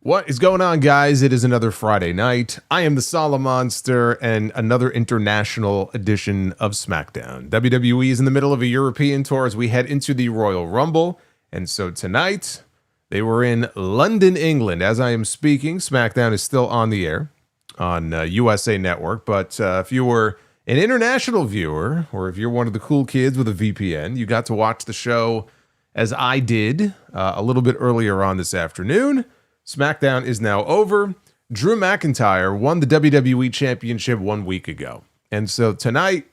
What is going on, guys? It is another Friday night. I am the Solomonster and another international edition of Smackdown. WWE is in the middle of a European tour as we head into the Royal Rumble. And so tonight, they were in London, England. As I am speaking, Smackdown is still on the air on USA Network. But if you were an international viewer, or if you're one of the cool kids with a VPN, you got to watch the show as I did a little bit earlier on this afternoon. SmackDown is now over. Drew McIntyre won the WWE Championship 1 week ago. And so tonight,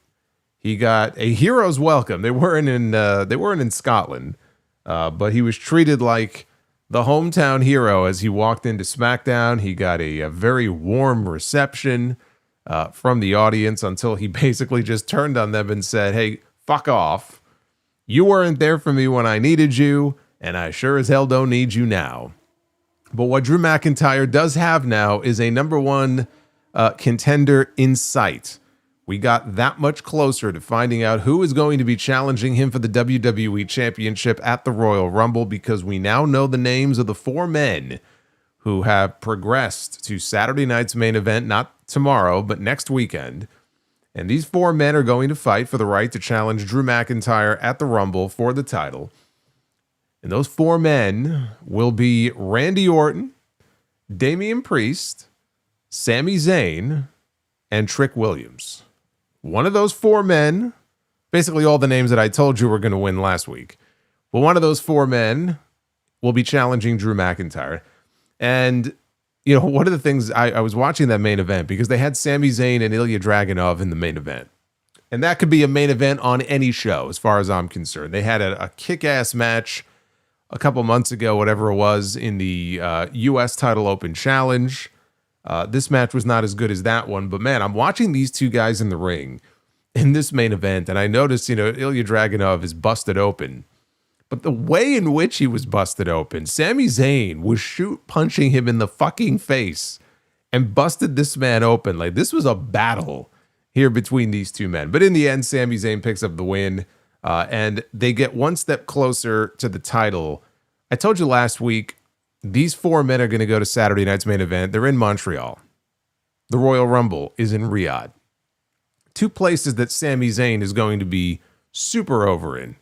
he got a hero's welcome. They weren't in Scotland, but he was treated like the hometown hero as he walked into SmackDown. He got a very warm reception from the audience until he basically just turned on them and said, "Hey, fuck off. You weren't there for me when I needed you, and I sure as hell don't need you now." But what Drew McIntyre does have now is a number one contender in sight. We got that much closer to finding out who is going to be challenging him for the WWE Championship at the Royal Rumble, because we now know the names of the four men who have progressed to Saturday night's main event, not tomorrow, but next weekend. And these four men are going to fight for the right to challenge Drew McIntyre at the Rumble for the title. And those four men will be Randy Orton, Damian Priest, Sami Zayn, and Trick Williams. One of those four men, basically all the names that I told you were going to win last week, but one of those four men will be challenging Drew McIntyre. And, you know, one of the things I was watching that main event because they had Sami Zayn and Ilja Dragunov in the main event. And that could be a main event on any show, as far as I'm concerned. They had a kick-ass match a couple months ago, whatever it was, in the U.S. Title Open Challenge. This match was not as good as that one, but man, I'm watching these two guys in the ring in this main event, and I noticed, Ilja Dragunov is busted open. But the way in which he was busted open, Sami Zayn was punching him in the fucking face and busted this man open. Like, this was a battle here between these two men. But in the end, Sami Zayn picks up the win. And they get one step closer to the title. I told you last week, these four men are going to go to Saturday night's main event. They're in Montreal. The Royal Rumble is in Riyadh. Two places that Sami Zayn is going to be super over in.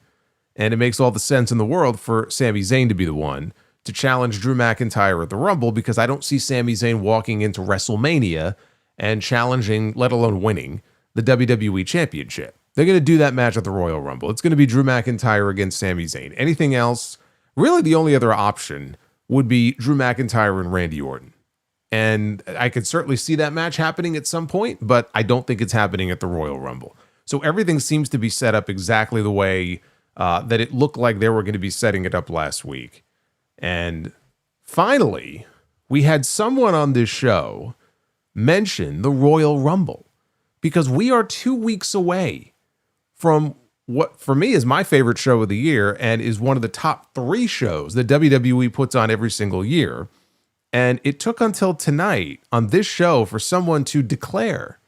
And it makes all the sense in the world for Sami Zayn to be the one to challenge Drew McIntyre at the Rumble, because I don't see Sami Zayn walking into WrestleMania and challenging, let alone winning, the WWE Championship. They're going to do that match at the Royal Rumble. It's going to be Drew McIntyre against Sami Zayn. Anything else, really the only other option would be Drew McIntyre and Randy Orton. And I could certainly see that match happening at some point, but I don't think it's happening at the Royal Rumble. So everything seems to be set up exactly the way that it looked like they were going to be setting it up last week. And finally, we had someone on this show mention the Royal Rumble, because we are 2 weeks away from what for me is my favorite show of the year and is one of the top 3 shows that WWE puts on every single year. And it took until tonight on this show for someone to declare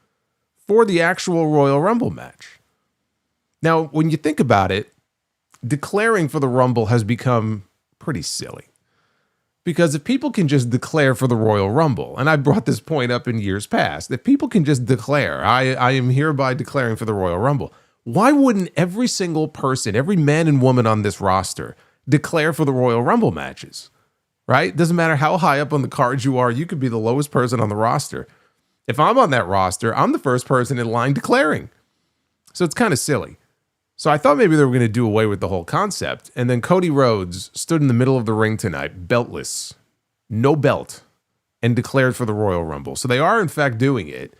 for the actual Royal Rumble match. Now, when you think about it, declaring for the Rumble has become pretty silly. Because if people can just declare for the Royal Rumble, and I brought this point up in years past, if people can just declare, I am hereby declaring for the Royal Rumble, why wouldn't every single person, every man and woman on this roster declare for the Royal Rumble matches, right? Doesn't matter how high up on the card you are. You could be the lowest person on the roster. If I'm on that roster, I'm the first person in line declaring. So it's kind of silly. So I thought maybe they were going to do away with the whole concept. And then Cody Rhodes stood in the middle of the ring tonight, beltless, no belt, and declared for the Royal Rumble. So they are in fact doing it.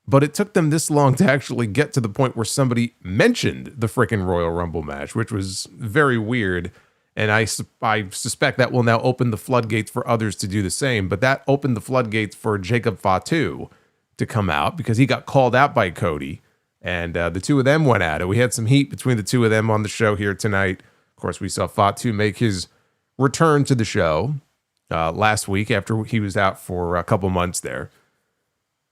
But it took them this long to actually get to the point where somebody mentioned the frickin' Royal Rumble match, which was very weird. And I suspect that will now open the floodgates for others to do the same. But that opened the floodgates for Jacob Fatu to come out because he got called out by Cody. And the two of them went at it. We had some heat between the two of them on the show here tonight. Of course, we saw Fatu make his return to the show last week after he was out for a couple months there.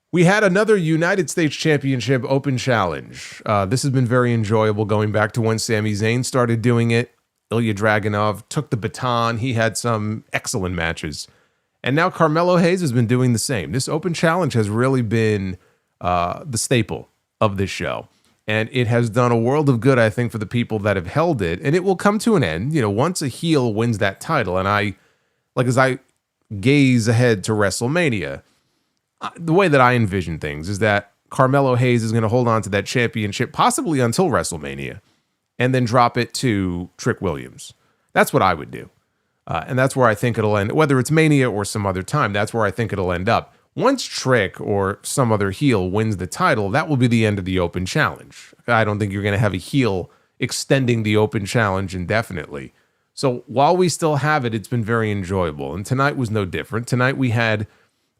We had another United States Championship Open Challenge. This has been very enjoyable going back to when Sami Zayn started doing it. Ilja Dragunov took the baton. He had some excellent matches. And now Carmelo Hayes has been doing the same. This open challenge has really been the staple of this show. And it has done a world of good, I think, for the people that have held it. And it will come to an end, once a heel wins that title. And as I gaze ahead to WrestleMania, the way that I envision things is that Carmelo Hayes is going to hold on to that championship possibly until WrestleMania and then drop it to Trick Williams. That's what I would do. And that's where I think it'll end, whether it's Mania or some other time. That's where I think it'll end up. Once Trick or some other heel wins the title, that will be the end of the open challenge. I don't think you're going to have a heel extending the open challenge indefinitely. So while we still have it, it's been very enjoyable. And tonight was no different. Tonight we had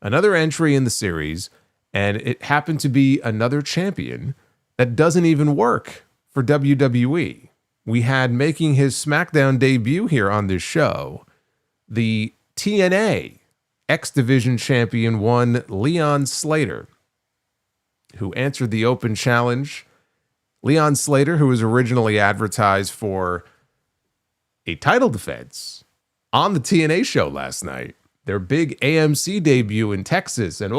another entry in the series, and it happened to be another champion that doesn't even work for WWE. We had, making his SmackDown debut here on this show, the TNA X Division champion, one Leon Slater, who answered the open challenge. Leon Slater, who was originally advertised for a title defense on the TNA show last night, their big AMC debut in Texas. And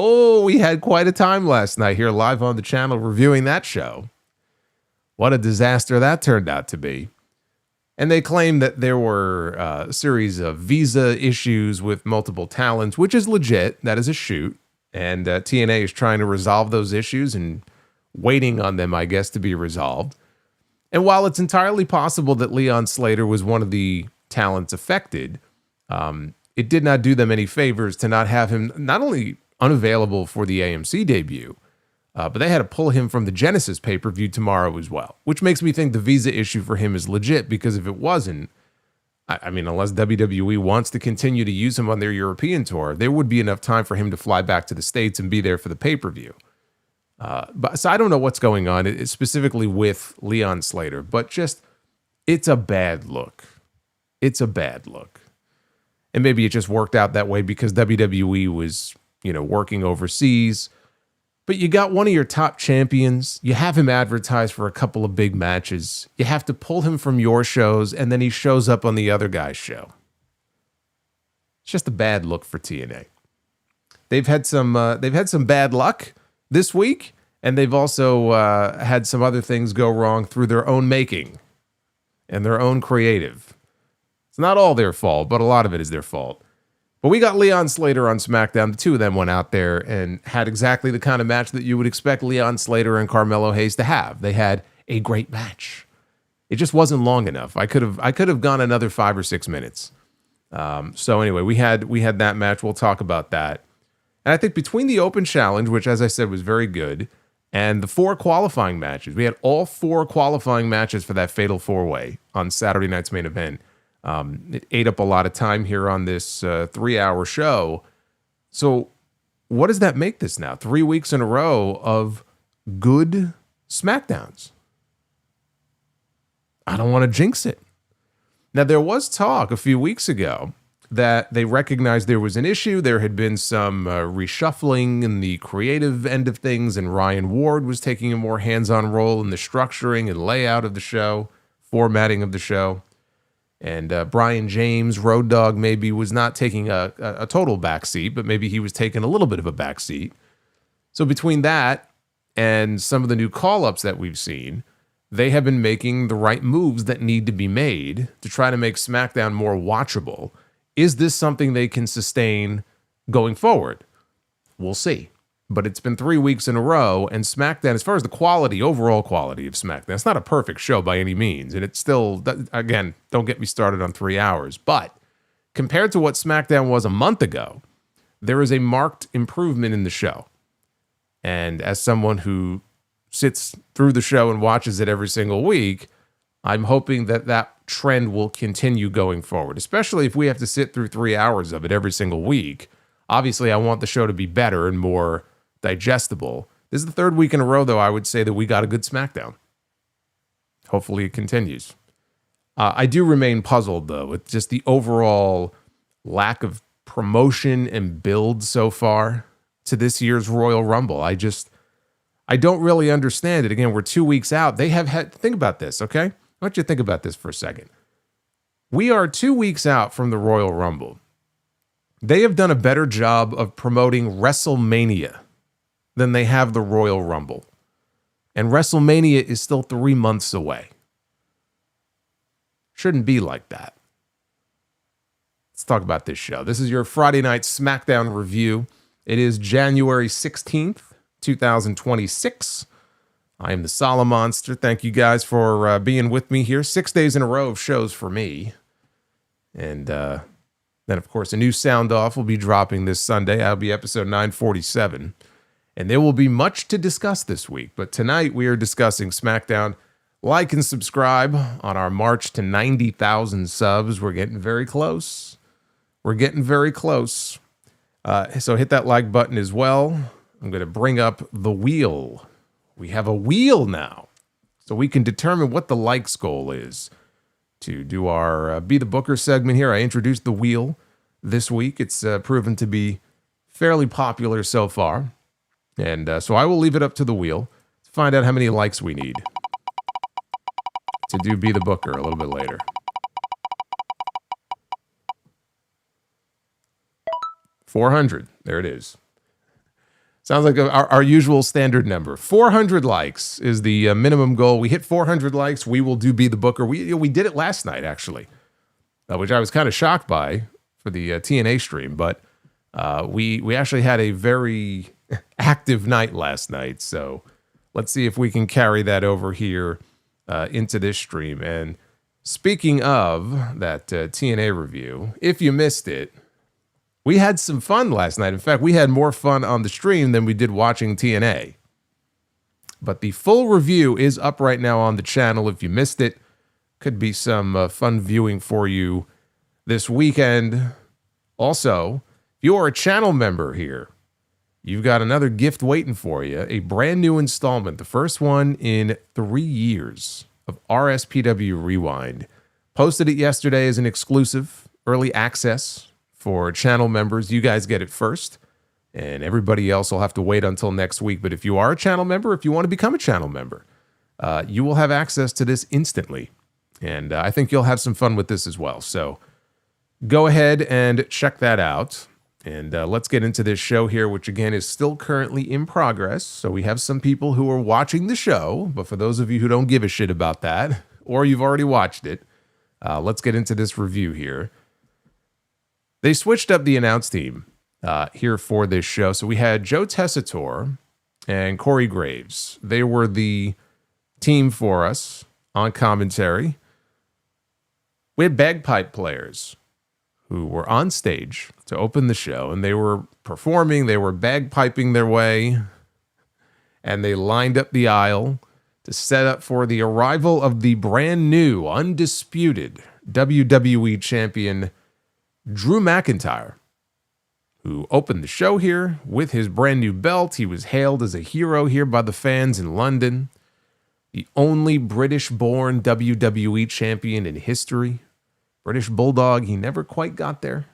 we had quite a time last night here live on the channel reviewing that show. What a disaster that turned out to be. And they claim that there were a series of visa issues with multiple talents, which is legit. That is a shoot. And TNA is trying to resolve those issues and waiting on them, I guess, to be resolved. And while it's entirely possible that Leon Slater was one of the talents affected, it did not do them any favors to not have him not only unavailable for the AMC debut, but they had to pull him from the Genesis pay-per-view tomorrow as well, which makes me think the visa issue for him is legit, because if it wasn't, I mean, unless WWE wants to continue to use him on their European tour, there would be enough time for him to fly back to the States and be there for the pay-per-view. So I don't know what's going on, specifically with Leon Slater, but just, it's a bad look. It's a bad look. And maybe it just worked out that way because WWE was, working overseas. But you got one of your top champions. You have him advertised for a couple of big matches. You have to pull him from your shows, and then he shows up on the other guy's show. It's just a bad look for TNA. They've had some bad luck this week, and they've also had some other things go wrong through their own making and their own creative. It's not all their fault, but a lot of it is their fault. But we got Leon Slater on SmackDown. The two of them went out there and had exactly the kind of match that you would expect Leon Slater and Carmelo Hayes to have. They had a great match. It just wasn't long enough. I could have gone another 5 or 6 minutes. So anyway, we had that match. We'll talk about that. And I think between the open challenge, which as I said was very good, and the 4 qualifying matches, we had all 4 qualifying matches for that Fatal 4-Way on Saturday night's main event. It ate up a lot of time here on this 3-hour show. So what does that make this now? 3 weeks in a row of good SmackDowns. I don't want to jinx it. Now, there was talk a few weeks ago that they recognized there was an issue. There had been some reshuffling in the creative end of things, and Ryan Ward was taking a more hands-on role in the structuring and layout of the show, formatting of the show. And Brian James, Road Dogg, maybe was not taking a total backseat, but maybe he was taking a little bit of a backseat. So between that and some of the new call-ups that we've seen, they have been making the right moves that need to be made to try to make SmackDown more watchable. Is this something they can sustain going forward? We'll see. But it's been 3 weeks in a row, and SmackDown, as far as the quality, overall quality of SmackDown, it's not a perfect show by any means, and it's still, again, don't get me started on 3 hours, but compared to what SmackDown was a month ago, there is a marked improvement in the show. And as someone who sits through the show and watches it every single week, I'm hoping that that trend will continue going forward, especially if we have to sit through 3 hours of it every single week. Obviously, I want the show to be better and more digestible. This is the 3rd week in a row, though, I would say that we got a good SmackDown. Hopefully it continues. I do remain puzzled, though, with just the overall lack of promotion and build so far to this year's Royal Rumble. I don't really understand it. Again, we're 2 weeks out. They have had, think about this, okay? I want you to think about this for a second. We are 2 weeks out from the Royal Rumble. They have done a better job of promoting WrestleMania than they have the Royal Rumble. And WrestleMania is still 3 months away. Shouldn't be like that. Let's talk about this show. This is your Friday Night Smackdown review. It is January 16th, 2026. I am the Solomonster. Thank you guys for being with me here. 6 days in a row of shows for me. And then, of course, a new sound off will be dropping this Sunday. That'll be episode 947. And there will be much to discuss this week. But tonight we are discussing SmackDown. Like and subscribe on our march to 90,000 subs. We're getting very close. We're getting very close. So hit that like button as well. I'm going to bring up the wheel. We have a wheel now. So we can determine what the likes goal is. To do our Be the Booker segment here, I introduced the wheel this week. It's proven to be fairly popular so far. And so I will leave it up to the wheel to find out how many likes we need to do Be the Booker a little bit later. 400. There it is. Sounds like our usual standard number. 400 likes is the minimum goal. We hit 400 likes, we will do Be the Booker. We did it last night, actually, which I was kind of shocked by for the TNA stream. But we actually had a very active night last night. So let's see if we can carry that over here into this stream. And speaking of that TNA review, if you missed it, we had some fun last night. In fact, we had more fun on the stream than we did watching TNA. But the full review is up right now on the channel. If you missed it, could be some fun viewing for you this weekend. Also, if you are a channel member here, you've got another gift waiting for you. A brand new installment, the first one in 3 years of RSPW Rewind. Posted it yesterday as an exclusive early access for channel members. You guys get it first, and everybody else will have to wait until next week. But if you are a channel member, if you want to become a channel member, you will have access to this instantly. And I think you'll have some fun with this as well. So go ahead and check that out. And let's get into this show here, which again is still currently in progress. So we have some people who are watching the show, but for those of you who don't give a shit about that, or you've already watched it, let's get into this review here. They switched up the announce team here for this show. So we had Joe Tessitore and Corey Graves. They were the team for us on commentary. We had bagpipe players who were on stage to open the show, and they were performing. They were bagpiping their way, and they lined up the aisle to set up for the arrival of the brand new, undisputed WWE champion, Drew McIntyre, who opened the show here with his brand new belt. He was hailed as a hero here by the fans in London. The only British-born WWE champion in history. British Bulldog, he never quite got there.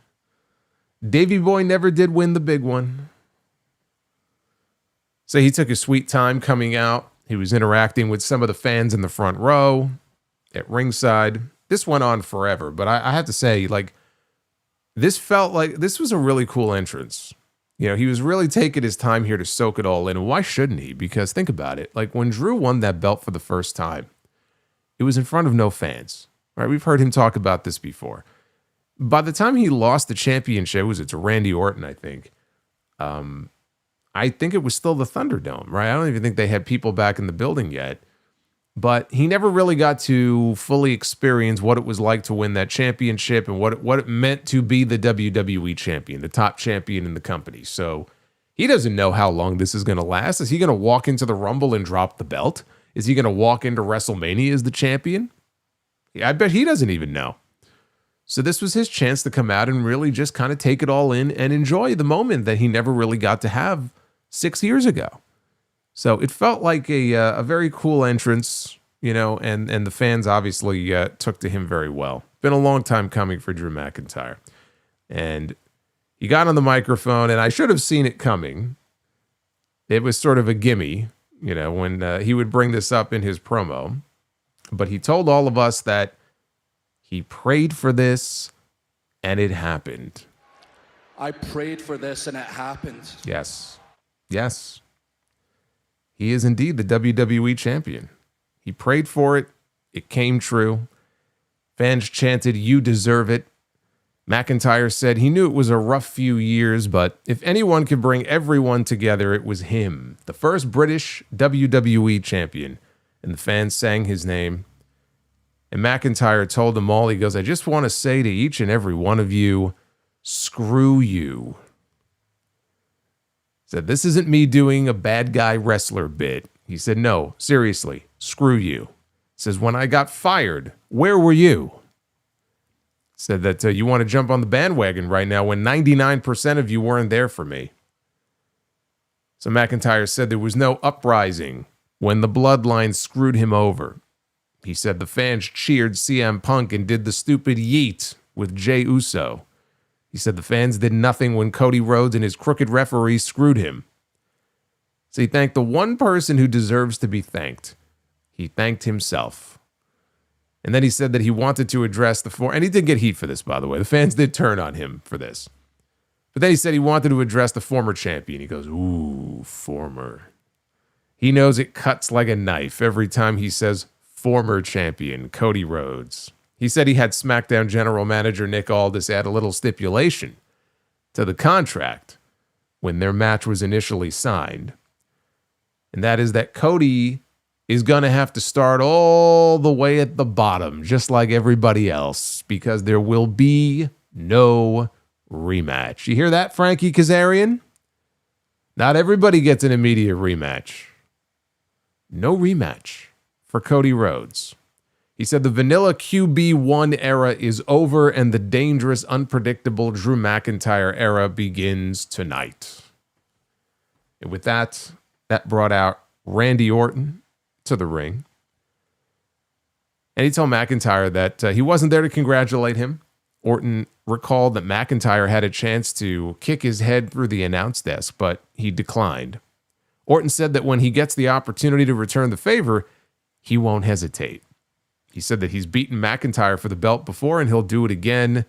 Davey Boy never did win the big one. So he took a sweet time coming out. He was interacting with some of the fans in the front row at ringside. This went on forever, but I have to say, like, this felt like this was a really cool entrance. You know, he was really taking his time here to soak it all in. And why shouldn't he? Because think about it. Like when Drew won that belt for the first time, it was in front of no fans. Right? We've heard him talk about this before. By the time he lost the championship, was it to Randy Orton, I think. I think it was still the Thunderdome, right? I don't even think they had people back in the building yet. But he never really got to fully experience what it was like to win that championship and what it meant to be the WWE champion, the top champion in the company. So he doesn't know how long this is going to last. Is he going to walk into the Rumble and drop the belt? Is he going to walk into WrestleMania as the champion? I bet he doesn't even know. So this was his chance to come out and really just kind of take it all in and enjoy the moment that he never really got to have 6 years ago. So it felt like a very cool entrance, you know, and the fans obviously took to him very well. Been a long time coming for Drew McIntyre. And he got on the microphone, and I should have seen it coming. It was sort of a gimme, you know, when he would bring this up in his promo. But he told all of us that he prayed for this, and it happened. I prayed for this and it happened. Yes. Yes. He is indeed the WWE champion. He prayed for it. It came true. Fans chanted, "You deserve it." McIntyre said he knew it was a rough few years, but if anyone could bring everyone together, it was him, the first British WWE champion. And the fans sang his name. And McIntyre told them all, he goes, "I just want to say to each and every one of you, screw you." He said, "This isn't me doing a bad guy wrestler bit." He said, "No, seriously, screw you." He says, "When I got fired, where were you?" Said that you want to jump on the bandwagon right now when 99% of you weren't there for me. So McIntyre said there was no uprising when the bloodline screwed him over. He said the fans cheered CM Punk and did the stupid yeet with Jey Uso. He said the fans did nothing when Cody Rhodes and his crooked referee screwed him. So he thanked the one person who deserves to be thanked. He thanked himself. And then he said that he wanted to address and he did get heat for this, by the way. The fans did turn on him for this. But then he said he wanted to address the former champion. He goes, "Ooh, former." He knows it cuts like a knife every time he says former champion, Cody Rhodes. He said he had SmackDown general manager Nick Aldis add a little stipulation to the contract when their match was initially signed. And that is that Cody is going to have to start all the way at the bottom, just like everybody else, because there will be no rematch. You hear that, Frankie Kazarian? Not everybody gets an immediate rematch. No rematch for Cody Rhodes. He said the vanilla QB1 era is over and the dangerous, unpredictable Drew McIntyre era begins tonight. And with that brought out Randy Orton to the ring. And he told McIntyre that he wasn't there to congratulate him. Orton recalled that McIntyre had a chance to kick his head through the announce desk, but he declined. Orton said that when he gets the opportunity to return the favor, he won't hesitate. He said that he's beaten McIntyre for the belt before and he'll do it again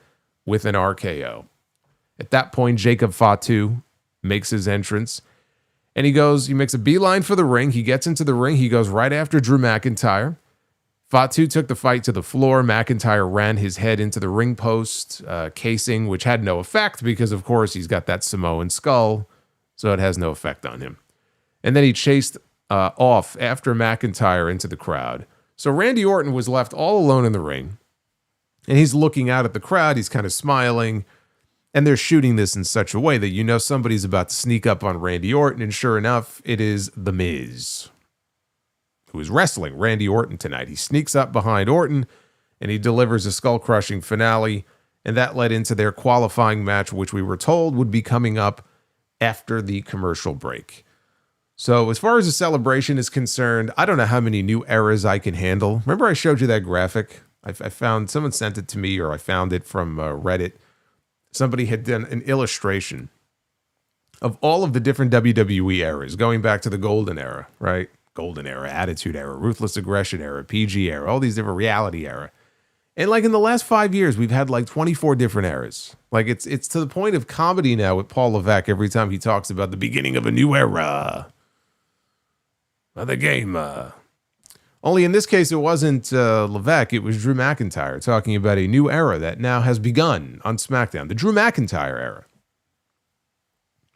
with an RKO. At that point, Jacob Fatu makes his entrance. And he makes a beeline for the ring. He gets into the ring. He goes right after Drew McIntyre. Fatu took the fight to the floor. McIntyre ran his head into the ring post casing, which had no effect because, of course, he's got that Samoan skull, so it has no effect on him. And then he chased off after McIntyre into the crowd. So Randy Orton was left all alone in the ring, and he's looking out at the crowd. He's kind of smiling. And they're shooting this in such a way that you know somebody's about to sneak up on Randy Orton. And sure enough, it is The Miz, who is wrestling Randy Orton tonight. He sneaks up behind Orton, and he delivers a skull-crushing finale. And that led into their qualifying match, which we were told would be coming up after the commercial break. So as far as the celebration is concerned, I don't know how many new eras I can handle. Remember I showed you that graphic? I found, someone sent it to me, or I found it from Reddit. Somebody had done an illustration of all of the different WWE eras, going back to the Golden Era, right? Golden Era, Attitude Era, Ruthless Aggression Era, PG Era, all these different reality era. And like in the last 5 years, we've had like 24 different eras. Like it's to the point of comedy now with Paul Levesque every time he talks about the beginning of a new era of the game. Only in this case, it wasn't Levesque, it was Drew McIntyre talking about a new era that now has begun on SmackDown, the Drew McIntyre era.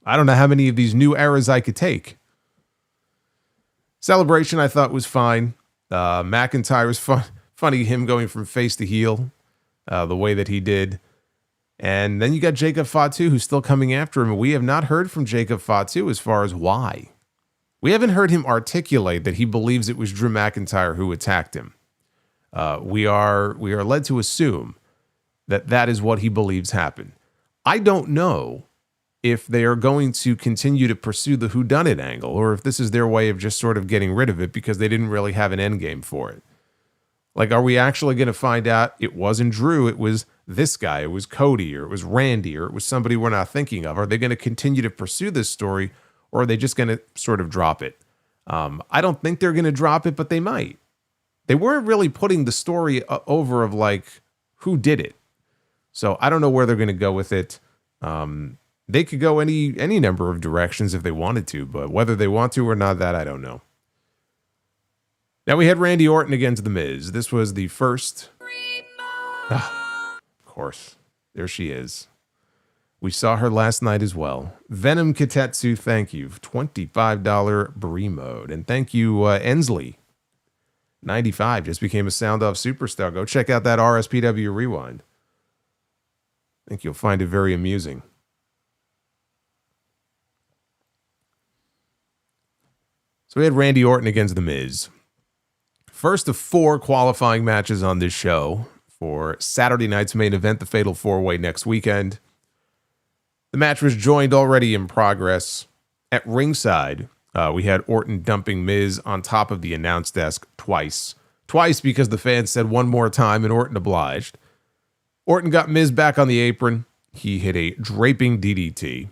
I don't know how many of these new eras I could take. Celebration, I thought, was fine. McIntyre was funny, him going from face to heel, the way that he did. And then you got Jacob Fatu, who's still coming after him. We have not heard from Jacob Fatu as far as why. We haven't heard him articulate that he believes it was Drew McIntyre who attacked him. We are led to assume that is what he believes happened. I don't know if they are going to continue to pursue the whodunit angle, or if this is their way of just sort of getting rid of it because they didn't really have an end game for it. Like, are we actually going to find out it wasn't Drew, it was this guy, it was Cody, or it was Randy, or it was somebody we're not thinking of? Are they going to continue to pursue this story, or are they just going to sort of drop it? I don't think they're going to drop it, but they might. They weren't really putting the story over of like who did it. So I don't know where they're going to go with it. They could go any number of directions if they wanted to, but whether they want to or not, that I don't know. Now we had Randy Orton against The Miz. This was the first. Of course, there she is. We saw her last night as well. Venom Kitetsu, thank you. $25 Brie mode. And thank you, Ensley. 95 just became a Sound Off Superstar. Go check out that RSPW Rewind. I think you'll find it very amusing. So we had Randy Orton against The Miz. First of 4 qualifying matches on this show for Saturday night's main event, the Fatal 4-Way next weekend. The match was joined already in progress. At ringside, we had Orton dumping Miz on top of the announce desk twice. Twice because the fans said one more time and Orton obliged. Orton got Miz back on the apron. He hit a draping DDT.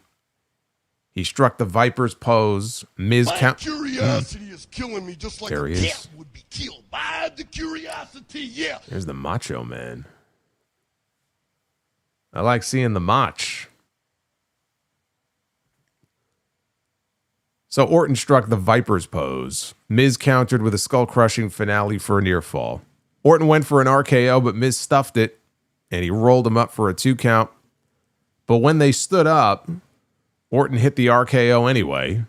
He struck the Viper's pose. Miz curiosity is killing me just like there a he cat is. would be killed by the curiosity, yeah. There's the Macho Man. I like seeing the Mach. So Orton struck the Viper's pose. Miz countered with a skull-crushing finale for a near fall. Orton went for an RKO, but Miz stuffed it, and he rolled him up for a 2 count. But when they stood up, Orton hit the RKO anyway,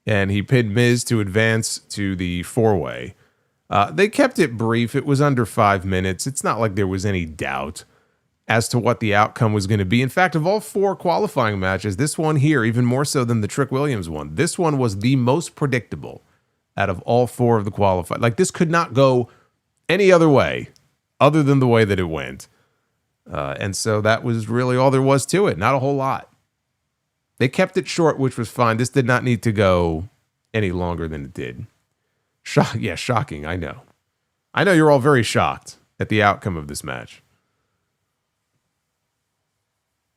and he pinned Miz to advance to the 4-way. They kept it brief. It was under 5 minutes. It's not like there was any doubt as to what the outcome was going to be. In fact, of all 4 qualifying matches, this one here, even more so than the Trick Williams one, this one was the most predictable out of all 4 of the qualified. Like, this could not go any other way other than the way that it went. And so that was really all there was to it. Not a whole lot. They kept it short, which was fine. This did not need to go any longer than it did. Shocking, I know. I know you're all very shocked at the outcome of this match.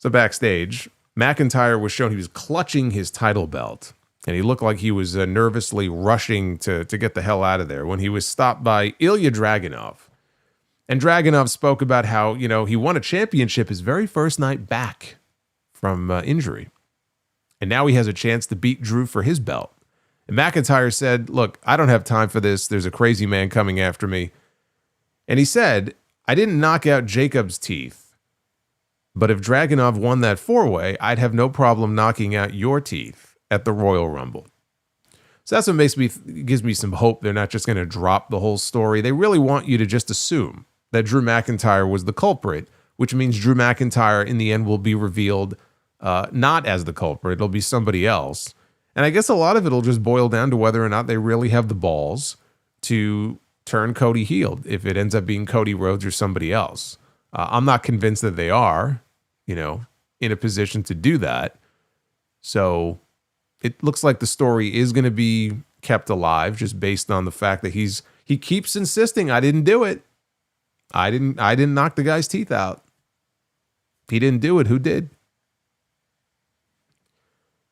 So backstage, McIntyre was shown he was clutching his title belt, and he looked like he was nervously rushing to get the hell out of there when he was stopped by Ilja Dragunov. And Dragunov spoke about how, he won a championship his very first night back from injury. And now he has a chance to beat Drew for his belt. And McIntyre said, look, I don't have time for this. There's a crazy man coming after me. And he said, I didn't knock out Jacob's teeth. But if Dragunov won that 4-way, I'd have no problem knocking out your teeth at the Royal Rumble. So that's what gives me some hope. They're not just going to drop the whole story. They really want you to just assume that Drew McIntyre was the culprit, which means Drew McIntyre in the end will be revealed not as the culprit. It'll be somebody else. And I guess a lot of it will just boil down to whether or not they really have the balls to turn Cody heel if it ends up being Cody Rhodes or somebody else. I'm not convinced that they are, in a position to do that. So it looks like the story is going to be kept alive just based on the fact that he keeps insisting, I didn't do it. I didn't knock the guy's teeth out. He didn't do it. Who did?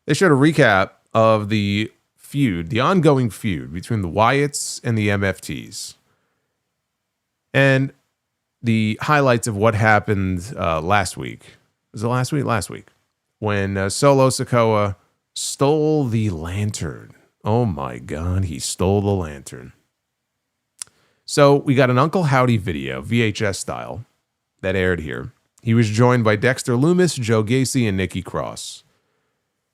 They showed a recap of the ongoing feud between the Wyatts and the MFTs. And the highlights of what happened last week. Was it last week? Last week. When Solo Sikoa stole the lantern. Oh my God, he stole the lantern. So we got an Uncle Howdy video, VHS style, that aired here. He was joined by Dexter Loomis, Joe Gacy, and Nikki Cross.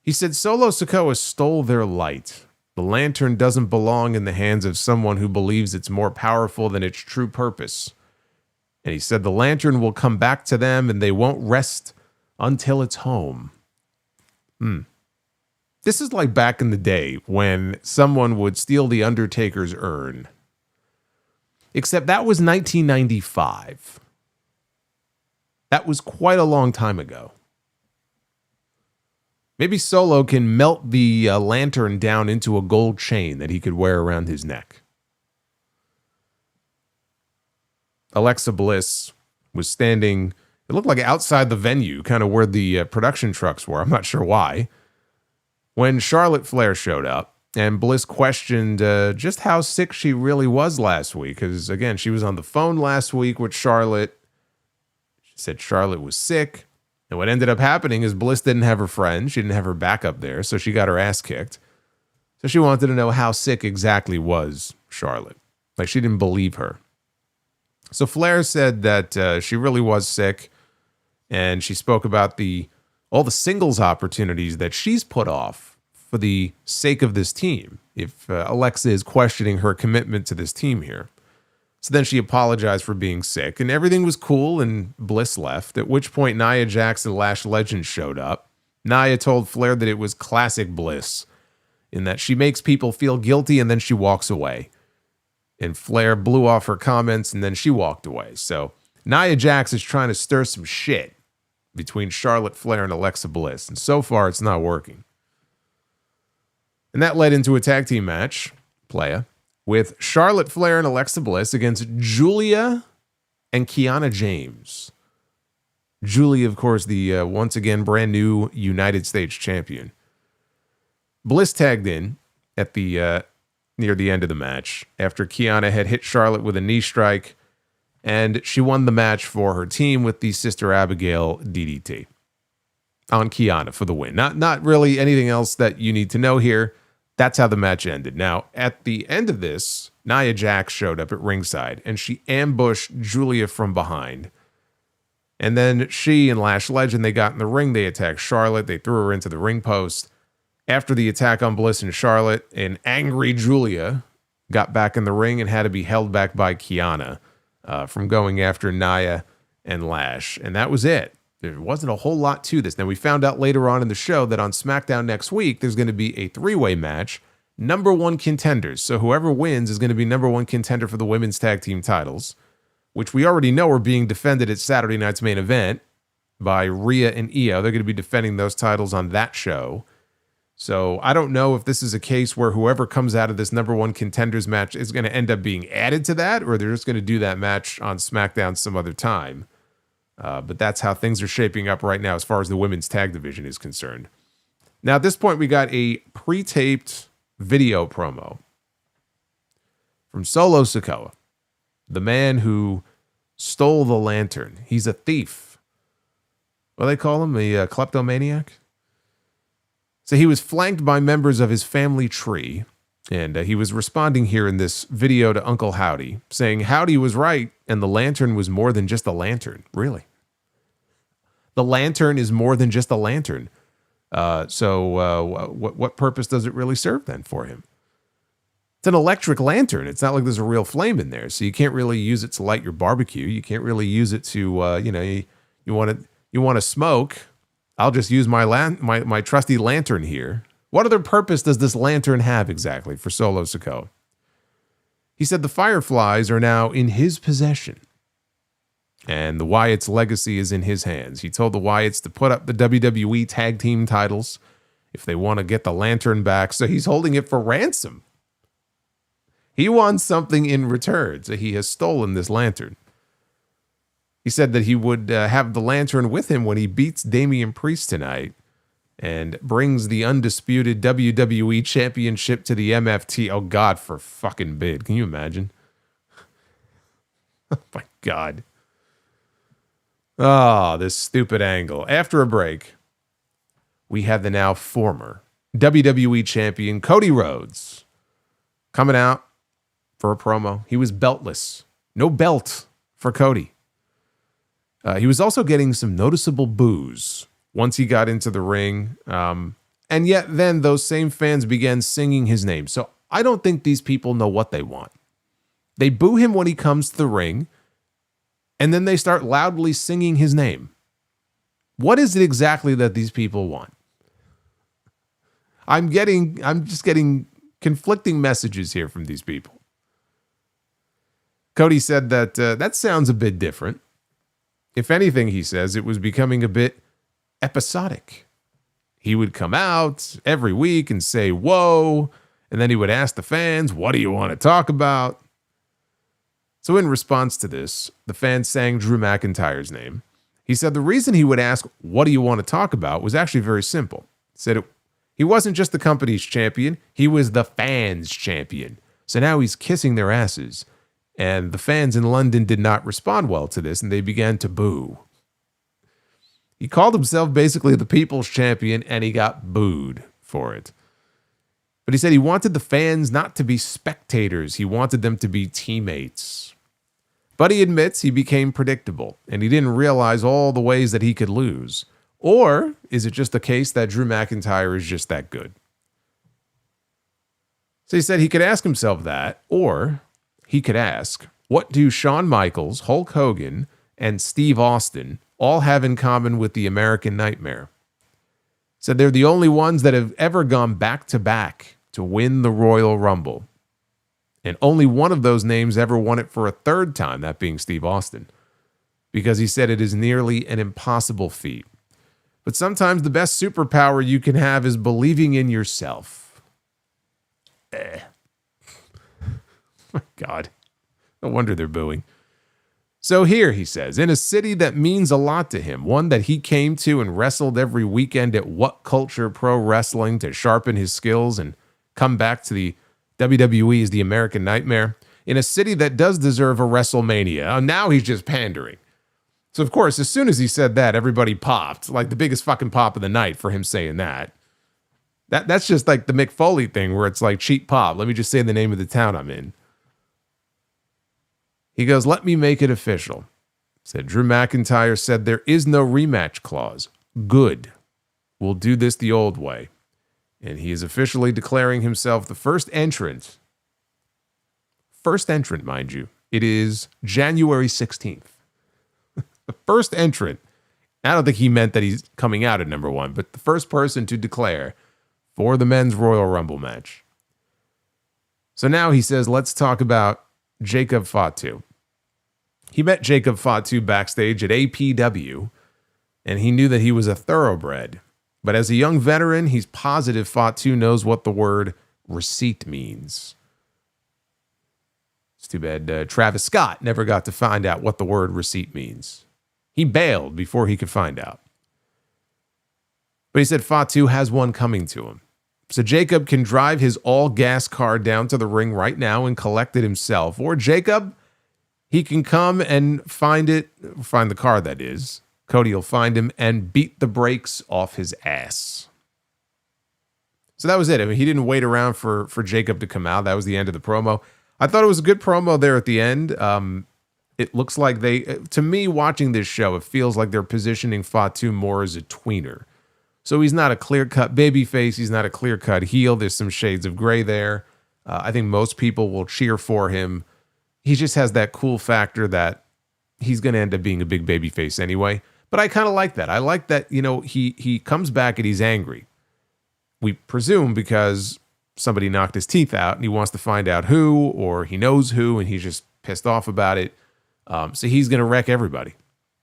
He said Solo Sikoa stole their light. The lantern doesn't belong in the hands of someone who believes it's more powerful than its true purpose. And he said the lantern will come back to them and they won't rest until it's home. This is like back in the day when someone would steal the Undertaker's urn. Except that was 1995. That was quite a long time ago. Maybe Solo can melt the lantern down into a gold chain that he could wear around his neck. Alexa Bliss was standing, it looked like outside the venue, kind of where the production trucks were. I'm not sure why. When Charlotte Flair showed up, and Bliss questioned just how sick she really was last week. Because, again, she was on the phone last week with Charlotte. She said Charlotte was sick. And what ended up happening is Bliss didn't have her friend. She didn't have her backup there, so she got her ass kicked. So she wanted to know how sick exactly was Charlotte. Like, she didn't believe her. So Flair said that she really was sick, and she spoke about all the singles opportunities that she's put off for the sake of this team, if Alexa is questioning her commitment to this team here. So then she apologized for being sick, and everything was cool, and Bliss left, at which point Nia Jax and Lash Legend showed up. Nia told Flair that it was classic Bliss, in that she makes people feel guilty and then she walks away. And Flair blew off her comments and then she walked away. So Nia Jax is trying to stir some shit between Charlotte Flair and Alexa Bliss, and so far it's not working. And that led into a tag team match, playa, with Charlotte Flair and Alexa Bliss against Julia and Kiana James. Julia, of course, the once again brand new United States champion. Bliss tagged in at the near the end of the match after Kiana had hit Charlotte with a knee strike, and she won the match for her team with the Sister Abigail DDT on Kiana for the win. Not really anything else that you need to know here. That's how the match ended. Now, at the end of this, Nia Jax showed up at ringside, and she ambushed Julia from behind. And then she and Lash Legend, they got in the ring. They attacked Charlotte. They threw her into the ring post. After the attack on Bliss and Charlotte, an angry Julia got back in the ring and had to be held back by Kiana from going after Nia and Lash. And that was it. There wasn't a whole lot to this. Now, we found out later on in the show that on SmackDown next week, there's going to be a three-way match, number one contenders. So whoever wins is going to be number one contender for the women's tag team titles, which we already know are being defended at Saturday night's main event by Rhea and Io. They're going to be defending those titles on that show. So I don't know if this is a case where whoever comes out of this number one contenders match is going to end up being added to that, or they're just going to do that match on SmackDown some other time. But that's how things are shaping up right now as far as the women's tag division is concerned. Now, at this point, we got a pre-taped video promo from Solo Sikoa, the man who stole the lantern. He's a thief. What do they call him? A kleptomaniac? So he was flanked by members of his family tree, and he was responding here in this video to Uncle Howdy, saying Howdy was right, and the lantern was more than just a lantern. Really? The lantern is more than just a lantern. So what purpose does it really serve then for him? It's an electric lantern. It's not like there's a real flame in there, so you can't really use it to light your barbecue. You can't really use it to, you want to smoke. I'll just use my trusty lantern here. What other purpose does this lantern have exactly for Solo Sikoa? He said the Fireflies are now in his possession, and the Wyatts' legacy is in his hands. He told the Wyatts to put up the WWE tag team titles if they want to get the lantern back, so he's holding it for ransom. He wants something in return, so he has stolen this lantern. He said that he would have the lantern with him when he beats Damian Priest tonight and brings the undisputed WWE Championship to the MFT. Oh, God, for fucking bid. Can you imagine? Oh, my God. Oh, this stupid angle. After a break, we have the now former WWE Champion Cody Rhodes coming out for a promo. He was beltless. No belt for Cody. He was also getting some noticeable boos once he got into the ring. And yet then those same fans began singing his name. So I don't think these people know what they want. They boo him when he comes to the ring, and then they start loudly singing his name. What is it exactly that these people want? I'm just getting conflicting messages here from these people. Cody said that that sounds a bit different. If anything, he says, it was becoming a bit episodic. He would come out every week and say, whoa, and then he would ask the fans, what do you want to talk about? So in response to this, the fans sang Drew McIntyre's name. He said the reason he would ask, what do you want to talk about, was actually very simple. He said he wasn't just the company's champion, he was the fans' champion. So now he's kissing their asses. And the fans in London did not respond well to this, and they began to boo. He called himself basically the people's champion, and he got booed for it. But he said he wanted the fans not to be spectators. He wanted them to be teammates. But he admits he became predictable, and he didn't realize all the ways that he could lose. Or is it just the case that Drew McIntyre is just that good? So he said he could ask himself that, or he could ask, what do Shawn Michaels, Hulk Hogan, and Steve Austin all have in common with the American Nightmare? Said they're the only ones that have ever gone back-to-back to win the Royal Rumble. And only one of those names ever won it for a third time, that being Steve Austin. Because he said it is nearly an impossible feat. But sometimes the best superpower you can have is believing in yourself. My God. No wonder they're booing. So here, he says, in a city that means a lot to him, one that he came to and wrestled every weekend at What Culture Pro Wrestling to sharpen his skills and come back to the WWE as the American Nightmare, in a city that does deserve a WrestleMania. Now he's just pandering. So, of course, as soon as he said that, everybody popped, like the biggest fucking pop of the night for him saying that. That's just like the Mick Foley thing where it's like cheap pop. Let me just say the name of the town I'm in. He goes, let me make it official. Said Drew McIntyre said there is no rematch clause. Good. We'll do this the old way. And he is officially declaring himself the first entrant. First entrant, mind you. It is January 16th. The first entrant. I don't think he meant that he's coming out at number one, but the first person to declare for the men's Royal Rumble match. So now he says, let's talk about Jacob Fatu. He met Jacob Fatu backstage at APW, and he knew that he was a thoroughbred. But as a young veteran, he's positive Fatu knows what the word receipt means. It's too bad Travis Scott never got to find out what the word receipt means. He bailed before he could find out. But he said Fatu has one coming to him. So Jacob can drive his all-gas car down to the ring right now and collect it himself. Or Jacob, he can come and find the car, that is. Cody will find him and beat the brakes off his ass. So that was it. I mean, he didn't wait around for Jacob to come out. That was the end of the promo. I thought it was a good promo there at the end. It looks like to me, watching this show, it feels like they're positioning Fatu more as a tweener. So he's not a clear-cut babyface. He's not a clear-cut heel. There's some shades of gray there. I think most people will cheer for him. He just has that cool factor that he's going to end up being a big babyface anyway. But I kind of like that. I like that, he comes back and he's angry. We presume because somebody knocked his teeth out and he wants to find out who, or he knows who, and he's just pissed off about it. So he's going to wreck everybody.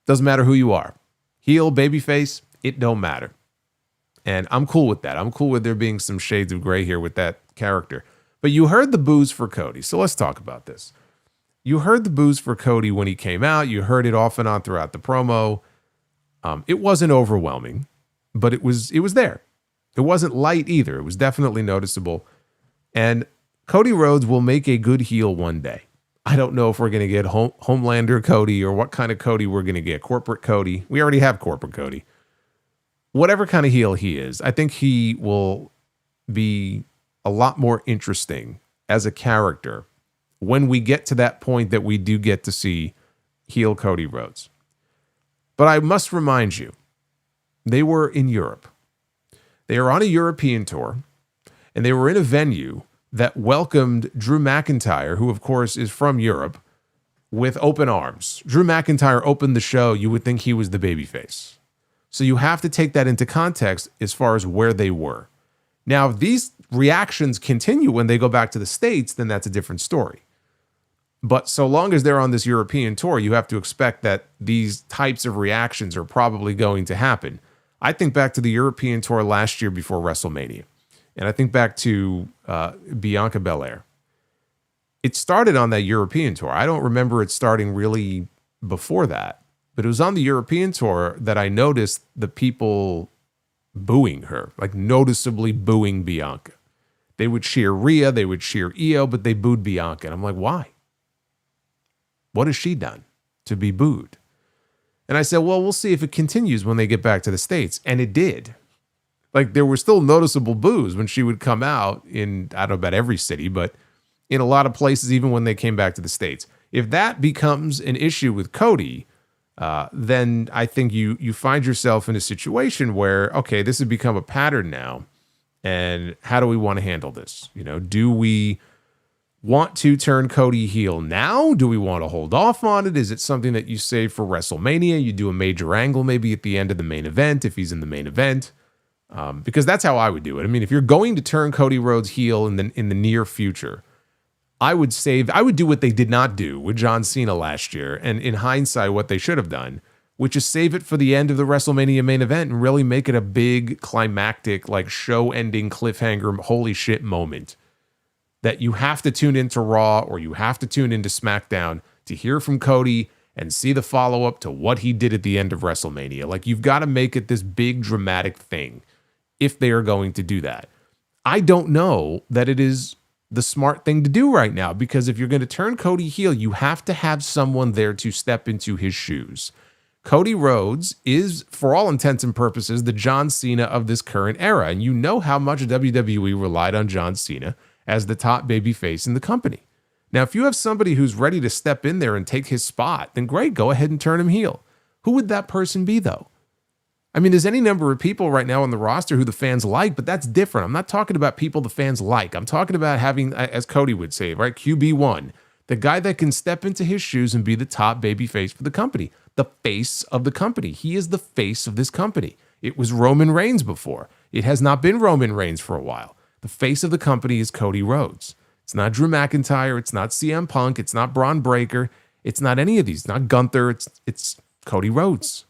Doesn't matter who you are. Heel, babyface, it don't matter. And I'm cool with that. I'm cool with there being some shades of gray here with that character. But you heard the boos for Cody. So let's talk about this. You heard the boos for Cody when he came out. You heard it off and on throughout the promo. It wasn't overwhelming, but it was there. It wasn't light either. It was definitely noticeable. And Cody Rhodes will make a good heel one day. I don't know if we're going to get Homelander Cody or what kind of Cody we're going to get. Corporate Cody. We already have Corporate Cody. Whatever kind of heel he is, I think he will be a lot more interesting as a character when we get to that point that we do get to see heel Cody Rhodes. But I must remind you, they were in Europe. They are on a European tour, and they were in a venue that welcomed Drew McIntyre, who, of course, is from Europe, with open arms. Drew McIntyre opened the show. You would think he was the babyface. So you have to take that into context as far as where they were. Now, if these reactions continue when they go back to the States, then that's a different story. But so long as they're on this European tour, you have to expect that these types of reactions are probably going to happen. I think back to the European tour last year before WrestleMania. And I think back to Bianca Belair. It started on that European tour. I don't remember it starting really before that. But it was on the European tour that I noticed the people booing her, like noticeably booing Bianca. They would cheer Rhea, they would cheer Io, but they booed Bianca. And I'm like, why? What has she done to be booed? And I said, well, we'll see if it continues when they get back to the States. And it did. Like, there were still noticeable boos when she would come out in, I don't know about every city, but in a lot of places, even when they came back to the States. If that becomes an issue with Cody, then I think you find yourself in a situation where, okay, this has become a pattern now. And how do we want to handle this? You know, do we want to turn Cody heel now? Do we want to hold off on it? Is it something that you save for WrestleMania? You do a major angle maybe at the end of the main event if he's in the main event. Because that's how I would do it. I mean, if you're going to turn Cody Rhodes heel in the near future, I would do what they did not do with John Cena last year, and in hindsight, what they should have done, which is save it for the end of the WrestleMania main event and really make it a big climactic, like show-ending cliffhanger, holy shit moment that you have to tune into Raw or you have to tune into SmackDown to hear from Cody and see the follow-up to what he did at the end of WrestleMania. Like, you've got to make it this big dramatic thing if they are going to do that. I don't know that it is the smart thing to do right now, because if you're going to turn Cody heel, you have to have someone there to step into his shoes. Cody Rhodes is, for all intents and purposes, the John Cena of this current era. And you know how much WWE relied on John Cena as the top babyface in the company. Now, if you have somebody who's ready to step in there and take his spot, then great, go ahead and turn him heel. Who would that person be, though? I mean, there's any number of people right now on the roster who the fans like, but that's different. I'm not talking about people the fans like. I'm talking about having, as Cody would say, right, QB1, the guy that can step into his shoes and be the top babyface for the company, the face of the company. He is the face of this company. It was Roman Reigns before. It has not been Roman Reigns for a while. The face of the company is Cody Rhodes. It's not Drew McIntyre. It's not CM Punk. It's not Braun Breaker. It's not any of these. It's not Gunther. It's Cody Rhodes.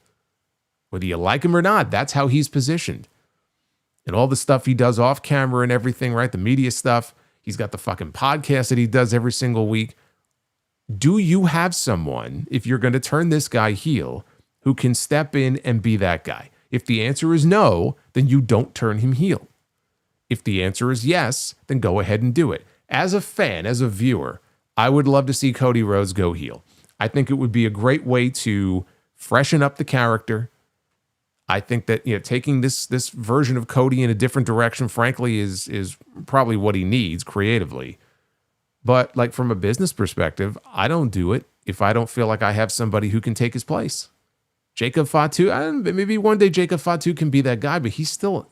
Whether you like him or not, that's how he's positioned. And all the stuff he does off camera and everything, right? The media stuff. He's got the fucking podcast that he does every single week. Do you have someone, if you're going to turn this guy heel, who can step in and be that guy? If the answer is no, then you don't turn him heel. If the answer is yes, then go ahead and do it. As a fan, as a viewer, I would love to see Cody Rhodes go heel. I think it would be a great way to freshen up the character. I think that, you know, taking this version of Cody in a different direction, frankly, is probably what he needs creatively. But like from a business perspective, I don't do it if I don't feel like I have somebody who can take his place. Jacob Fatu, maybe one day Jacob Fatu can be that guy, but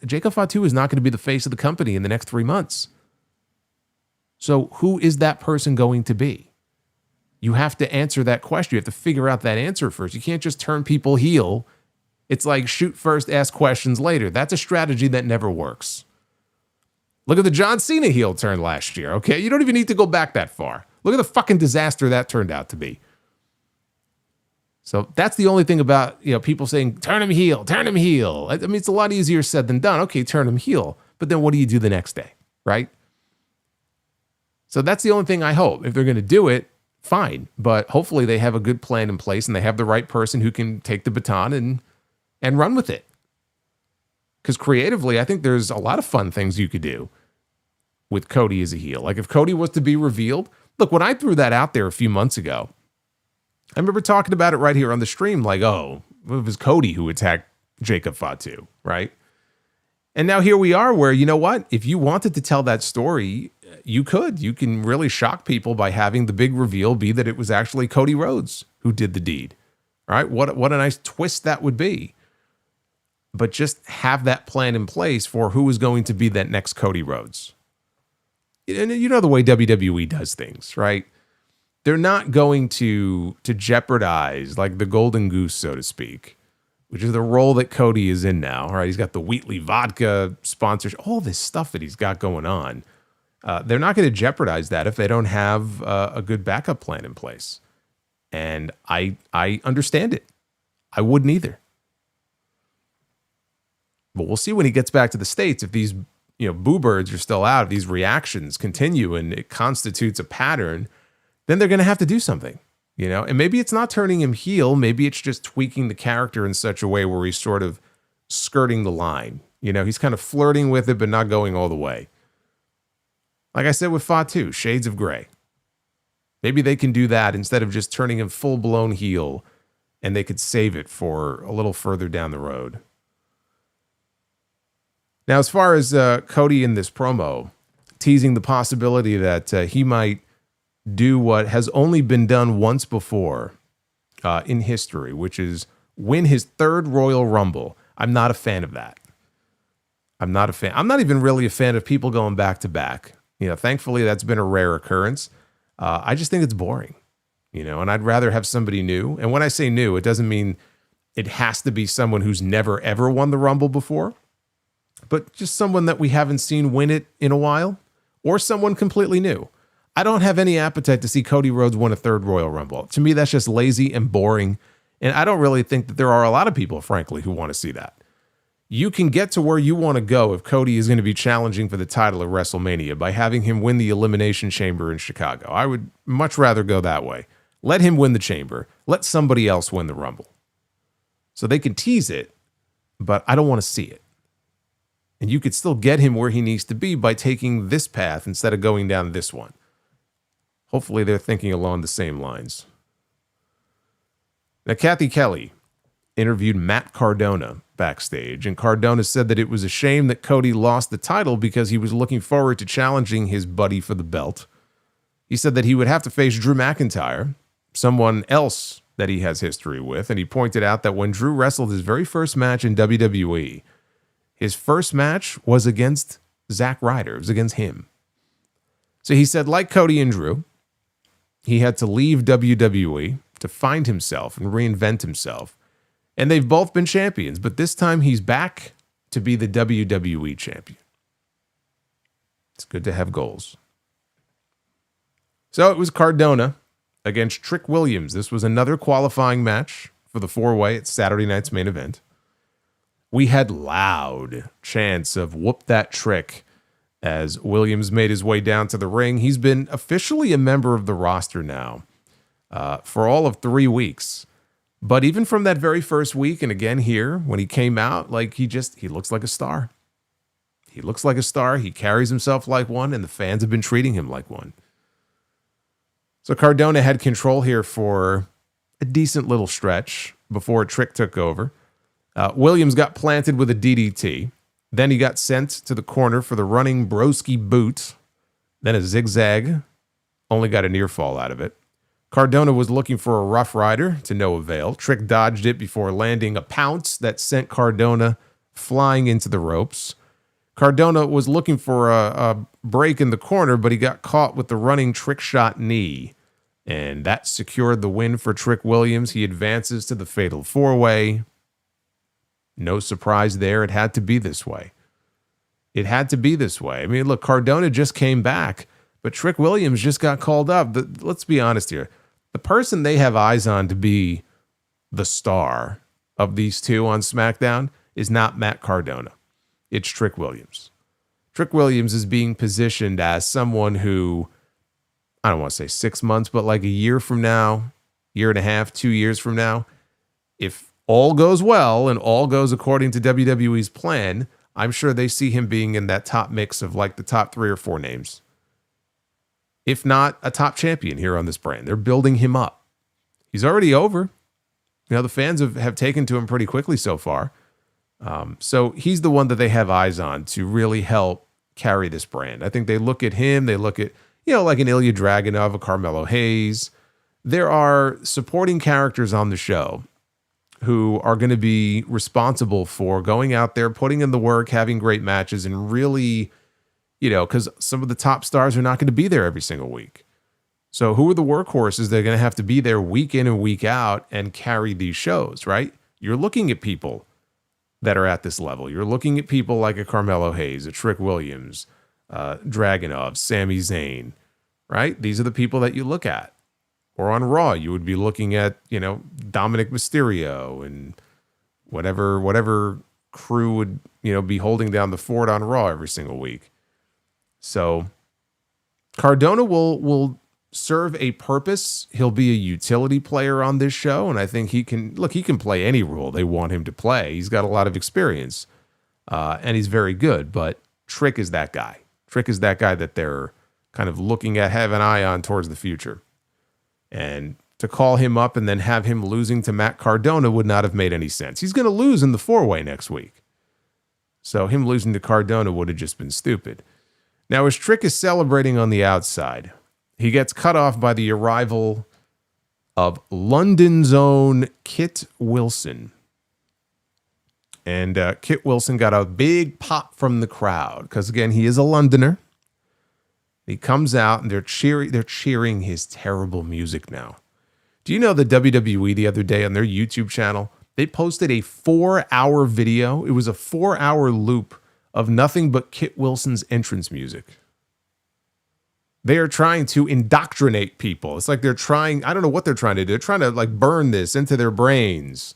Jacob Fatu is not going to be the face of the company in the next 3 months. So who is that person going to be? You have to answer that question. You have to figure out that answer first. You can't just turn people heel. It's like shoot first, ask questions later. That's a strategy that never works. Look at the John Cena heel turn last year, okay? You don't even need to go back that far. Look at the fucking disaster that turned out to be. So that's the only thing about, you know, people saying, turn him heel, turn him heel. I mean, it's a lot easier said than done. Okay, turn him heel. But then what do you do the next day, right? So that's the only thing I hope. If they're going to do it, fine. But hopefully they have a good plan in place and they have the right person who can take the baton and run with it. Because creatively, I think there's a lot of fun things you could do with Cody as a heel. Like if Cody was to be revealed, look, when I threw that out there a few months ago, I remember talking about it right here on the stream, like, oh, it was Cody who attacked Jacob Fatu, right? And now here we are where, you know what? If you wanted to tell that story, you could. You can really shock people by having the big reveal be that it was actually Cody Rhodes who did the deed, right? What a nice twist that would be. But just have that plan in place for who is going to be that next Cody Rhodes. And you know the way WWE does things, right? They're not going to jeopardize like the golden goose, so to speak, which is the role that Cody is in now, right? He's got the Wheatley vodka sponsorship, all this stuff that he's got going on. They're not going to jeopardize that if they don't have a good backup plan in place. And I understand it. I wouldn't either. But we'll see when he gets back to the States if these, you know, boo birds are still out, if these reactions continue and it constitutes a pattern, then they're going to have to do something, you know? And maybe it's not turning him heel. Maybe it's just tweaking the character in such a way where he's sort of skirting the line. You know, he's kind of flirting with it, but not going all the way. Like I said with Fatu, shades of gray. Maybe they can do that instead of just turning him full-blown heel and they could save it for a little further down the road. Now, as far as Cody in this promo, teasing the possibility that he might do what has only been done once before in history, which is win his third Royal Rumble. I'm not a fan of that. I'm not a fan. I'm not even really a fan of people going back to back. Thankfully, that's been a rare occurrence. I just think it's boring, and I'd rather have somebody new. And when I say new, it doesn't mean it has to be someone who's never, ever won the Rumble before, but just someone that we haven't seen win it in a while, or someone completely new. I don't have any appetite to see Cody Rhodes win a third Royal Rumble. To me, that's just lazy and boring. And I don't really think that there are a lot of people, frankly, who want to see that. You can get to where you want to go if Cody is going to be challenging for the title at WrestleMania by having him win the Elimination Chamber in Chicago. I would much rather go that way. Let him win the Chamber. Let somebody else win the Rumble. So they can tease it, but I don't want to see it. And you could still get him where he needs to be by taking this path instead of going down this one. Hopefully they're thinking along the same lines. Now, Kathy Kelly interviewed Matt Cardona backstage, and Cardona said that it was a shame that Cody lost the title because he was looking forward to challenging his buddy for the belt. He said that he would have to face Drew McIntyre, someone else that he has history with, and he pointed out that when Drew wrestled his very first match in WWE, his first match was against Zack Ryder. It was against him. So he said, like Cody and Drew, he had to leave WWE to find himself and reinvent himself. And they've both been champions, but this time he's back to be the WWE champion. It's good to have goals. So it was Cardona against Trick Williams. This was another qualifying match for the four-way at Saturday night's main event. We had loud chants of "whoop that Trick" as Williams made his way down to the ring. He's been officially a member of the roster now for all of 3 weeks. But even from that very first week, and again here, when he came out, he looks like a star. He looks like a star. He carries himself like one, and the fans have been treating him like one. So Cardona had control here for a decent little stretch before Trick took over. Williams got planted with a DDT. Then he got sent to the corner for the running broski boot. Then a zigzag. Only got a near fall out of it. Cardona was looking for a Rough Rider to no avail. Trick dodged it before landing a pounce that sent Cardona flying into the ropes. Cardona was looking for a break in the corner, but he got caught with the running trick shot knee. And that secured the win for Trick Williams. He advances to the Fatal 4-Way. No surprise there. It had to be this way. It had to be this way. I mean, look, Cardona just came back, but Trick Williams just got called up. Let's be honest here. The person they have eyes on to be the star of these two on SmackDown is not Matt Cardona. It's Trick Williams. Trick Williams is being positioned as someone who, I don't want to say 6 months, but like a year from now, year and a half, 2 years from now, if all goes well and all goes according to WWE's plan, I'm sure they see him being in that top mix of like the top 3 or 4 names. If not a top champion here on this brand. They're building him up. He's already over. The fans have taken to him pretty quickly so far. So he's the one that they have eyes on to really help carry this brand. I think they look at him. They look at, like an Ilja Dragunov, a Carmelo Hayes. There are supporting characters on the show who are going to be responsible for going out there, putting in the work, having great matches, and really, because some of the top stars are not going to be there every single week. So who are the workhorses that are going to have to be there week in and week out and carry these shows, right? You're looking at people that are at this level. You're looking at people like a Carmelo Hayes, a Trick Williams, Dragunov, Sami Zayn, right? These are the people that you look at. Or on Raw, you would be looking at, Dominic Mysterio and whatever crew would, be holding down the fort on Raw every single week. So Cardona will serve a purpose. He'll be a utility player on this show, and I think he can play any role they want him to play. He's got a lot of experience, and he's very good, but Trick is that guy. Trick is that guy that they're kind of looking at, have an eye on towards the future. And to call him up and then have him losing to Matt Cardona would not have made any sense. He's going to lose in the 4-way next week. So him losing to Cardona would have just been stupid. Now, as Trick is celebrating on the outside, he gets cut off by the arrival of London's own Kit Wilson. And Kit Wilson got a big pop from the crowd because, again, he is a Londoner. He comes out and they're cheering his terrible music now. Do you know the WWE the other day on their YouTube channel, they posted a 4-hour video. It was a 4-hour loop of nothing but Kit Wilson's entrance music. They are trying to indoctrinate people. It's like they're trying, I don't know what they're trying to do. They're trying to like burn this into their brains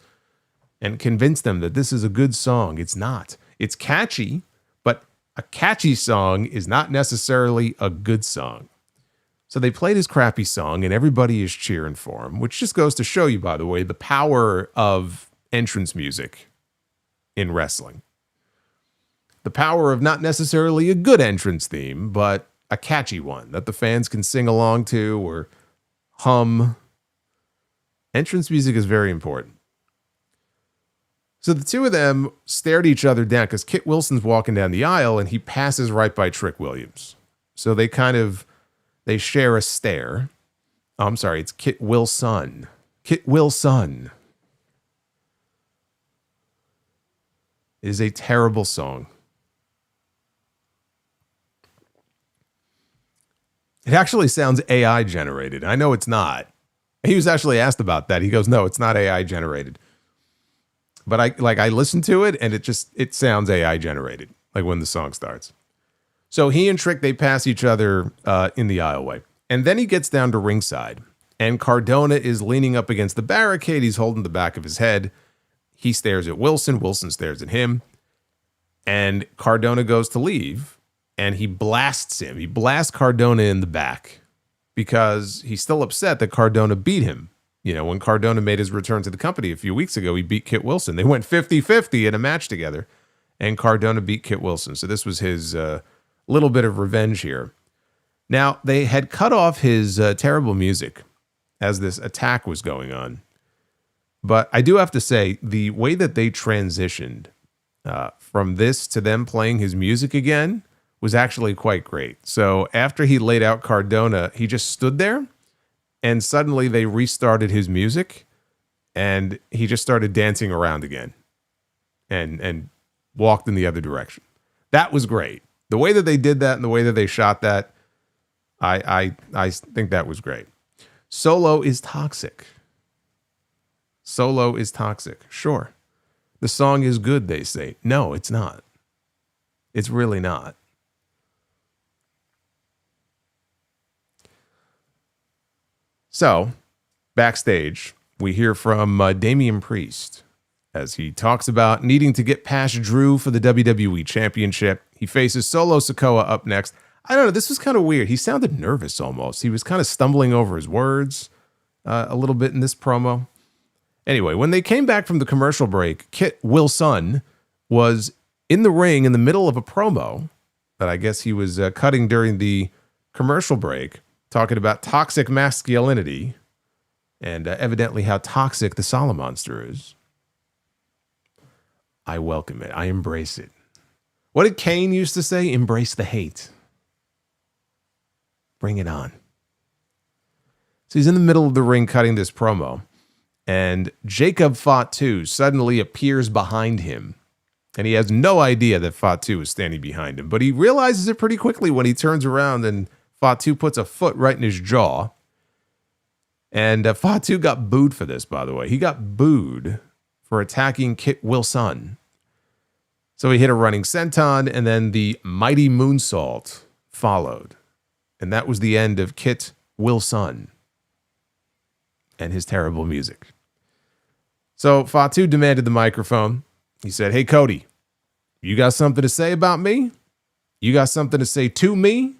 and convince them that this is a good song. It's not. It's catchy, but a catchy song is not necessarily a good song. So they played his crappy song and everybody is cheering for him, which just goes to show you, by the way, the power of entrance music in wrestling. The power of not necessarily a good entrance theme, but a catchy one that the fans can sing along to or hum. Entrance music is very important. So the two of them stared each other down because Kit Wilson's walking down the aisle and he passes right by Trick Williams. So they share a stare. Oh, I'm sorry, it's Kit Wilson. Kit Wilson. It is a terrible song. It actually sounds AI generated. I know it's not. He was actually asked about that. He goes, no, it's not AI generated. But I listened to it and it sounds AI generated, like when the song starts. So he and Trick, they pass each other in the aisleway. And then he gets down to ringside. And Cardona is leaning up against the barricade. He's holding the back of his head. He stares at Wilson. Wilson stares at him. And Cardona goes to leave. And he blasts him. He blasts Cardona in the back. Because he's still upset that Cardona beat him. You know, when Cardona made his return to the company a few weeks ago, he beat Kit Wilson. They went 50-50 in a match together. And Cardona beat Kit Wilson. So this was his little bit of revenge here. Now, they had cut off his terrible music as this attack was going on. But I do have to say, the way that they transitioned from this to them playing his music again was actually quite great. So after he laid out Cardona, he just stood there and suddenly they restarted his music and he just started dancing around again and walked in the other direction. That was great. The way that they did that and the way that they shot that, I think that was great. Solo is toxic. Solo is toxic. Sure. The song is good, they say. No, it's not. It's really not. So, backstage, we hear from Damian Priest as he talks about needing to get past Drew for the WWE Championship. He faces Solo Sikoa up next. I don't know, this was kind of weird. He sounded nervous almost. He was kind of stumbling over his words a little bit in this promo. Anyway, when they came back from the commercial break, Kit Wilson was in the ring in the middle of a promo that I guess he was cutting during the commercial break, talking about toxic masculinity and evidently how toxic the Solomonster is. I welcome it. I embrace it. What did Kane used to say? Embrace the hate. Bring it on. So he's in the middle of the ring cutting this promo, and Jacob Fatu suddenly appears behind him, and he has no idea that Fatu is standing behind him, but he realizes it pretty quickly when he turns around and Fatu puts a foot right in his jaw. And Fatu got booed for this, by the way. He got booed for attacking Kit Wilson. So he hit a running senton, and then the mighty moonsault followed. And that was the end of Kit Wilson and his terrible music. So Fatu demanded the microphone. He said, "Hey, Cody, you got something to say about me? You got something to say to me?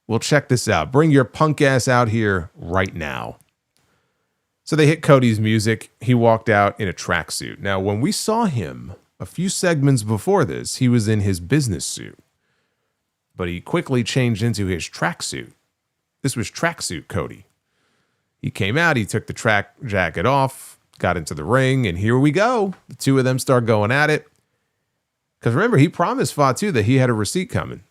Well, check this out. Bring your punk ass out here right now." So they hit Cody's music. He walked out in a tracksuit. Now, when we saw him a few segments before this, he was in his business suit. But he quickly changed into his tracksuit. This was tracksuit Cody. He came out, he took the track jacket off, got into the ring, and here we go. The two of them start going at it. Because remember, he promised Fatu that he had a receipt coming.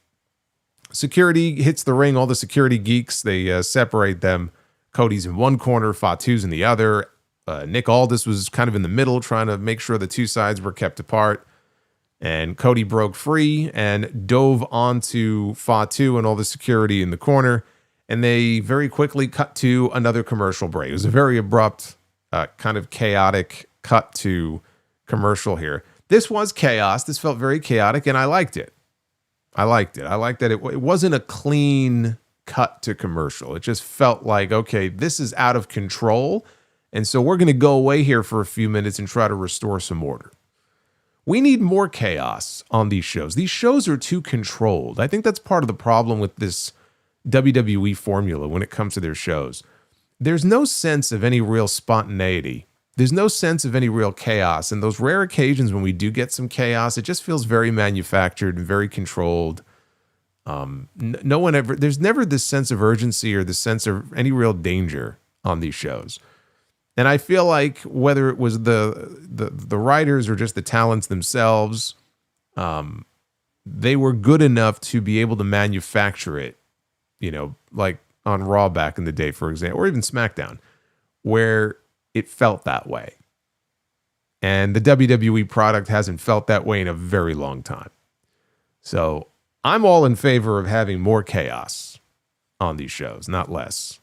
Security hits the ring, all the security geeks, they separate them. Cody's in one corner, Fatu's in the other. Nick Aldis was kind of in the middle, trying to make sure the two sides were kept apart. And Cody broke free and dove onto Fatu and all the security in the corner. And they very quickly cut to another commercial break. It was a very abrupt, kind of chaotic cut to commercial here. This was chaos. This felt very chaotic, and I liked it. I liked that it wasn't a clean cut to commercial. It just felt like, okay, this is out of control. And so we're going to go away here for a few minutes and try to restore some order. We need more chaos on these shows. These shows are too controlled. I think that's part of the problem with this WWE formula when it comes to their shows. There's no sense of any real spontaneity. There's no sense of any real chaos. And those rare occasions when we do get some chaos, it just feels very manufactured and very controlled. There's never this sense of urgency or the sense of any real danger on these shows. And I feel like whether it was the writers or just the talents themselves, they were good enough to be able to manufacture it, like on Raw back in the day, for example, or even SmackDown, where it felt that way. And the WWE product hasn't felt that way in a very long time. So I'm all in favor of having more chaos on these shows, not less.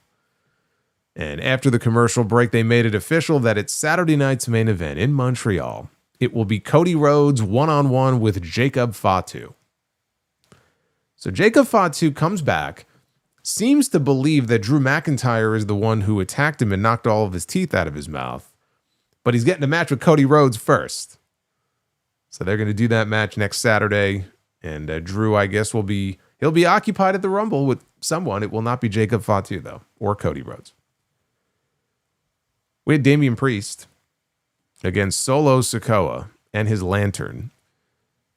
And after the commercial break, they made it official that it's Saturday night's main event in Montreal. It will be Cody Rhodes one-on-one with Jacob Fatu. So Jacob Fatu comes back, seems to believe that Drew McIntyre is the one who attacked him and knocked all of his teeth out of his mouth. But he's getting a match with Cody Rhodes first. So they're going to do that match next Saturday. And Drew, I guess, he'll be occupied at the Rumble with someone. It will not be Jacob Fatu, though, or Cody Rhodes. We had Damian Priest against Solo Sikoa and his Lantern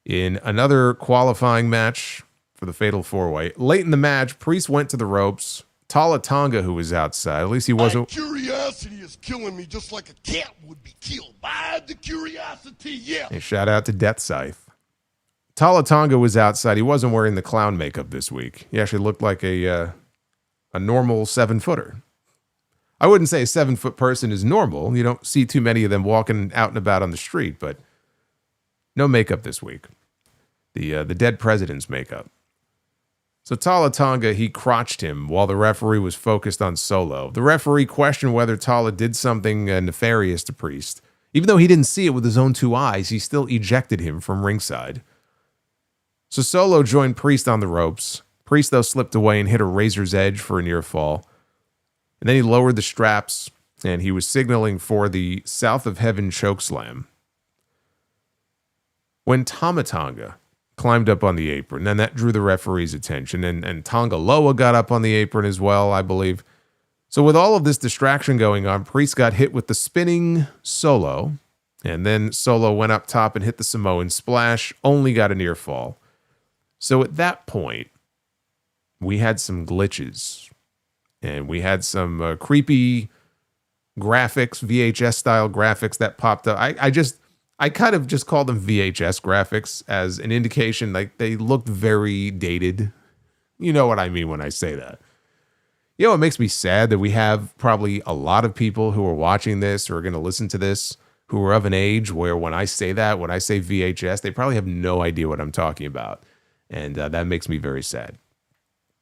in another qualifying match for the Fatal 4-Way. Late in the match, Priest went to the ropes. Tala Tonga, who was outside, at least he wasn't. My curiosity is killing me just like a cat would be killed by the curiosity, yeah. And shout out to Death Scythe. Tala Tonga was outside. He wasn't wearing the clown makeup this week. He actually looked like a normal 7-footer. I wouldn't say a 7-foot person is normal. You don't see too many of them walking out and about on the street, but no makeup this week. The dead president's makeup. So Tala Tonga, he crotched him while the referee was focused on Solo. The referee questioned whether Tala did something nefarious to Priest. Even though he didn't see it with his own 2 eyes, he still ejected him from ringside. So Solo joined Priest on the ropes. Priest, though, slipped away and hit a razor's edge for a near fall. And then he lowered the straps, and he was signaling for the South of Heaven chokeslam. When Tama Tonga climbed up on the apron, then that drew the referee's attention, and Tonga Loa got up on the apron as well, I believe. So with all of this distraction going on, Priest got hit with the spinning Solo, and then Solo went up top and hit the Samoan splash, only got a near fall. So at that point, we had some glitches. And we had some creepy graphics, VHS-style graphics that popped up. I kind of just called them VHS graphics as an indication, like they looked very dated. You know what I mean when I say that. It makes me sad that we have probably a lot of people who are watching this or are going to listen to this who are of an age where when I say VHS, they probably have no idea what I'm talking about. And that makes me very sad.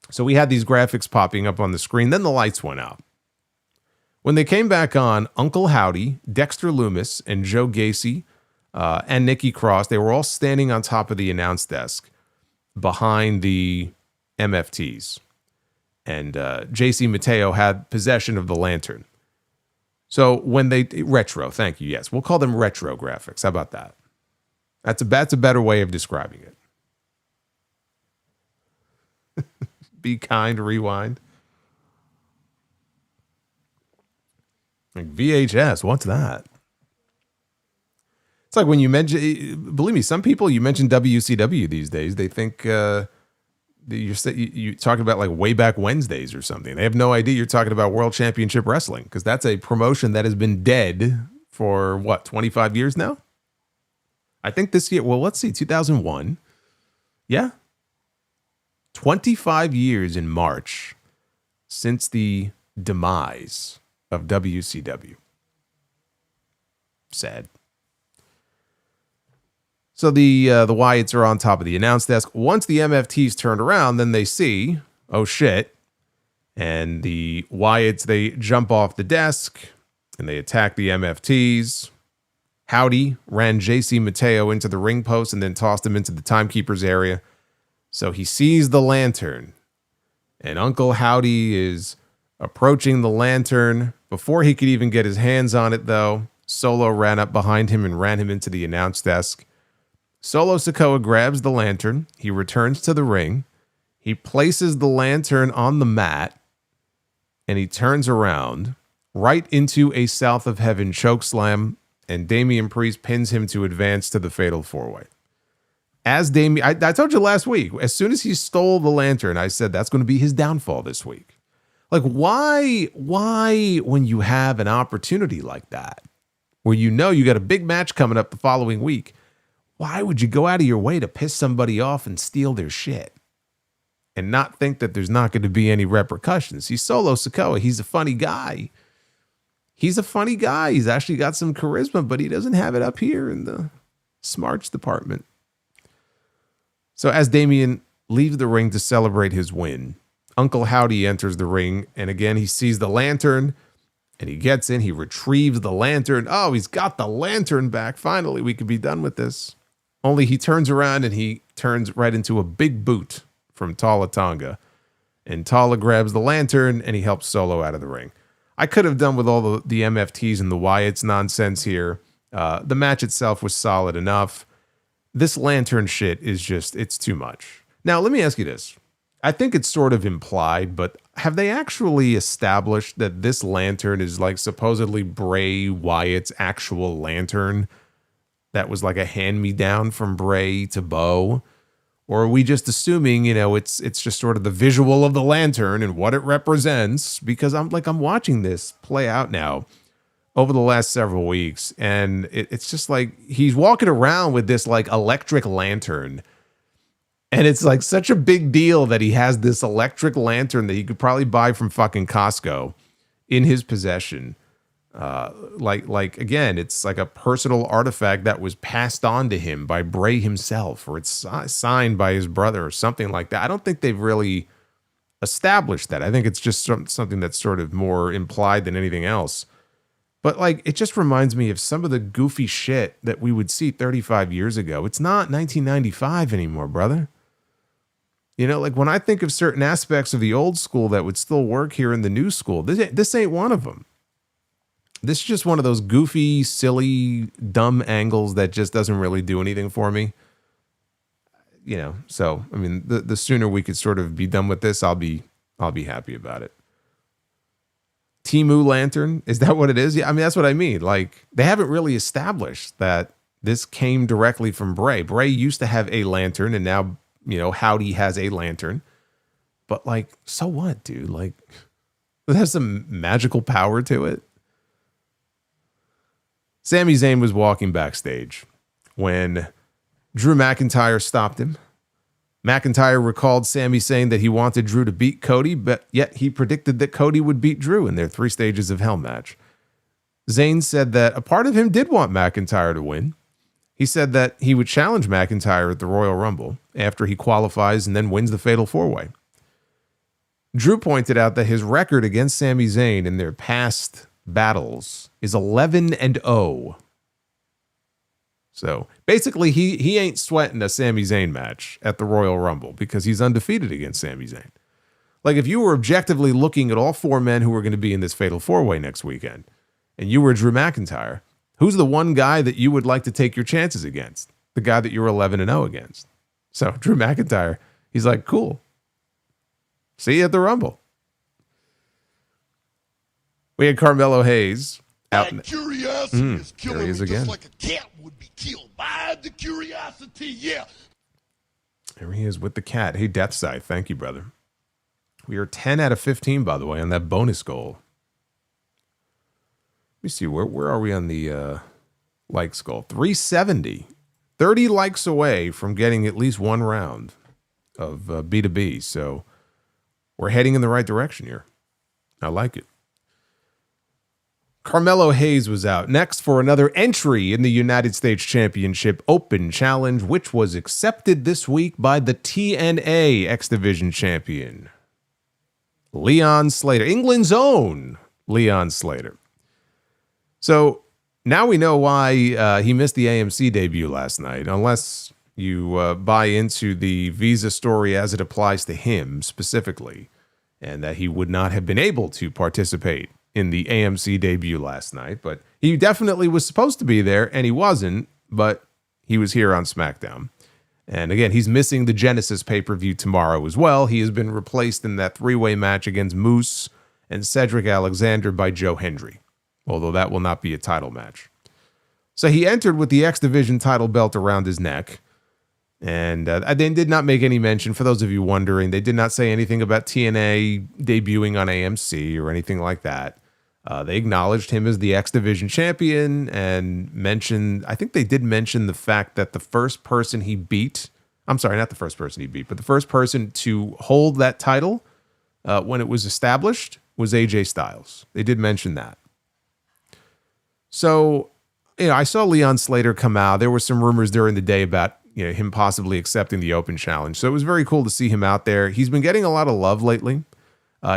So we had these graphics popping up on the screen. Then the lights went out. When they came back on, Uncle Howdy, Dexter Loomis, and Joe Gacy, and Nikki Cross, they were all standing on top of the announce desk behind the MFTs. And JC Mateo had possession of the lantern. So when retro, thank you, yes. We'll call them retro graphics. How about that? That's a better way of describing it. Be kind, rewind. Like VHS, what's that? It's like when you mention, believe me, some people, you mention WCW these days, they think You're talking about like way back Wednesdays or something. They have no idea you're talking about World Championship Wrestling, because that's a promotion that has been dead for what, 25 years now? I think this year, well, let's see, 2001. Yeah. 25 years in March since the demise of WCW. Sad. So the Wyatts are on top of the announce desk. Once the MFTs turned around, then they see, oh shit. And the Wyatts, they jump off the desk and they attack the MFTs. Howdy ran JC Mateo into the ring post and then tossed him into the timekeeper's area. So he sees the lantern. And Uncle Howdy is approaching the lantern. Before he could even get his hands on it, though, Solo ran up behind him and ran him into the announce desk. Solo Sikoa grabs the lantern. He returns to the ring. He places the lantern on the mat. And he turns around right into a South of Heaven chokeslam. And Damian Priest pins him to advance to the Fatal 4-Way. As Damian, I told you last week, as soon as he stole the lantern, I said that's going to be his downfall this week. Like, why when you have an opportunity like that, where you know you got a big match coming up the following week, why would you go out of your way to piss somebody off and steal their shit and not think that there's not going to be any repercussions? He's Solo Sikoa. He's a funny guy. He's a funny guy. He's actually got some charisma, but he doesn't have it up here in the smarts department. So as Damian leaves the ring to celebrate his win, Uncle Howdy enters the ring, and again, he sees the lantern, and he gets in, he retrieves the lantern. Oh, he's got the lantern back. Finally, we could be done with this. Only he turns around, and he turns right into a big boot from Tala Tonga. And Tala grabs the lantern, and he helps Solo out of the ring. I could have done with all the MFTs and the Wyatts nonsense here. The match itself was solid enough. This lantern shit is just, it's too much. Now, let me ask you this. I think it's sort of implied, but have they actually established that this lantern is like supposedly Bray Wyatt's actual lantern that was like a hand-me-down from Bray to Bo? Or are we just assuming, you know, it's just sort of the visual of the lantern and what it represents? Because I'm watching this play out now over the last several weeks, and it's just like he's walking around with this like electric lantern. And it's like such a big deal that he has this electric lantern that he could probably buy from fucking Costco in his possession. Like again, it's like a personal artifact that was passed on to him by Bray himself, or it's signed by his brother or something like that. I don't think they've really established that. I think it's just something that's sort of more implied than anything else. But like, it just reminds me of some of the goofy shit that we would see 35 years ago. It's not 1995 anymore, brother. You know, like when I think of certain aspects of the old school that would still work here in the new school, this ain't one of them. This is just one of those goofy, silly, dumb angles that just doesn't really do anything for me. You know, so, I mean, the sooner we could sort of be done with this, I'll be happy about it. Timu Lantern, is that what it is? Yeah, I mean, that's what I mean. Like, they haven't really established that this came directly from Bray. Bray used to have a lantern, and now, you know, Howdy has a lantern. But, like, so what, dude? Like, it has some magical power to it. Sami Zayn was walking backstage when Drew McIntyre stopped him. McIntyre recalled Sami saying that he wanted Drew to beat Cody, but yet he predicted that Cody would beat Drew in their 3 Stages of Hell match. Zayn said that a part of him did want McIntyre to win. He said that he would challenge McIntyre at the Royal Rumble after he qualifies and then wins the Fatal 4-Way. Drew pointed out that his record against Sami Zayn in their past battles is 11-0. So basically, he ain't sweating a Sami Zayn match at the Royal Rumble because he's undefeated against Sami Zayn. Like, if you were objectively looking at all 4 men who were going to be in this Fatal 4-Way next weekend, and you were Drew McIntyre, who's the one guy that you would like to take your chances against? The guy that you were 11-0 against. So Drew McIntyre, he's like, cool. See you at the Rumble. We had Carmelo Hayes out. That curiosity is killing me again. just like a cat would be killed by the curiosity. Yeah. There he is with the cat. Hey, Death Scythe. Thank you, brother. We are 10 out of 15, by the way, on that bonus goal. Let me see. Where are we on the likes goal? 370. 30 likes away from getting at least one round of B2B. So we're heading in the right direction here. I like it. Carmelo Hayes was out next for another entry in the United States Championship Open Challenge, which was accepted this week by the TNA X Division champion, Leon Slater, England's own Leon Slater. So now we know why he missed the AMC debut last night, unless you buy into the visa story as it applies to him specifically, and that he would not have been able to participate in the AMC debut last night. But he definitely was supposed to be there, and he wasn't, but he was here on SmackDown. And again, he's missing the Genesis pay-per-view tomorrow as well. He has been replaced in that three-way match against Moose and Cedric Alexander by Joe Hendry, although that will not be a title match. So he entered with the X Division title belt around his neck. And they did not make any mention, for those of you wondering, they did not say anything about TNA debuting on AMC or anything like that. They acknowledged him as the X Division champion and mentioned, I think they did mention the fact that the first person he beat, I'm sorry, not the first person he beat, but the first person to hold that title when it was established was AJ Styles. They did mention that. So, I saw Leon Slater come out. There were some rumors during the day about him possibly accepting the Open Challenge. So it was very cool to see him out there. He's been getting a lot of love lately.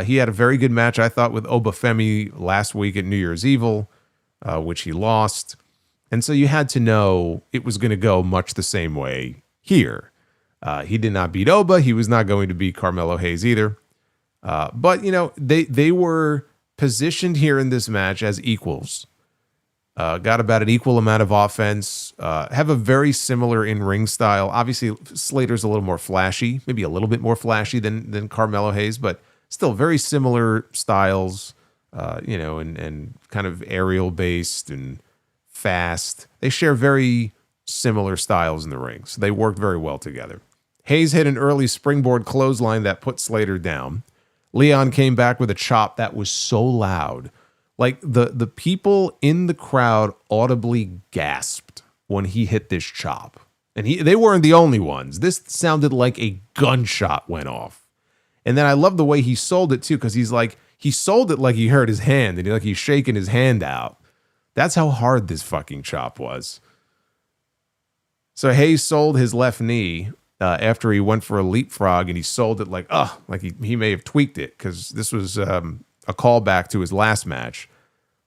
He had a very good match, I thought, with Obafemi last week at New Year's Evil, which he lost. And so you had to know it was going to go much the same way here. He did not beat Oba. He was not going to beat Carmelo Hayes either. But, they were positioned here in this match as equals. Got about an equal amount of offense, have a very similar in-ring style. Obviously, Slater's a little more flashy, maybe a little bit more flashy than Carmelo Hayes, but still very similar styles, and kind of aerial-based and fast. They share very similar styles in the ring, so they work very well together. Hayes hit an early springboard clothesline that put Slater down. Leon came back with a chop that was so loud. Like, the people in the crowd audibly gasped when he hit this chop. And they weren't the only ones. This sounded like a gunshot went off. And then I love the way he sold it, too, because he sold it like he hurt his hand, and he's shaking his hand out. That's how hard this fucking chop was. So Hayes sold his left knee after he went for a leapfrog, and he sold it like he may have tweaked it, because this was a callback to his last match.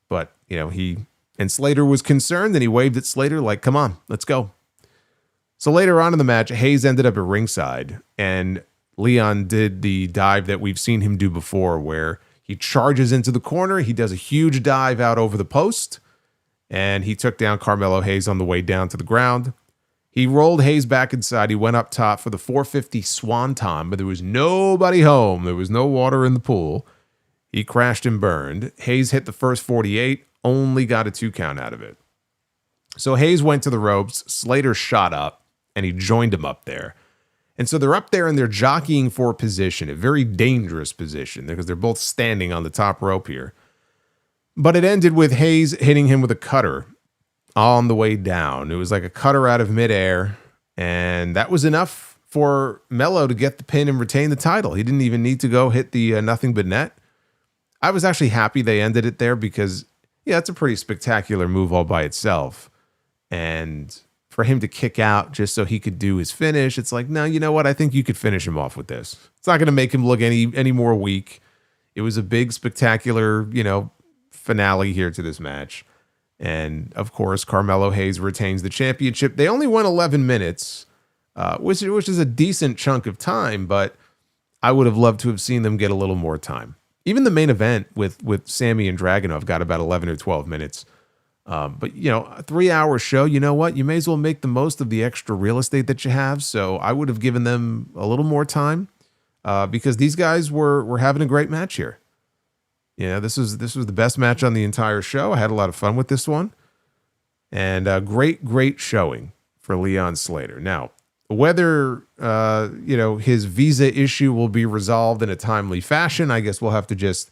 But, and Slater was concerned, and he waved at Slater like, come on, let's go. So later on in the match, Hayes ended up at ringside, and Leon did the dive that we've seen him do before, where he charges into the corner, he does a huge dive out over the post, and he took down Carmelo Hayes on the way down to the ground. He rolled Hayes back inside. He went up top for the 450 Swanton, but there was nobody home. There was no water in the pool. He crashed and burned. Hayes hit the first 48, only got a 2 count out of it. So Hayes went to the ropes. Slater shot up, and he joined him up there. And so they're up there, and they're jockeying for position, a very dangerous position, because they're both standing on the top rope here. But it ended with Hayes hitting him with a cutter on the way down. It was like a cutter out of midair, and that was enough for Melo to get the pin and retain the title. He didn't even need to go hit the nothing but net. I was actually happy they ended it there because, it's a pretty spectacular move all by itself. And for him to kick out just so he could do his finish, it's like, no, you know what? I think you could finish him off with this. It's not going to make him look any more weak. It was a big, spectacular, finale here to this match. And, of course, Carmelo Hayes retains the championship. They only went 11 minutes, which is a decent chunk of time, but I would have loved to have seen them get a little more time. Even the main event with Sami and Dragunov got about 11 or 12 minutes. But, a 3-hour show, you know what? You may as well make the most of the extra real estate that you have. So I would have given them a little more time because these guys were having a great match here. This was the best match on the entire show. I had a lot of fun with this one. And great showing for Leon Slater. Now, Whether, his visa issue will be resolved in a timely fashion, I guess we'll have to just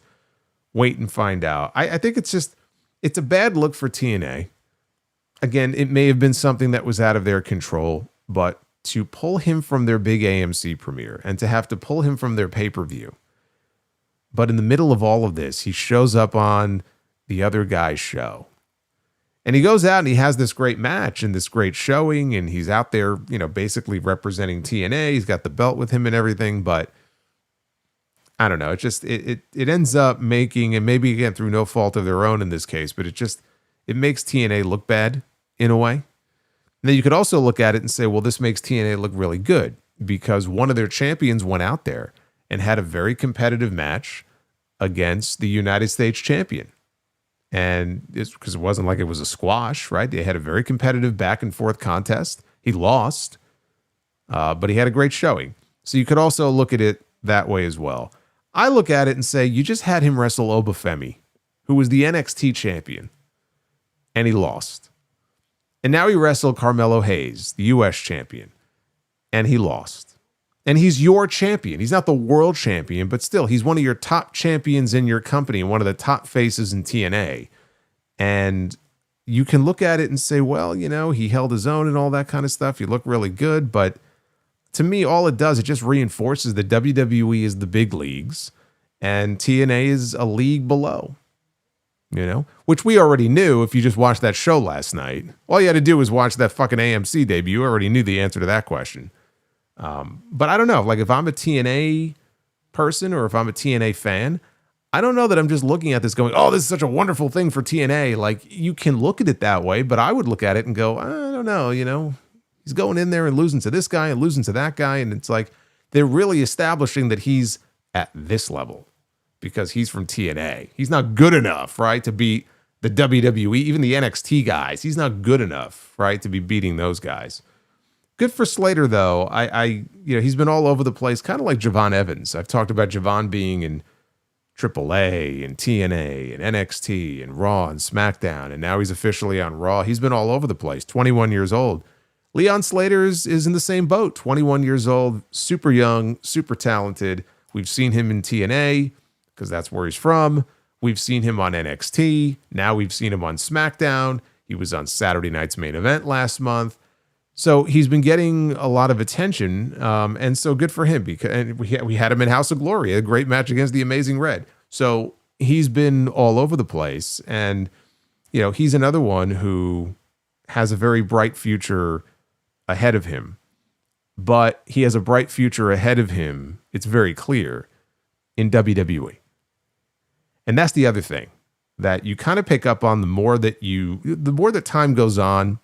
wait and find out. I think it's a bad look for TNA. Again, it may have been something that was out of their control, but to pull him from their big AMC premiere and to have to pull him from their pay-per-view. But in the middle of all of this, he shows up on the other guy's show. And he goes out and he has this great match and this great showing, and he's out there, basically representing TNA. He's got the belt with him and everything, but I don't know. It ends up making, and maybe again through no fault of their own in this case, but it makes TNA look bad in a way. And then you could also look at it and say, well, this makes TNA look really good because one of their champions went out there and had a very competitive match against the United States champion. And it's because it wasn't like it was a squash, right? They had a very competitive back and forth contest. He lost, but he had a great showing. So you could also look at it that way as well. I look at it and say, you just had him wrestle Obafemi, who was the NXT champion, and he lost. And now he wrestled Carmelo Hayes, the US champion, and he lost. And he's your champion. He's not the world champion, but still, he's one of your top champions in your company and one of the top faces in TNA. And you can look at it and say, well, he held his own and all that kind of stuff. You look really good. But to me, all it does, it just reinforces that WWE is the big leagues and TNA is a league below, which we already knew if you just watched that show last night. All you had to do was watch that fucking AMC debut. You already knew the answer to that question. But I don't know, like if I'm a TNA person or if I'm a TNA fan, I don't know that I'm just looking at this going, oh, this is such a wonderful thing for TNA. Like you can look at it that way, but I would look at it and go, I don't know, he's going in there and losing to this guy and losing to that guy. And it's like, they're really establishing that he's at this level because he's from TNA. He's not good enough, right, to beat the WWE, even the NXT guys. He's not good enough, right, to be beating those guys. Good for Slater, though. He's been all over the place, kind of like Javon Evans. I've talked about Javon being in AAA and TNA and NXT and Raw and SmackDown, and now he's officially on Raw. He's been all over the place, 21 years old. Leon Slater is in the same boat, 21 years old, super young, super talented. We've seen him in TNA because that's where he's from. We've seen him on NXT. Now we've seen him on SmackDown. He was on Saturday Night's Main Event last month. So he's been getting a lot of attention, and so good for him. Because we had him in House of Glory, a great match against the Amazing Red. So he's been all over the place, and he's another one who has a very bright future ahead of him. But he has a bright future ahead of him, it's very clear, in WWE. And that's the other thing that you kind of pick up on the more that time goes on,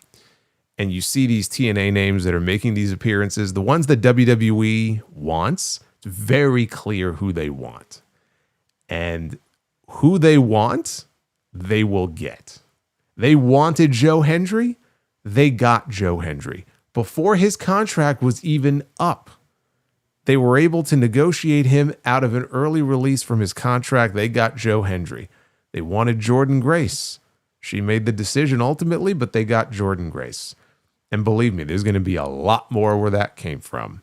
and you see these TNA names that are making these appearances, the ones that WWE wants, it's very clear who they want. And who they want, they will get. They wanted Joe Hendry, they got Joe Hendry. Before his contract was even up, they were able to negotiate him out of an early release from his contract. They got Joe Hendry. They wanted Jordan Grace. She made the decision ultimately, but they got Jordan Grace. And believe me, there's going to be a lot more where that came from.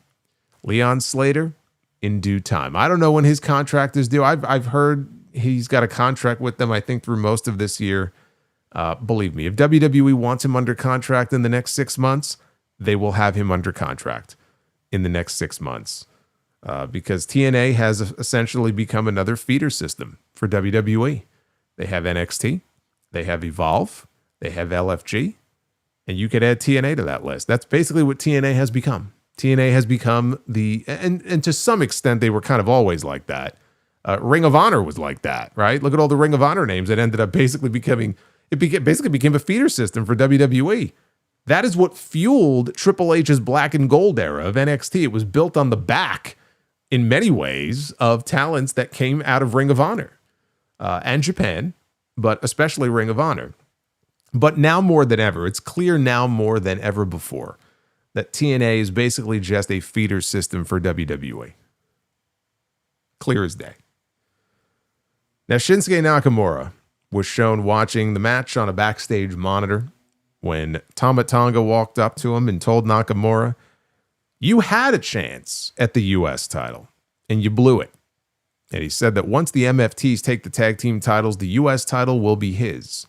Leon Slater, in due time. I don't know when his contract is due. I've heard he's got a contract with them, I think, through most of this year. Believe me, if WWE wants him under contract in the next 6 months, they will have him under contract in the next 6 months. Because TNA has essentially become another feeder system for WWE. They have NXT, they have Evolve, they have LFG, and you could add TNA to that list. That's basically what TNA has become. TNA has become and to some extent, they were kind of always like that. Ring of Honor was like that, right? Look at all the Ring of Honor names that ended up basically became a feeder system for WWE. That is what fueled Triple H's black and gold era of NXT. It was built on the back, in many ways, of talents that came out of Ring of Honor and Japan, but especially Ring of Honor. But now more than ever, it's clear now more than ever before that TNA is basically just a feeder system for WWE. Clear as day. Now, Shinsuke Nakamura was shown watching the match on a backstage monitor when Tama Tonga walked up to him and told Nakamura You had a chance at the U.S. title, and you blew it. And he said that once the MFTs take the tag team titles, the U.S. title will be his.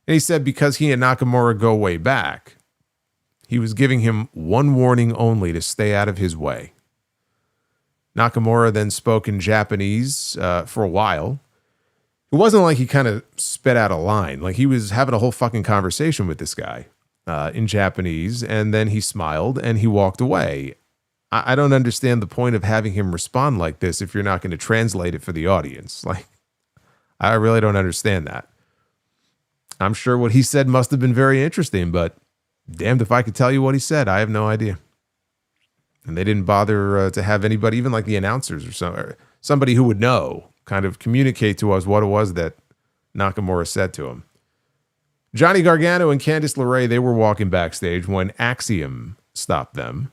And he said because he and Nakamura go way back, he was giving him one warning only to stay out of his way. Nakamura then spoke in Japanese for a while. It wasn't like he kind of spit out a line. Like he was having a whole fucking conversation with this guy in Japanese, and then he smiled and he walked away. I don't understand the point of having him respond like this if you're not going to translate it for the audience. Like, I really don't understand that. I'm sure what he said must have been very interesting, but damned if I could tell you what he said. I have no idea. And they didn't bother to have anybody, even like the announcers or somebody who would know, kind of communicate to us what it was that Nakamura said to him. Johnny Gargano and Candice LeRae, they were walking backstage when Axiom stopped them.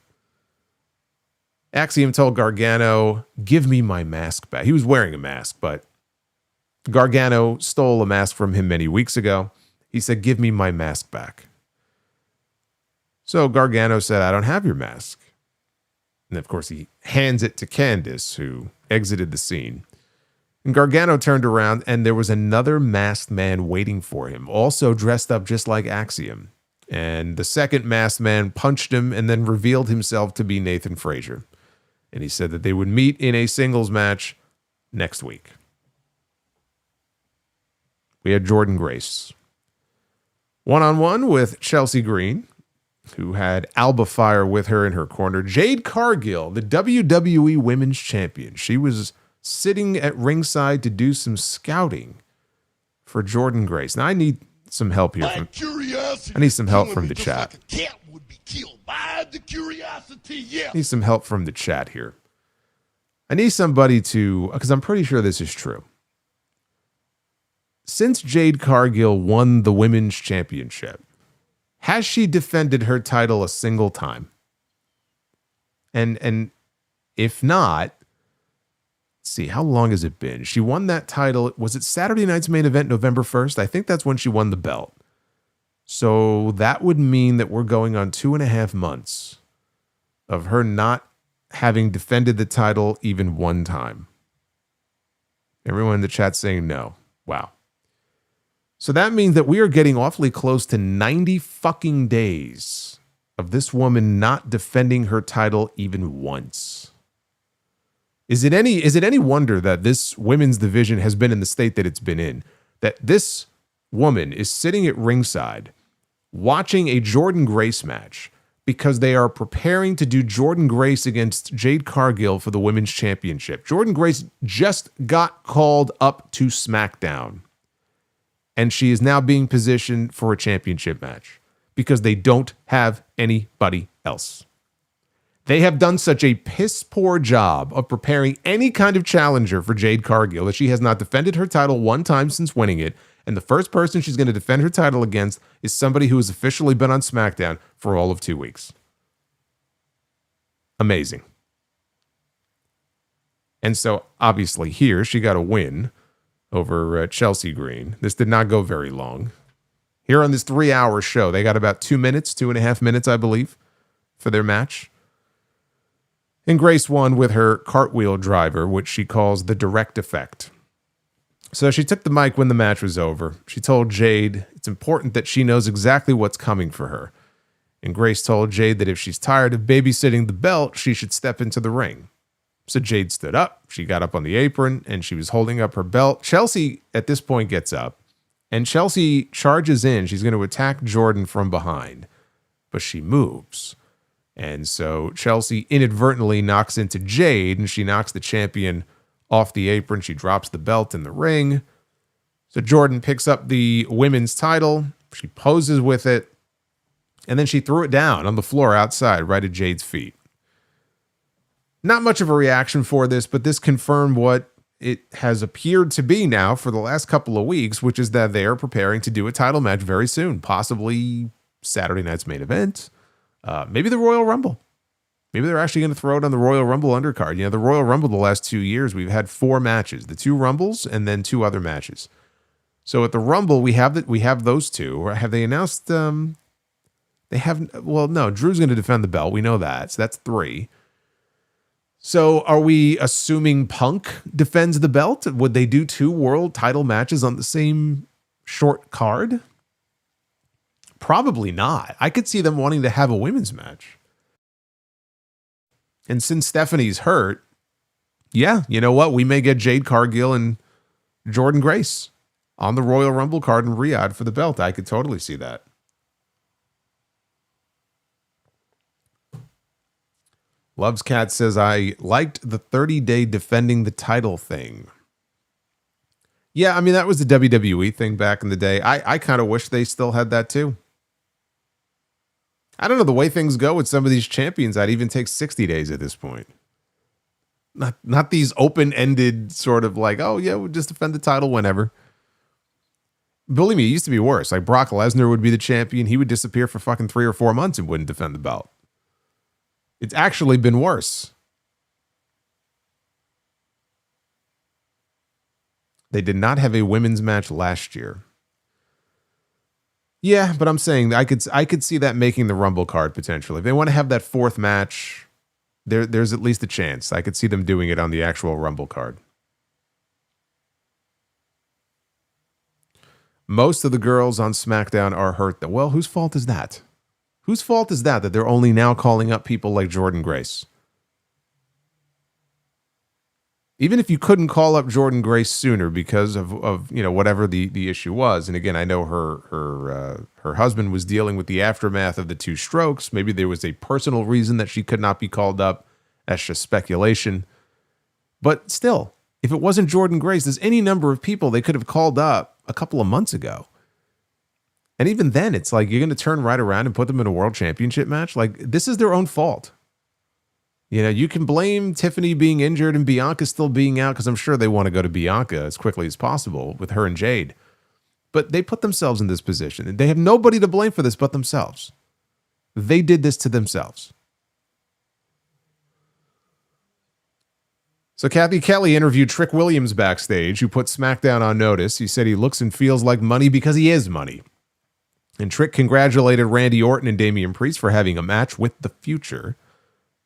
Axiom told Gargano, "Give me my mask back." He was wearing a mask, but Gargano stole a mask from him many weeks ago. He said, "Give me my mask back." So Gargano said, "I don't have your mask." And of course, he hands it to Candice, who exited the scene. And Gargano turned around, and there was another masked man waiting for him, also dressed up just like Axiom. And the second masked man punched him and then revealed himself to be Nathan Frazier. And he said that they would meet in a singles match next week. We had Jordynne Grace one-on-one with Chelsea Green, who had Alba Fire with her in her corner. Jade Cargill, the WWE Women's Champion. She was sitting at ringside to do some scouting for Jordynne Grace. Now, I need some help here. I need some help from the chat. I need some help from the chat here. I need somebody to, because I'm pretty sure this is true. Since Jade Cargill won the Women's Championship, has she defended her title a single time? And if not, let's see, how long has it been? She won that title. Was it Saturday night's main event, November 1st? I think that's when she won the belt. So that would mean that we're going on 2.5 months of her not having defended the title even one time. Everyone in the chat saying no. Wow. So that means that we are getting awfully close to 90 fucking days of this woman not defending her title even once. Is it any wonder that this women's division has been in the state that it's been in? That this woman is sitting at ringside watching a Jordynne Grace match because they are preparing to do Jordynne Grace against Jade Cargill for the Women's Championship. Jordynne Grace just got called up to SmackDown, and she is now being positioned for a championship match because they don't have anybody else. They have done such a piss poor job of preparing any kind of challenger for Jade Cargill that she has not defended her title one time since winning it. And the first person she's going to defend her title against is somebody who has officially been on SmackDown for all of 2 weeks. Amazing. And so obviously here she got a win over Chelsea Green. This did not go very long. Here on this 3-hour show, they got about 2 minutes, 2.5 minutes, I believe, for their match. And Grace won with her cartwheel driver, which she calls the direct effect. So she took the mic when the match was over. She told Jade it's important that she knows exactly what's coming for her. And Grace told Jade that if she's tired of babysitting the belt, she should step into the ring. So Jade stood up. She got up on the apron, and she was holding up her belt. Chelsea, at this point, gets up. And Chelsea charges in. She's going to attack Jordynne from behind. But she moves. And so Chelsea inadvertently knocks into Jade, and she knocks the champion off the apron. She drops the belt in the ring. So Jordynne picks up the women's title. She poses with it. And then she threw it down on the floor outside, right at Jade's feet. Not much of a reaction for this, but this confirmed what it has appeared to be now for the last couple of weeks, which is that they are preparing to do a title match very soon, possibly Saturday night's main event, maybe the Royal Rumble. Maybe they're actually going to throw it on the Royal Rumble undercard. You know, the Royal Rumble the last 2 years, we've had 4 matches, the 2 Rumbles and then 2 other matches. So at the Rumble, we have those 2. Have they announced They have, well, no, Drew's going to defend the belt. We know that. So that's 3. So are we assuming Punk defends the belt? Would they do 2 world title matches on the same short card? Probably not. I could see them wanting to have a women's match. And since Stephanie's hurt, yeah, you know what? We may get Jade Cargill and Jordynne Grace on the Royal Rumble card in Riyadh for the belt. I could totally see that. Loves Cat says, I liked the 30-day defending the title thing. Yeah, I mean, that was the WWE thing back in the day. I kind of wish they still had that too. I don't know, the way things go with some of these champions, I'd even take 60 days at this point. Not these open-ended sort of like, oh yeah, we'll just defend the title whenever. Believe me, it used to be worse. Like Brock Lesnar would be the champion. He would disappear for fucking 3 or 4 months and wouldn't defend the belt. It's actually been worse. They did not have a women's match last year. Yeah, but I'm saying I could see that making the Rumble card potentially. If they want to have that 4th match, there's at least a chance. I could see them doing it on the actual Rumble card. Most of the girls on SmackDown are hurt. Well, whose fault is that? Whose fault is that they're only now calling up people like Jordynne Grace? Even if you couldn't call up Jordynne Grace sooner because of you know, whatever the issue was, and again, I know her husband was dealing with the aftermath of the 2 strokes. Maybe there was a personal reason that she could not be called up. That's just speculation. But still, if it wasn't Jordynne Grace, there's any number of people they could have called up a couple of months ago. And even then, it's like you're going to turn right around and put them in a world championship match. Like, this is their own fault. You know, you can blame Tiffany being injured and Bianca still being out because I'm sure they want to go to Bianca as quickly as possible with her and Jade. But they put themselves in this position. They have nobody to blame for this but themselves. They did this to themselves. So Kathy Kelly interviewed Trick Williams backstage, who put SmackDown on notice. He said he looks and feels like money because he is money. And Trick congratulated Randy Orton and Damian Priest for having a match with the Future.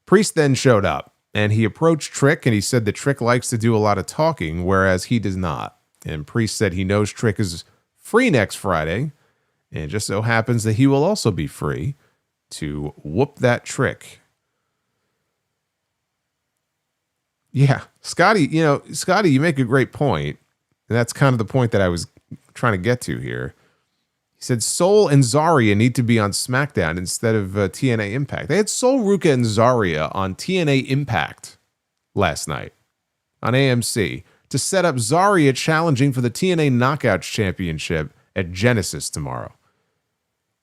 Priest then showed up, and he approached Trick, and he said that Trick likes to do a lot of talking, whereas he does not. And Priest said he knows Trick is free next Friday, and it just so happens that he will also be free to whoop that Trick. Yeah, Scotty, you make a great point, and that's kind of the point that I was trying to get to here. He said Sol and Zarya need to be on SmackDown instead of TNA Impact. They had Sol, Ruka, and Zarya on TNA Impact last night on AMC to set up Zarya challenging for the TNA Knockouts Championship at Genesis tomorrow.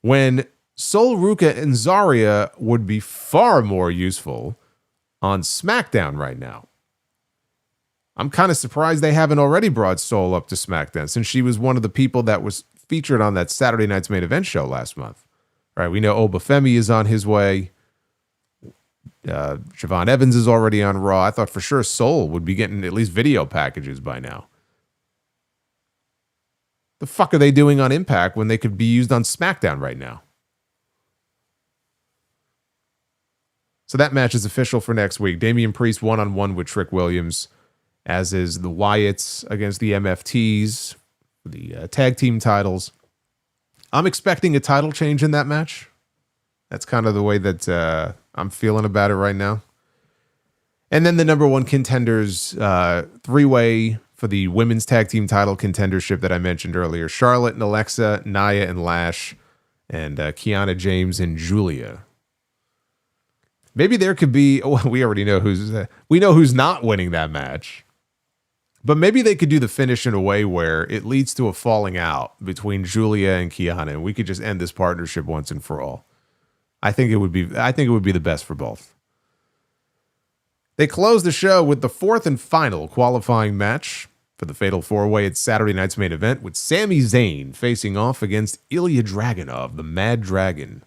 When Sol, Ruka, and Zarya would be far more useful on SmackDown right now. I'm kind of surprised they haven't already brought Sol up to SmackDown since she was one of the people that was featured on that Saturday Night's Main Event show last month. All right, we know Obafemi is on his way. Siobhan Evans is already on Raw. I thought for sure Sol would be getting at least video packages by now. The fuck are they doing on Impact when they could be used on SmackDown right now? So that match is official for next week. Damian Priest one-on-one with Trick Williams, as is the Wyatts against the MFTs, the tag team titles. I'm expecting a title change in that match. That's kind of the way that I'm feeling about it right now. And then the number 1 contenders, 3-way for the women's tag team title contendership that I mentioned earlier. Charlotte and Alexa, Nia and Lash, and Kiana James and Julia. Maybe there could be, we already know who's not winning that match. But maybe they could do the finish in a way where it leads to a falling out between Julia and Kiana, and we could just end this partnership once and for all. I think it would be the best for both. They closed the show with the 4th and final qualifying match for the Fatal 4-Way at Saturday Night's Main Event, with Sami Zayn facing off against Ilja Dragunov, the Mad Dragon.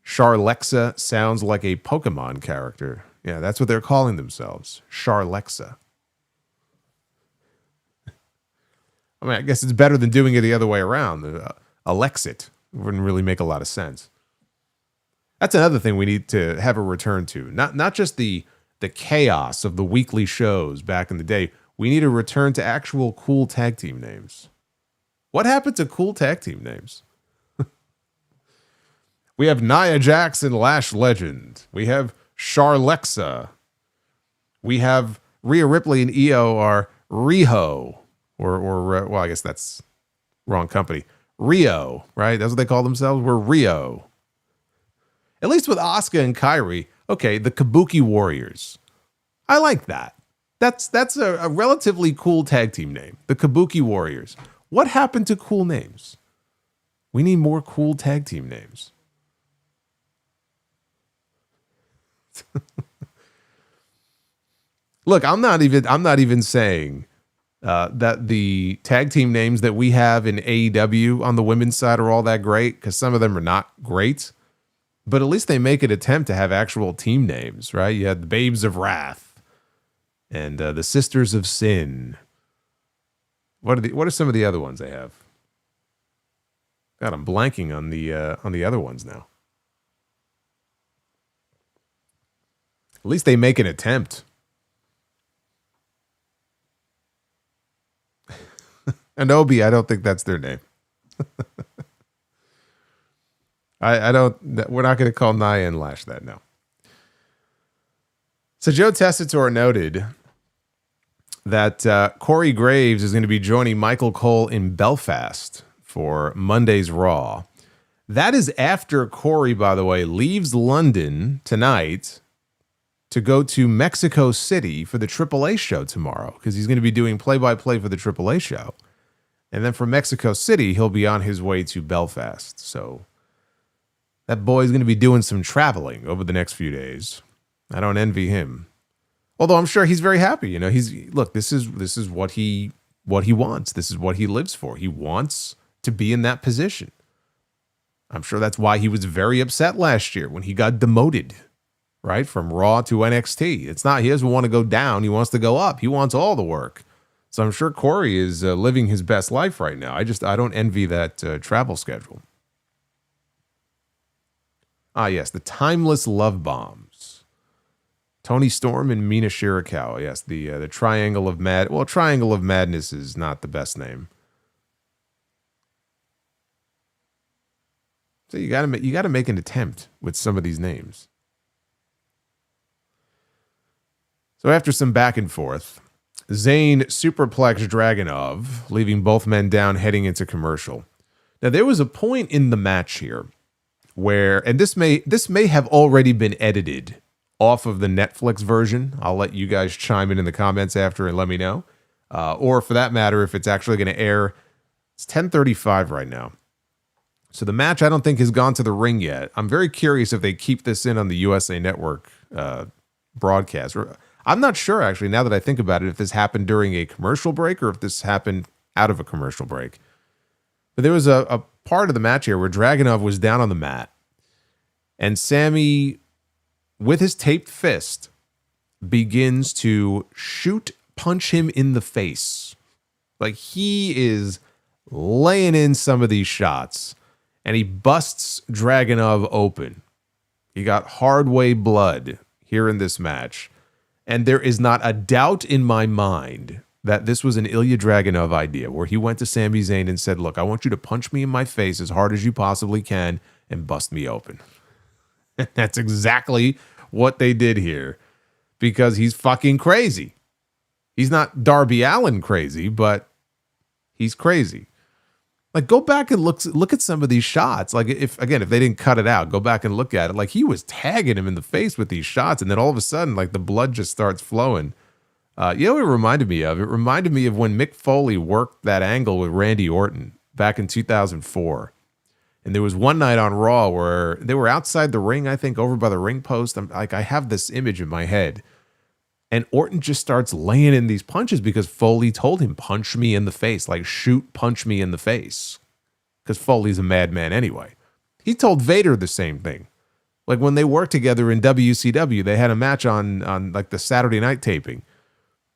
Charlexa sounds like a Pokemon character. Yeah, that's what they're calling themselves. Charlexa. I mean, I guess it's better than doing it the other way around. Alexit. Wouldn't really make a lot of sense. That's another thing we need to have a return to. Not just the chaos of the weekly shows back in the day. We need a return to actual cool tag team names. What happened to cool tag team names? We have Nia Jax and Lash Legend. We have Charlexa. We have Rhea Ripley and Io are Riho. Well, I guess that's wrong company. Rio, right? That's what they call themselves. We're Rio. At least with Asuka and Kairi, okay, the Kabuki Warriors. I like that. That's a relatively cool tag team name. The Kabuki Warriors. What happened to cool names? We need more cool tag team names. Look, I'm not even saying that the tag team names that we have in AEW on the women's side are all that great, because some of them are not great. But at least they make an attempt to have actual team names, right? You had the Babes of Wrath and the Sisters of Sin. What are some of the other ones they have? God, I'm blanking on the other ones now. At least they make an attempt. Anobi, I don't think that's their name. I don't. We're not going to call Nia and Lash that now. So Joe Tessitore noted that Corey Graves is going to be joining Michael Cole in Belfast for Monday's Raw. That is after Corey, by the way, leaves London tonight to go to Mexico City for the AAA show tomorrow, because he's going to be doing play-by-play for the AAA show. And then from Mexico City, he'll be on his way to Belfast. So that boy's going to be doing some traveling over the next few days. I don't envy him. Although I'm sure he's very happy. You know, this is what he wants. This is what he lives for. He wants to be in that position. I'm sure that's why he was very upset last year when he got demoted, right? From Raw to NXT. It's not, he doesn't want to go down. He wants to go up. He wants all the work. So I'm sure Corey is living his best life right now. I don't envy that travel schedule. Ah, yes, the Timeless Love Bombs. Tony Storm and Mina Shirakawa. Yes, the Triangle of Mad. Well, Triangle of Madness is not the best name. So you got to make an attempt with some of these names. So after some back and forth, Zayn superplexed Dragunov, leaving both men down heading into commercial. Now there was a point in the match here where, and this may have already been edited off of the Netflix version. I'll let you guys chime in the comments after and let me know. Or for that matter, if it's actually going to air. It's 10:35 right now. So the match, I don't think, has gone to the ring yet. I'm very curious if they keep this in on the USA Network broadcast. I'm not sure, actually, now that I think about it, if this happened during a commercial break or if this happened out of a commercial break. But there was a part of the match here where Dragunov was down on the mat, and Sami, with his taped fist, begins to punch him in the face. Like, he is laying in some of these shots, and he busts Dragunov open. He got hard way blood here in this match. And there is not a doubt in my mind that this was an Ilja Dragunov idea, where he went to Sami Zayn and said, look, I want you to punch me in my face as hard as you possibly can and bust me open. That's exactly what they did here, because he's fucking crazy. He's not Darby Allin crazy, but he's crazy. Like, go back and look at some of these shots. Like, if they didn't cut it out, go back and look at it. Like, he was tagging him in the face with these shots, and then all of a sudden, like, the blood just starts flowing. You know what it reminded me of? It reminded me of when Mick Foley worked that angle with Randy Orton back in 2004. And there was one night on Raw where they were outside the ring, I think, over by the ring post. I have this image in my head. And Orton just starts laying in these punches because Foley told him, punch me in the face. Like, punch me in the face. Because Foley's a madman anyway. He told Vader the same thing. Like, when they worked together in WCW, they had a match on like the Saturday night taping.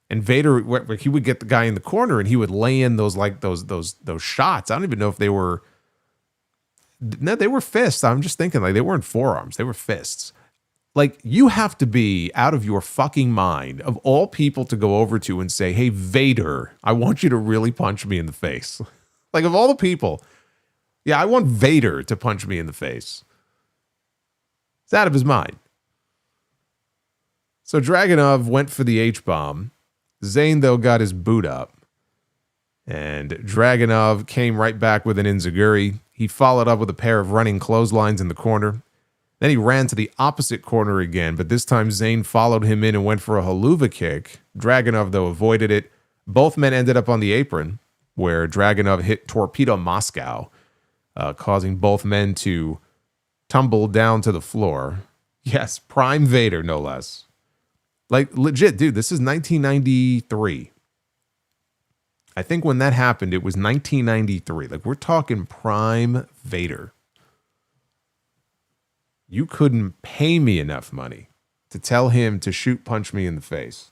And Vader, he would get the guy in the corner and he would lay in those shots. I don't even know if they were No, they were fists. I'm just thinking like they weren't forearms. They were fists. Like, you have to be out of your fucking mind, of all people, to go over to and say, hey, Vader, I want you to really punch me in the face. Like, of all the people, yeah, I want Vader to punch me in the face. It's out of his mind. So Dragunov went for the H-bomb. Zayn, though, got his boot up. And Dragunov came right back with an enziguri. He followed up with a pair of running clotheslines in the corner. Then he ran to the opposite corner again, but this time Zayn followed him in and went for a haluva kick. Dragunov, though, avoided it. Both men ended up on the apron, where Dragunov hit Torpedo Moscow, causing both men to tumble down to the floor. Yes, Prime Vader, no less. Like, legit, dude, this is 1993. I think when that happened, it was 1993. Like, we're talking Prime Vader. You couldn't pay me enough money to tell him to shoot punch me in the face.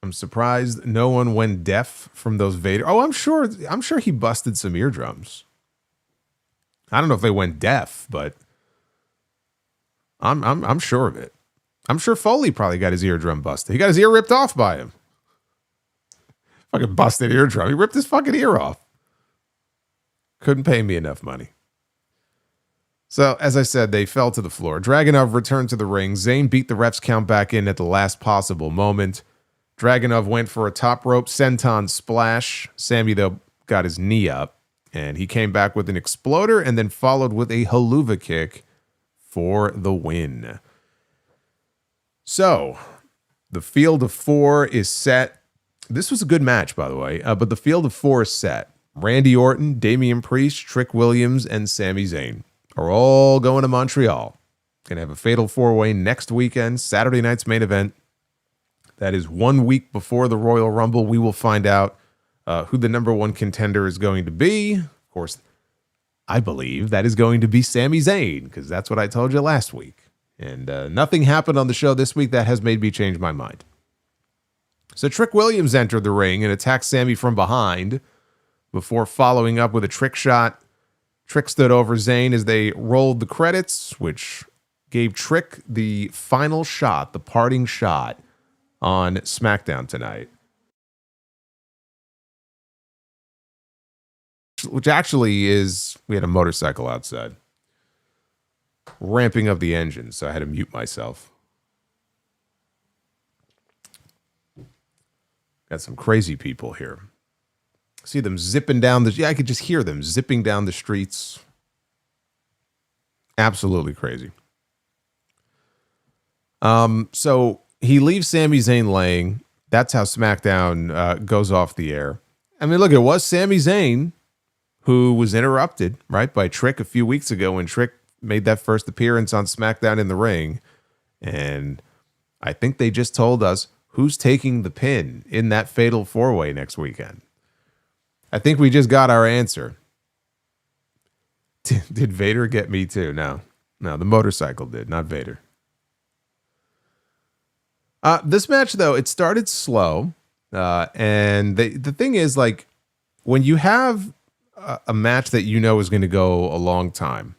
I'm surprised no one went deaf from those Vader. Oh, I'm sure he busted some eardrums. I don't know if they went deaf, but I'm sure of it. I'm sure Foley probably got his eardrum busted. He got his ear ripped off by him. Fucking busted eardrum. He ripped his fucking ear off. Couldn't pay me enough money. So, as I said, they fell to the floor. Dragunov returned to the ring. Zayn beat the ref's count back in at the last possible moment. Dragunov went for a top rope senton splash. Sami, though, got his knee up. And he came back with an exploder and then followed with a haluva kick for the win. So, the field of four is set. This was a good match, by the way. But the field of four is set. Randy Orton, Damian Priest, Trick Williams, and Sami Zayn are all going to Montreal. Gonna have a fatal four-way next weekend, Saturday night's main event. That is 1 week before the Royal Rumble. We will find out who the number one contender is going to be. Of course, I believe that is going to be Sami Zayn, because that's what I told you last week. And nothing happened on the show this week that has made me change my mind. So Trick Williams entered the ring and attacked Sami from behind before following up with a trick shot. Trick stood over Zayn as they rolled the credits, which gave Trick the final shot, the parting shot on SmackDown tonight. Which actually is, we had a motorcycle outside ramping up the engine, so I had to mute myself. Got some crazy people here. See them zipping down the... Yeah, I could just hear them zipping down the streets. Absolutely crazy. So he leaves Sami Zayn laying. That's how SmackDown goes off the air. I mean, look, it was Sami Zayn who was interrupted, right, by Trick a few weeks ago when Trick made that first appearance on SmackDown in the ring. And I think they just told us who's taking the pin in that fatal four-way next weekend. I think we just got our answer. Did Vader get me too? No, the motorcycle did, not Vader. This match, though, it started slow. And the thing is, like, when you have a match that you know is going to go a long time,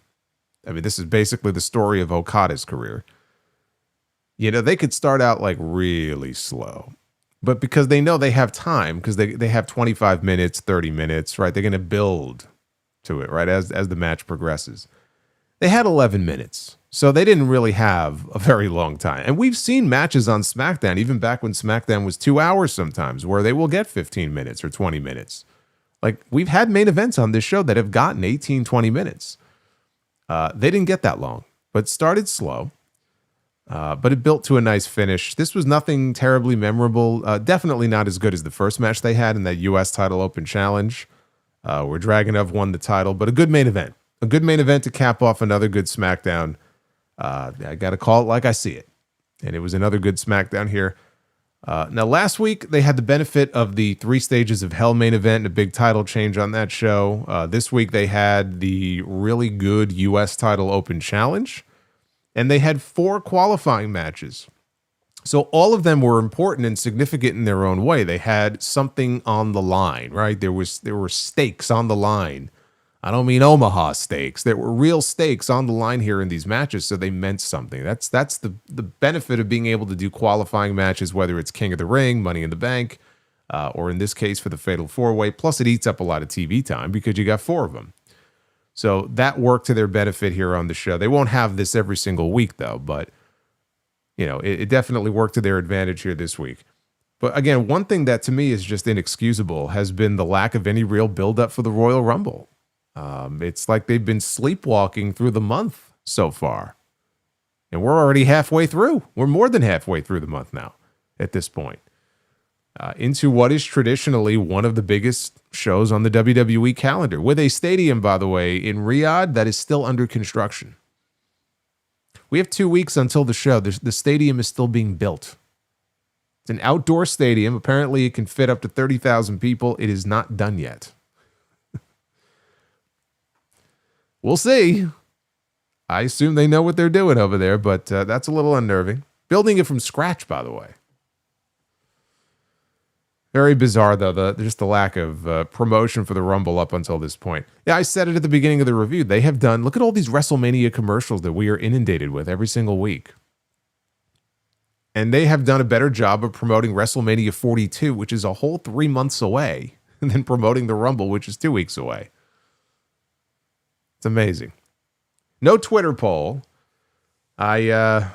I mean, this is basically the story of Okada's career. You know, they could start out like really slow, but because they know they have time, because they have 25 minutes, 30 minutes, right? They're going to build to it, right? As the match progresses. They had 11 minutes, so they didn't really have a very long time. And we've seen matches on SmackDown, even back when SmackDown was 2 hours sometimes, where they will get 15 minutes or 20 minutes. Like, we've had main events on this show that have gotten 18, 20 minutes. They didn't get that long, but started slow. But it built to a nice finish. This was nothing terribly memorable. Definitely not as good as the first match they had in that U.S. title open challenge, where Dragunov won the title, but a good main event. A good main event to cap off another good SmackDown. I got to call it like I see it. And it was another good SmackDown here. Now, last week, they had the benefit of the 3 Stages of Hell main event and a big title change on that show. This week, they had the really good U.S. title open challenge. And they had 4 qualifying matches. So all of them were important and significant in their own way. They had something on the line, right? There were stakes on the line. I don't mean Omaha stakes. There were real stakes on the line here in these matches, so they meant something. That's the benefit of being able to do qualifying matches, whether it's King of the Ring, Money in the Bank, or in this case for the Fatal 4-Way. Plus, it eats up a lot of TV time because you got 4 of them. So that worked to their benefit here on the show. They won't have this every single week, though, but you know, it definitely worked to their advantage here this week. But again, one thing that to me is just inexcusable has been the lack of any real build-up for the Royal Rumble. It's like they've been sleepwalking through the month so far. And we're already halfway through. We're more than halfway through the month now at this point. Into what is traditionally one of the biggest shows on the WWE calendar, with a stadium, by the way, in Riyadh that is still under construction. We have 2 weeks until the show. The stadium is still being built. It's an outdoor stadium. Apparently, it can fit up to 30,000 people. It is not done yet. We'll see. I assume they know what they're doing over there, but that's a little unnerving. Building it from scratch, by the way. Very bizarre, though, just the lack of promotion for the Rumble up until this point. Yeah, I said it at the beginning of the review. They have done, look at all these WrestleMania commercials that we are inundated with every single week. And they have done a better job of promoting WrestleMania 42, which is a whole 3 months away, than promoting the Rumble, which is 2 weeks away. It's amazing. No Twitter poll. I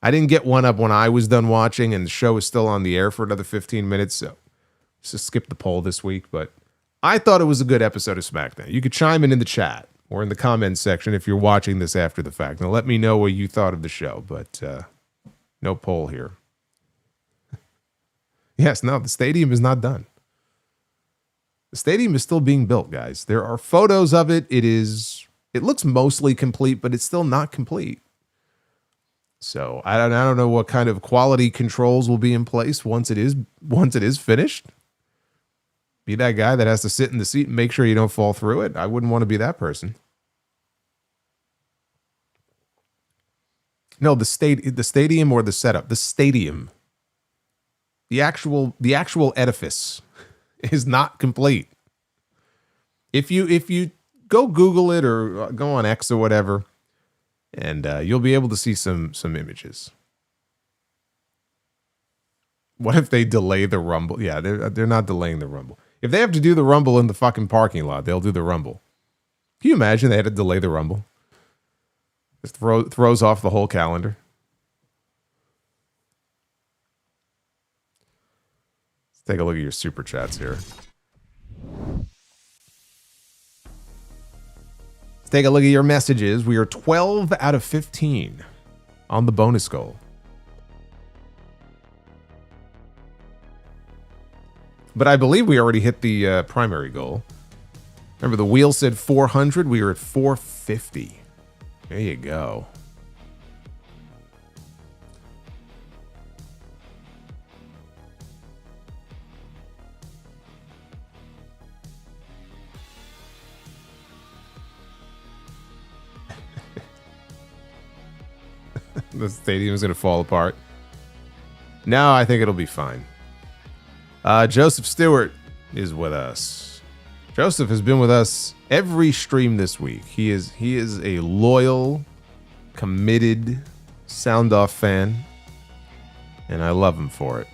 didn't get one up when I was done watching, and the show is still on the air for another 15 minutes, so just skip the poll this week. But I thought it was a good episode of SmackDown. You could chime in the chat or in the comments section if you're watching this after the fact. Now let me know what you thought of the show, but no poll here. Yes, no, the stadium is not done. The stadium is still being built, guys. There are photos of it. It looks mostly complete, but it's still not complete. So I don't know what kind of quality controls will be in place once it is finished. Be that guy that has to sit in the seat and make sure you don't fall through it. I wouldn't want to be that person. No, the stadium or the setup. The stadium. The actual edifice is not complete. If you go Google it or go on X or whatever, and you'll be able to see some images. What if they delay the Rumble? Yeah, they're not delaying the Rumble. If they have to do the Rumble in the fucking parking lot, they'll do the Rumble. Can you imagine they had to delay the Rumble? Just throws off the whole calendar. Let's take a look at your super chats here. Let's take a look at your messages. We are 12 out of 15 on the bonus goal. But I believe we already hit the primary goal. Remember, the wheel said 400. We are at 450. There you go. The stadium is going to fall apart. No, I think it'll be fine. Joseph Stewart is with us. Joseph has been with us every stream this week. He is a loyal, committed Sound Off fan, and I love him for it.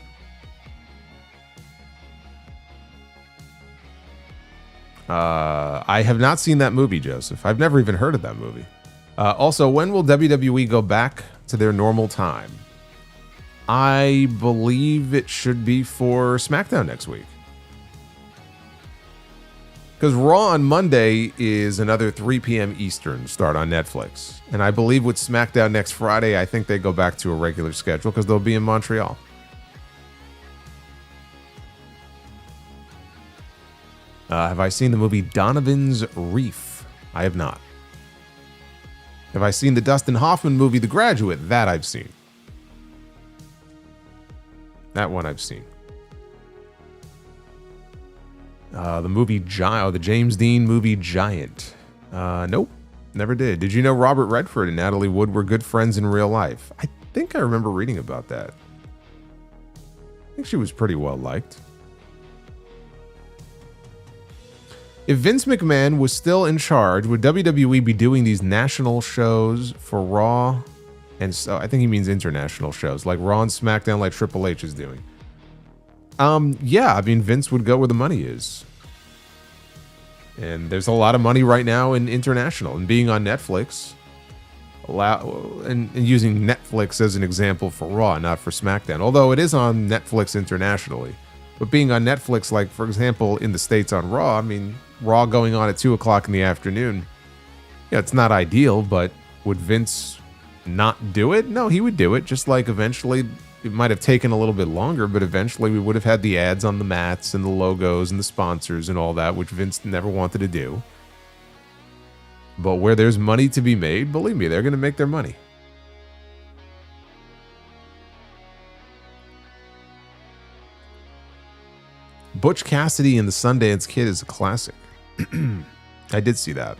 I have not seen that movie, Joseph. I've never even heard of that movie. Also, when will WWE go back to their normal time? I believe it should be for SmackDown next week. Because Raw on Monday is another 3 p.m. Eastern start on Netflix. And I believe with SmackDown next Friday, I think they go back to a regular schedule because they'll be in Montreal. Have I seen the movie Donovan's Reef? I have not. Have I seen the Dustin Hoffman movie The Graduate? That I've seen. That one I've seen. The movie Giant, the James Dean movie Giant. Nope, never did. Did you know Robert Redford and Natalie Wood were good friends in real life? I think I remember reading about that. think she was pretty well liked. If Vince McMahon was still in charge, would WWE be doing these national shows for Raw? And so I think he means international shows, like Raw and SmackDown, like Triple H is doing. Yeah, I mean, Vince would go where the money is. And there's a lot of money right now in international. And being on Netflix, and using Netflix as an example for Raw, not for SmackDown. Although it is on Netflix internationally. But being on Netflix, like, for example, in the States on Raw, I mean, Raw going on at 2 o'clock in the afternoon, yeah, it's not ideal, but would Vince not do it? No, he would do it. Just like eventually, it might have taken a little bit longer, but eventually we would have had the ads on the mats and the logos and the sponsors and all that, which Vince never wanted to do. But where there's money to be made, believe me, they're going to make their money. Butch Cassidy and the Sundance Kid is a classic. I did see that.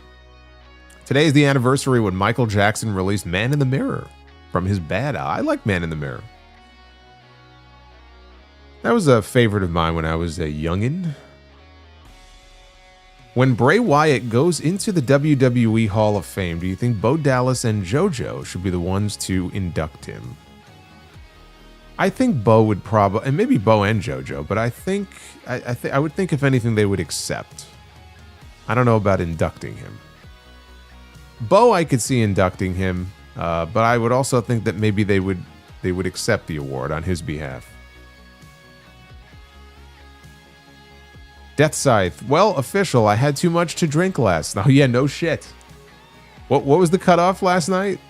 Today is the anniversary when Michael Jackson released Man in the Mirror from his bad eye. I like Man in the Mirror. That was a favorite of mine when I was a youngin'. When Bray Wyatt goes into the WWE Hall of Fame, do you think Bo Dallas and JoJo should be the ones to induct him? I think Bo would probably, and maybe Bo and JoJo, but I would think if anything they would accept. I don't know about inducting him. Bo, I could see inducting him, but I would also think that maybe they would accept the award on his behalf. Death Scythe. Well, official, I had too much to drink last night. Oh, yeah, no shit. What was the cutoff last night?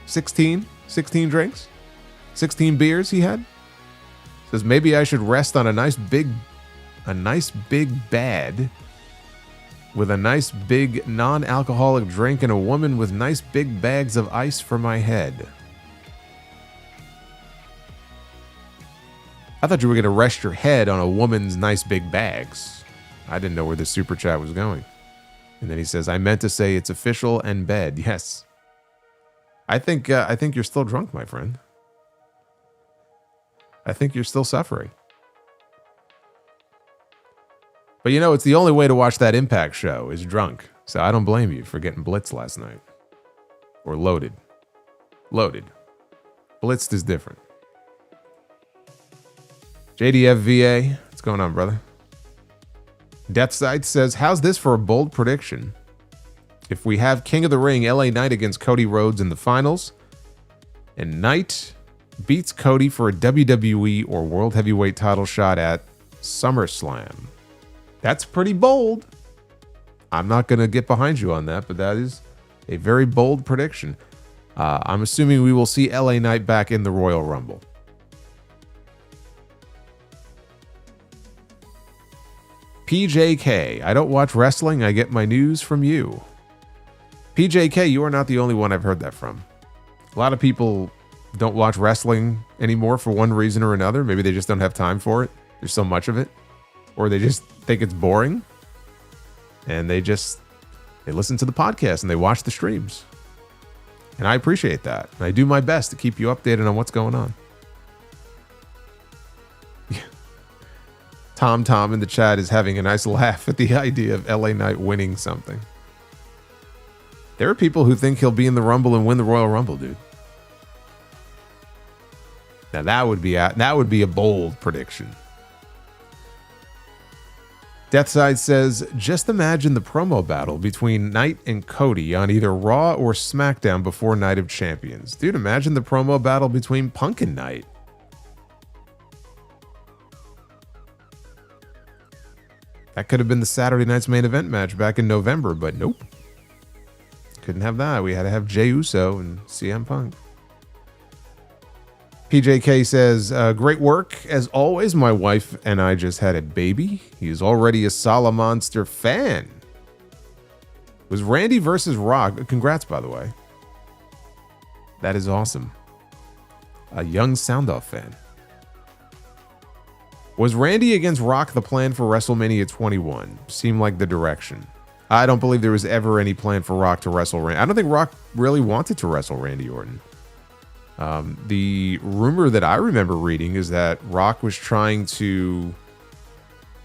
16? 16 drinks? 16 beers he had? Says maybe I should rest on a nice big bed with a nice big non-alcoholic drink and a woman with nice big bags of ice for my head. I thought you were going to rest your head on a woman's nice big bags. I didn't know where the super chat was going. And then he says, I meant to say it's official and bed. Yes. I think you're still drunk, my friend. I think you're still suffering. But you know, it's the only way to watch that Impact show is drunk. So I don't blame you for getting blitzed last night. Or loaded. Loaded. Blitzed is different. JDFVA, what's going on, brother? Deathside says, how's this for a bold prediction? If we have King of the Ring LA Knight against Cody Rhodes in the finals, and Knight beats Cody for a WWE or World Heavyweight title shot at SummerSlam. That's pretty bold. I'm not going to get behind you on that, but that is a very bold prediction. I'm assuming we will see LA Knight back in the Royal Rumble. PJK, I don't watch wrestling, I get my news from you. PJK, you are not the only one I've heard that from. A lot of people don't watch wrestling anymore for one reason or another. Maybe they just don't have time for it. There's so much of it. Or they just think it's boring. And they listen to the podcast and they watch the streams. And I appreciate that. I do my best to keep you updated on what's going on. Tom in the chat is having a nice laugh at the idea of LA Knight winning something. There are people who think he'll be in the Rumble and win the Royal Rumble, dude. Now that would be a bold prediction. Deathside says, just imagine the promo battle between Knight and Cody on either Raw or SmackDown before Night of Champions. Dude, imagine the promo battle between Punk and Knight. That could have been the Saturday night's main event match back in November, but nope. Couldn't have that. We had to have Jey Uso and CM Punk. PJK says, great work. As always, my wife and I just had a baby. He is already a Solomonster fan. It was Randy versus Rock. Congrats, by the way. That is awesome. A young Soundoff fan. Was Randy against Rock the plan for WrestleMania 21? Seemed like the direction. I don't believe there was ever any plan for Rock to wrestle Randy. I don't think Rock really wanted to wrestle Randy Orton. The rumor that I remember reading is that Rock was trying to,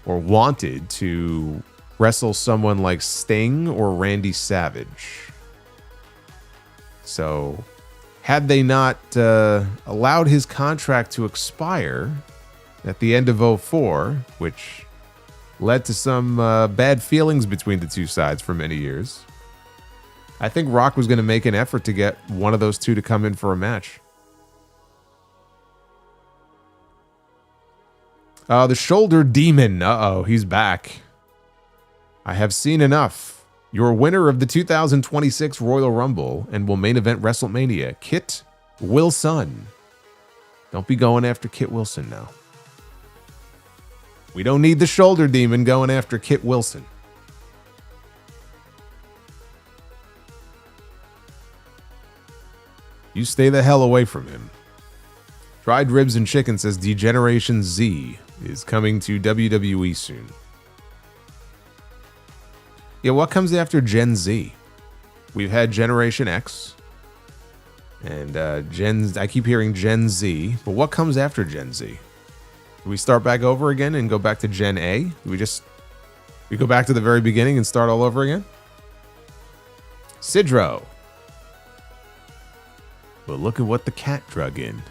or wanted to, wrestle someone like Sting or Randy Savage. So, had they not allowed his contract to expire at the end of 2004, which led to some bad feelings between the two sides for many years, I think Rock was going to make an effort to get one of those two to come in for a match. The Shoulder Demon. Uh-oh, he's back. I have seen enough. Your winner of the 2026 Royal Rumble and will main event WrestleMania, Kit Wilson. Don't be going after Kit Wilson now. We don't need the Shoulder Demon going after Kit Wilson. You stay the hell away from him. Dried Ribs and Chicken says Degeneration Z is coming to WWE soon. Yeah, what comes after Gen Z? We've had Generation X. And I keep hearing Gen Z. But what comes after Gen Z? Do we start back over again and go back to Gen A? Do we go back to the very beginning and start all over again? Sidro. But look at what the cat drug in.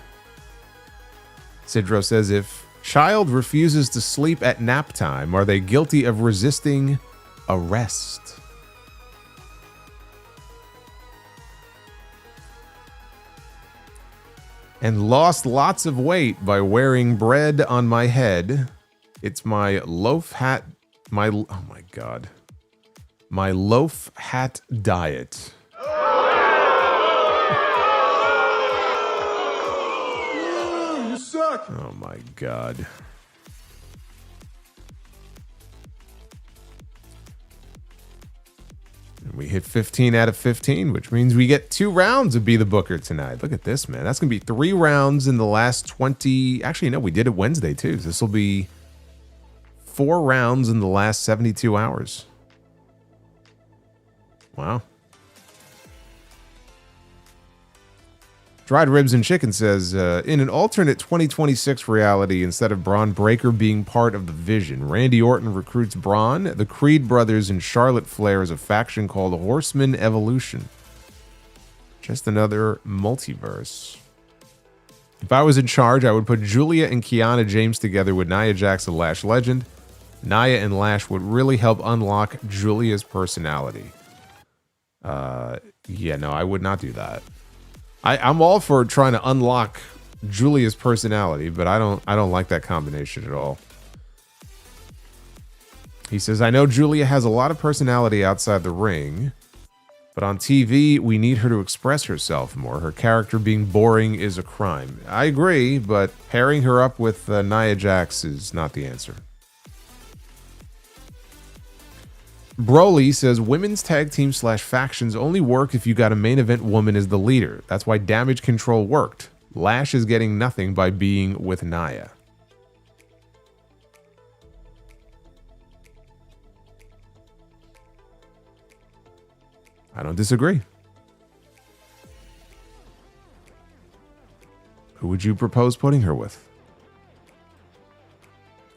Sidro says, if child refuses to sleep at nap time, are they guilty of resisting arrest? And lost lots of weight by wearing bread on my head. It's my loaf hat, oh my God. My loaf hat diet. You suck. Oh my God. And we hit 15 out of 15, which means we get 2 rounds of Be the Booker tonight. Look at this, man. That's going to be 3 rounds in the last 20. Actually, no, we did it Wednesday too. So this will be 4 rounds in the last 72 hours. Wow. Dried Ribs and Chicken says, in an alternate 2026 reality, instead of Braun Breaker being part of the Vision, Randy Orton recruits Braun, the Creed brothers, and Charlotte Flair as a faction called Horseman Evolution. Just another multiverse. If I was in charge, I would put Julia and Kiana James together with Nia Jax, the Lash Legend. Nia and Lash would really help unlock Julia's personality. Yeah, no, I would not do that. I'm all for trying to unlock Julia's personality, but I don't like that combination at all. He says, I know Julia has a lot of personality outside the ring, but on TV, we need her to express herself more. Her character being boring is a crime. I agree, but pairing her up with Nia Jax is not the answer. Broly says women's tag team / factions only work if you got a main event woman as the leader. That's why Damage Control worked. Lash is getting nothing by being with Nia. I don't disagree. Who would you propose putting her with?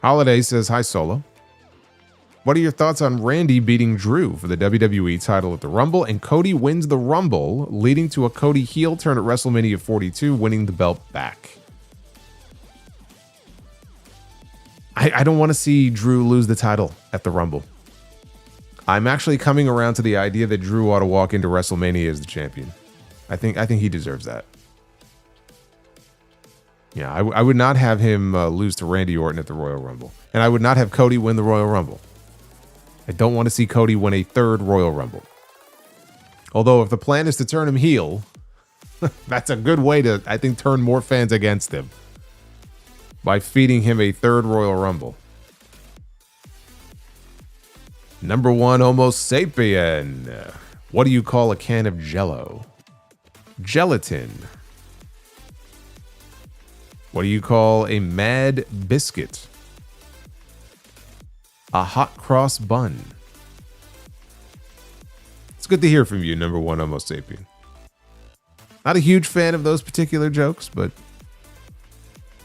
Holiday says, hi, Solo. What are your thoughts on Randy beating Drew for the WWE title at the Rumble, and Cody wins the Rumble, leading to a Cody heel turn at WrestleMania 42, winning the belt back? I don't want to see Drew lose the title at the Rumble. I'm actually coming around to the idea that Drew ought to walk into WrestleMania as the champion. I think he deserves that. Yeah, I would not have him lose to Randy Orton at the Royal Rumble, and I would not have Cody win the Royal Rumble. I don't want to see Cody win a 3rd Royal Rumble. Although if the plan is to turn him heel, that's a good way to, I think, turn more fans against him. By feeding him a 3rd Royal Rumble. Number 1, Homo sapien. What do you call a can of Jell-O? Gelatin. What do you call a mad biscuit? A hot cross bun. It's good to hear from you, number 1 Homo sapien. Not a huge fan of those particular jokes, but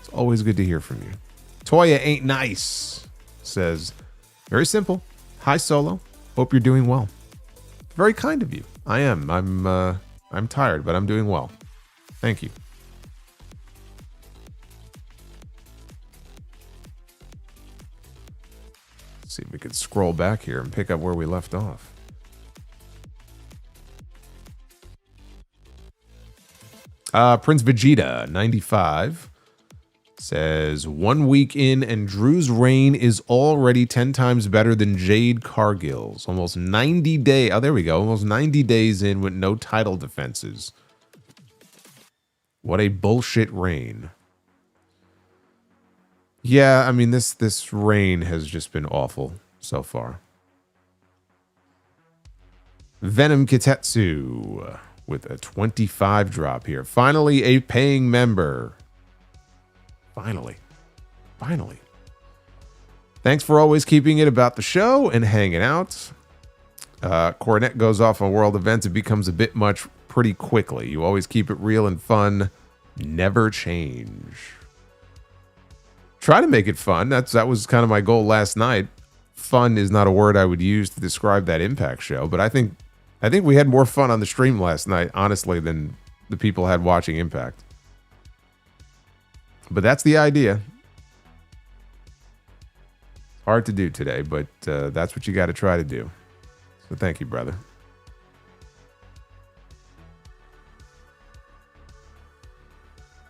it's always good to hear from you. Toya Ain't Nice says, very simple. Hi, Solo. Hope you're doing well. Very kind of you. I am. I'm tired, but I'm doing well. Thank you. Let's see if we could scroll back here and pick up where we left off. Prince Vegeta 95 says 1 week in and Drew's reign is already 10 times better than Jade Cargill's. Almost 90 days. Oh, there we go. Almost 90 days in with no title defenses. What a bullshit reign. Yeah, I mean, this reign has just been awful so far. Venom Kitetsu with a 25 drop here. Finally, a paying member. Finally. Thanks for always keeping it about the show and hanging out. Cornette goes off on world events. It becomes a bit much pretty quickly. You always keep it real and fun. Never change. Try to make it fun. That was kind of my goal last night. Fun is not a word I would use to describe that Impact show, but I think we had more fun on the stream last night, honestly, than the people had watching Impact. But that's the idea. Hard to do today, but that's what you got to try to do. So thank you, brother.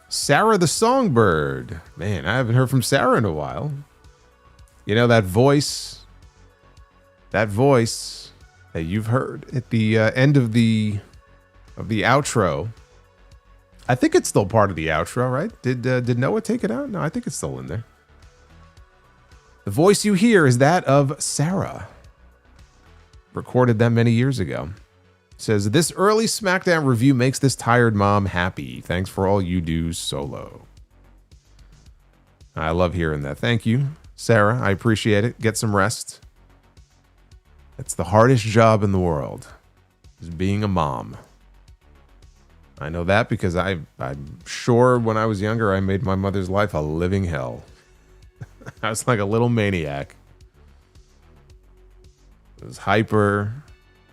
Sarah the Songbird. Man, I haven't heard from Sarah in a while. You know, that voice that you've heard at the end of the outro. I think it's still part of the outro, right? Did Noah take it out? No, I think it's still in there. The voice you hear is that of Sarah. Recorded that many years ago. Says, this early SmackDown review makes this tired mom happy. Thanks for all you do, Solo. I love hearing that. Thank you, Sarah. I appreciate it. Get some rest. It's the hardest job in the world, is being a mom. I know that because I'm sure when I was younger, I made my mother's life a living hell. I was like a little maniac. It was hyper.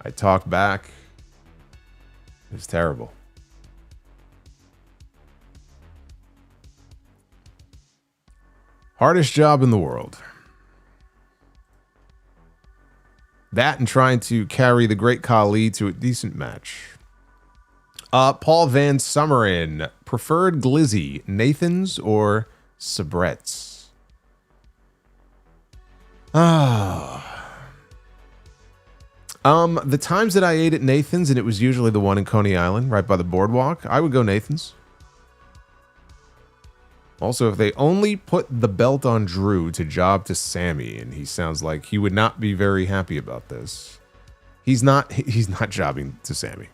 I talked back. It was terrible. Hardest job in the world. That and trying to carry the Great Khali to a decent match. Paul Van Summeren. Preferred glizzy, Nathan's or Sabret's? The times that I ate at Nathan's, and it was usually the one in Coney Island, right by the boardwalk, I would go Nathan's. Also, if they only put the belt on Drew to job to Sami, and he sounds like he would not be very happy about this. He's not jobbing to Sami.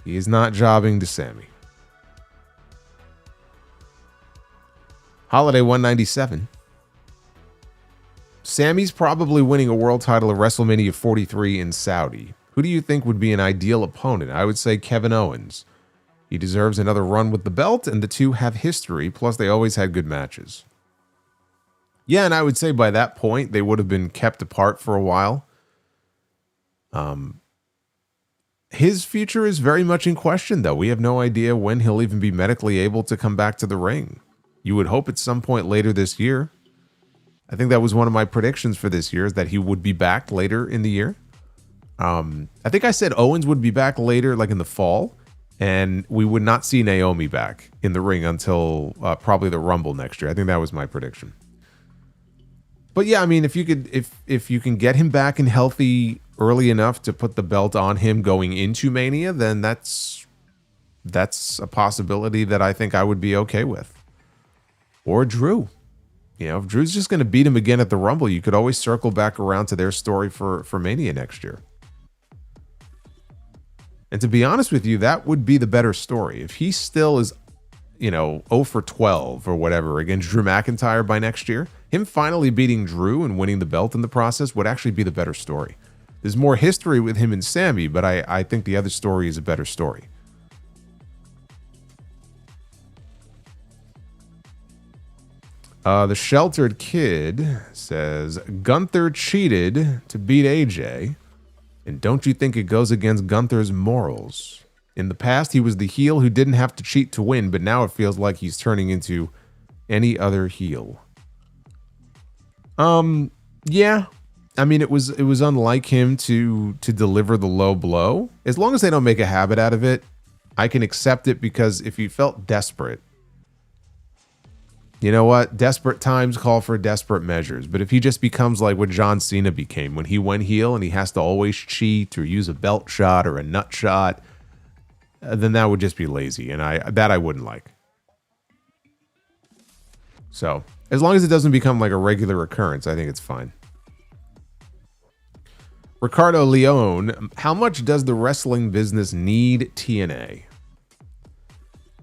He is not jobbing to Sami. Holiday 197. Sami's probably winning a world title at WrestleMania 43 in Saudi. Who do you think would be an ideal opponent? I would say Kevin Owens. He deserves another run with the belt, and the two have history, plus they always had good matches. Yeah, and I would say by that point, they would have been kept apart for a while. His future is very much in question, though. We have no idea when he'll even be medically able to come back to the ring. You would hope at some point later this year. I think that was one of my predictions for this year, is that he would be back later in the year. I think I said Owens would be back later, like in the fall, and we would not see Naomi back in the ring until probably the Rumble next year. I think that was my prediction. But yeah, I mean, if you can get him back and healthy early enough to put the belt on him going into Mania, then that's a possibility that I think I would be okay with. Or Drew. You know, if Drew's just going to beat him again at the Rumble, you could always circle back around to their story for Mania next year. And to be honest with you, that would be the better story. If he still is, 0 for 12 or whatever against Drew McIntyre by next year, him finally beating Drew and winning the belt in the process would actually be the better story. There's more history with him and Sami, but I think the other story is a better story. The Sheltered Kid says, Gunther cheated to beat AJ. And don't you think it goes against Gunther's morals? In the past, he was the heel who didn't have to cheat to win, but now it feels like he's turning into any other heel. Yeah. I mean, it was unlike him to deliver the low blow. As long as they don't make a habit out of it, I can accept it, because if he felt desperate, you know what? Desperate times call for desperate measures. But if he just becomes like what John Cena became when he went heel and he has to always cheat or use a belt shot or a nut shot, then that would just be lazy, and I wouldn't like. So as long as it doesn't become like a regular occurrence, I think it's fine. Ricardo Leone, how much does the wrestling business need TNA?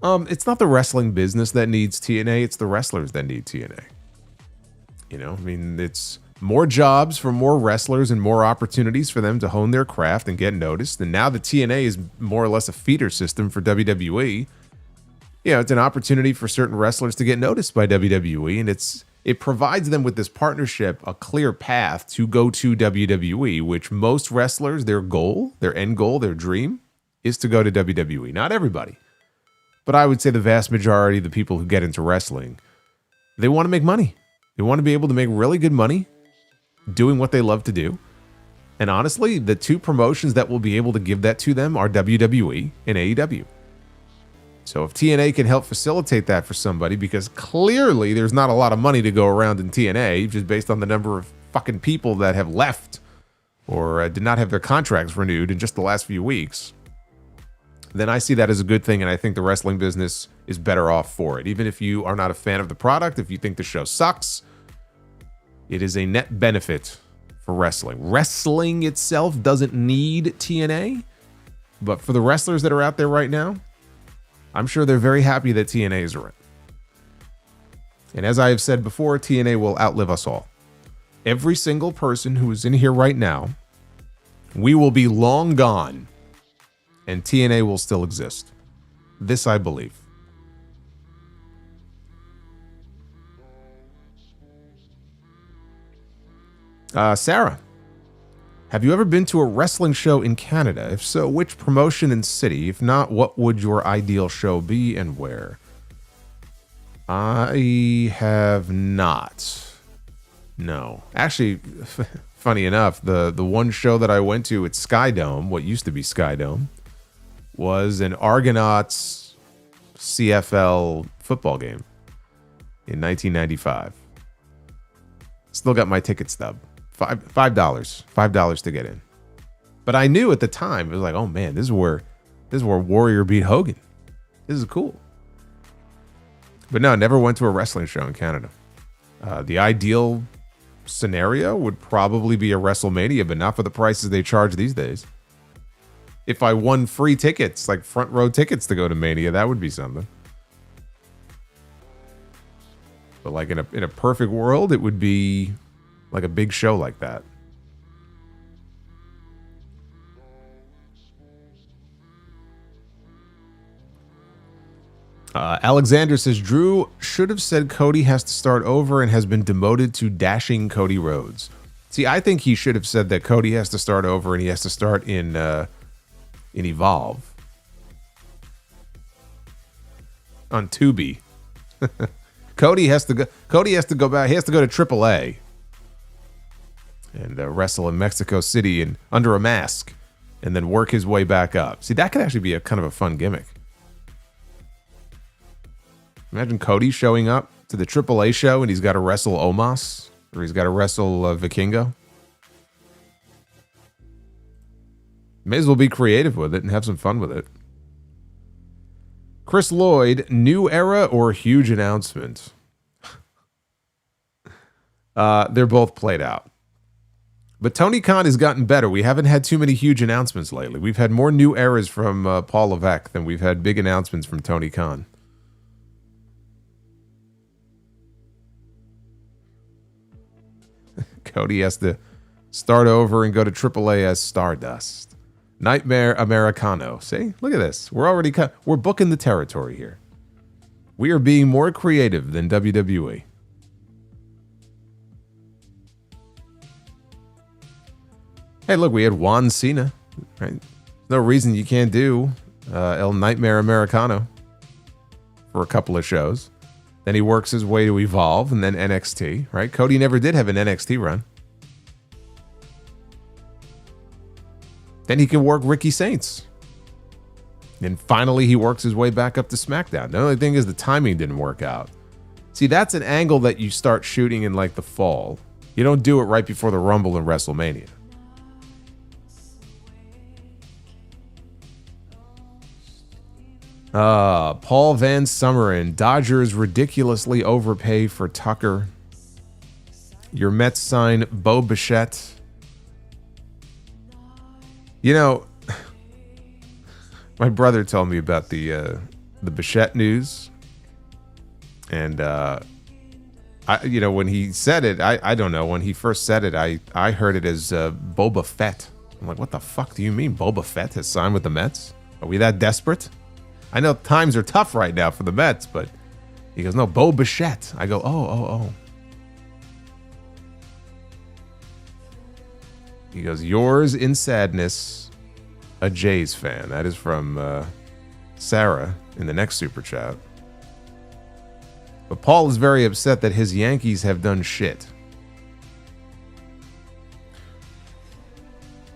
It's not the wrestling business that needs TNA, it's the wrestlers that need TNA. You know, I mean, it's more jobs for more wrestlers and more opportunities for them to hone their craft and get noticed. And now the TNA is more or less a feeder system for WWE. You know, it's an opportunity for certain wrestlers to get noticed by WWE, and it provides them with this partnership, a clear path to go to WWE, which most wrestlers, their goal, their end goal, their dream is to go to WWE. Not everybody, but I would say the vast majority of the people who get into wrestling, they want to make money. They want to be able to make really good money doing what they love to do. And honestly, the two promotions that will be able to give that to them are WWE and AEW. So if TNA can help facilitate that for somebody, because clearly there's not a lot of money to go around in TNA, just based on the number of fucking people that have left or did not have their contracts renewed in just the last few weeks, then I see that as a good thing, and I think the wrestling business is better off for it. Even if you are not a fan of the product, if you think the show sucks, it is a net benefit for wrestling. Wrestling itself doesn't need TNA, but for the wrestlers that are out there right now, I'm sure they're very happy that TNA is around. And as I have said before, TNA will outlive us all. Every single person who is in here right now, we will be long gone, and TNA will still exist. This I believe. Sarah, have you ever been to a wrestling show in Canada? If so, which promotion and city? If not, what would your ideal show be and where? I have not. No. Actually, funny enough, the one show that I went to at Skydome, what used to be Skydome, was an Argonauts CFL football game in 1995. Still got my ticket stub. $5 to get in. But I knew at the time, it was like, oh man, this is where Warrior beat Hogan. This is cool. But no, never went to a wrestling show in Canada. The ideal scenario would probably be a WrestleMania, but not for the prices they charge these days. If I won free tickets, like front row tickets to go to Mania, that would be something. But like in a perfect world, it would be like a big show like that. Alexander says, Drew should have said Cody has to start over and has been demoted to Dashing Cody Rhodes. See, I think he should have said that Cody has to start over and he has to start in Evolve. On Tubi. Cody has to go back. He has to go to AAA and wrestle in Mexico City and under a mask, and then work his way back up. See, that could actually be a kind of a fun gimmick. Imagine Cody showing up to the AAA show and he's got to wrestle Omos, or he's got to wrestle Vikingo. May as well be creative with it and have some fun with it. Chris Lloyd, new era or huge announcement? They're both played out. But Tony Khan has gotten better. We haven't had too many huge announcements lately. We've had more new eras from Paul Levesque than we've had big announcements from Tony Khan. Cody has to start over and go to AAA as Stardust. Nightmare Americano. See? Look at this. We're booking the territory here. We are being more creative than WWE. Hey, look, we had Juan Cena. Right? No reason you can't do El Nightmare Americano for a couple of shows. Then he works his way to Evolve and then NXT, right? Cody never did have an NXT run. Then he can work Ricky Saints. And finally he works his way back up to SmackDown. The only thing is the timing didn't work out. See, that's an angle that you start shooting in like the fall. You don't do it right before the Rumble and WrestleMania. Paul Van Sumeren. Dodgers ridiculously overpay for Tucker. Your Mets sign Bo Bichette. You know, my brother told me about the Bichette news. And, when he said it, I don't know. When he first said it, I heard it as Boba Fett. I'm like, what the fuck do you mean Boba Fett has signed with the Mets? Are we that desperate? I know times are tough right now for the Mets, but he goes, no, Bo Bichette. I go, oh. He goes, yours in sadness, a Jays fan. That is from Sarah in the next super chat. But Paul is very upset that his Yankees have done shit.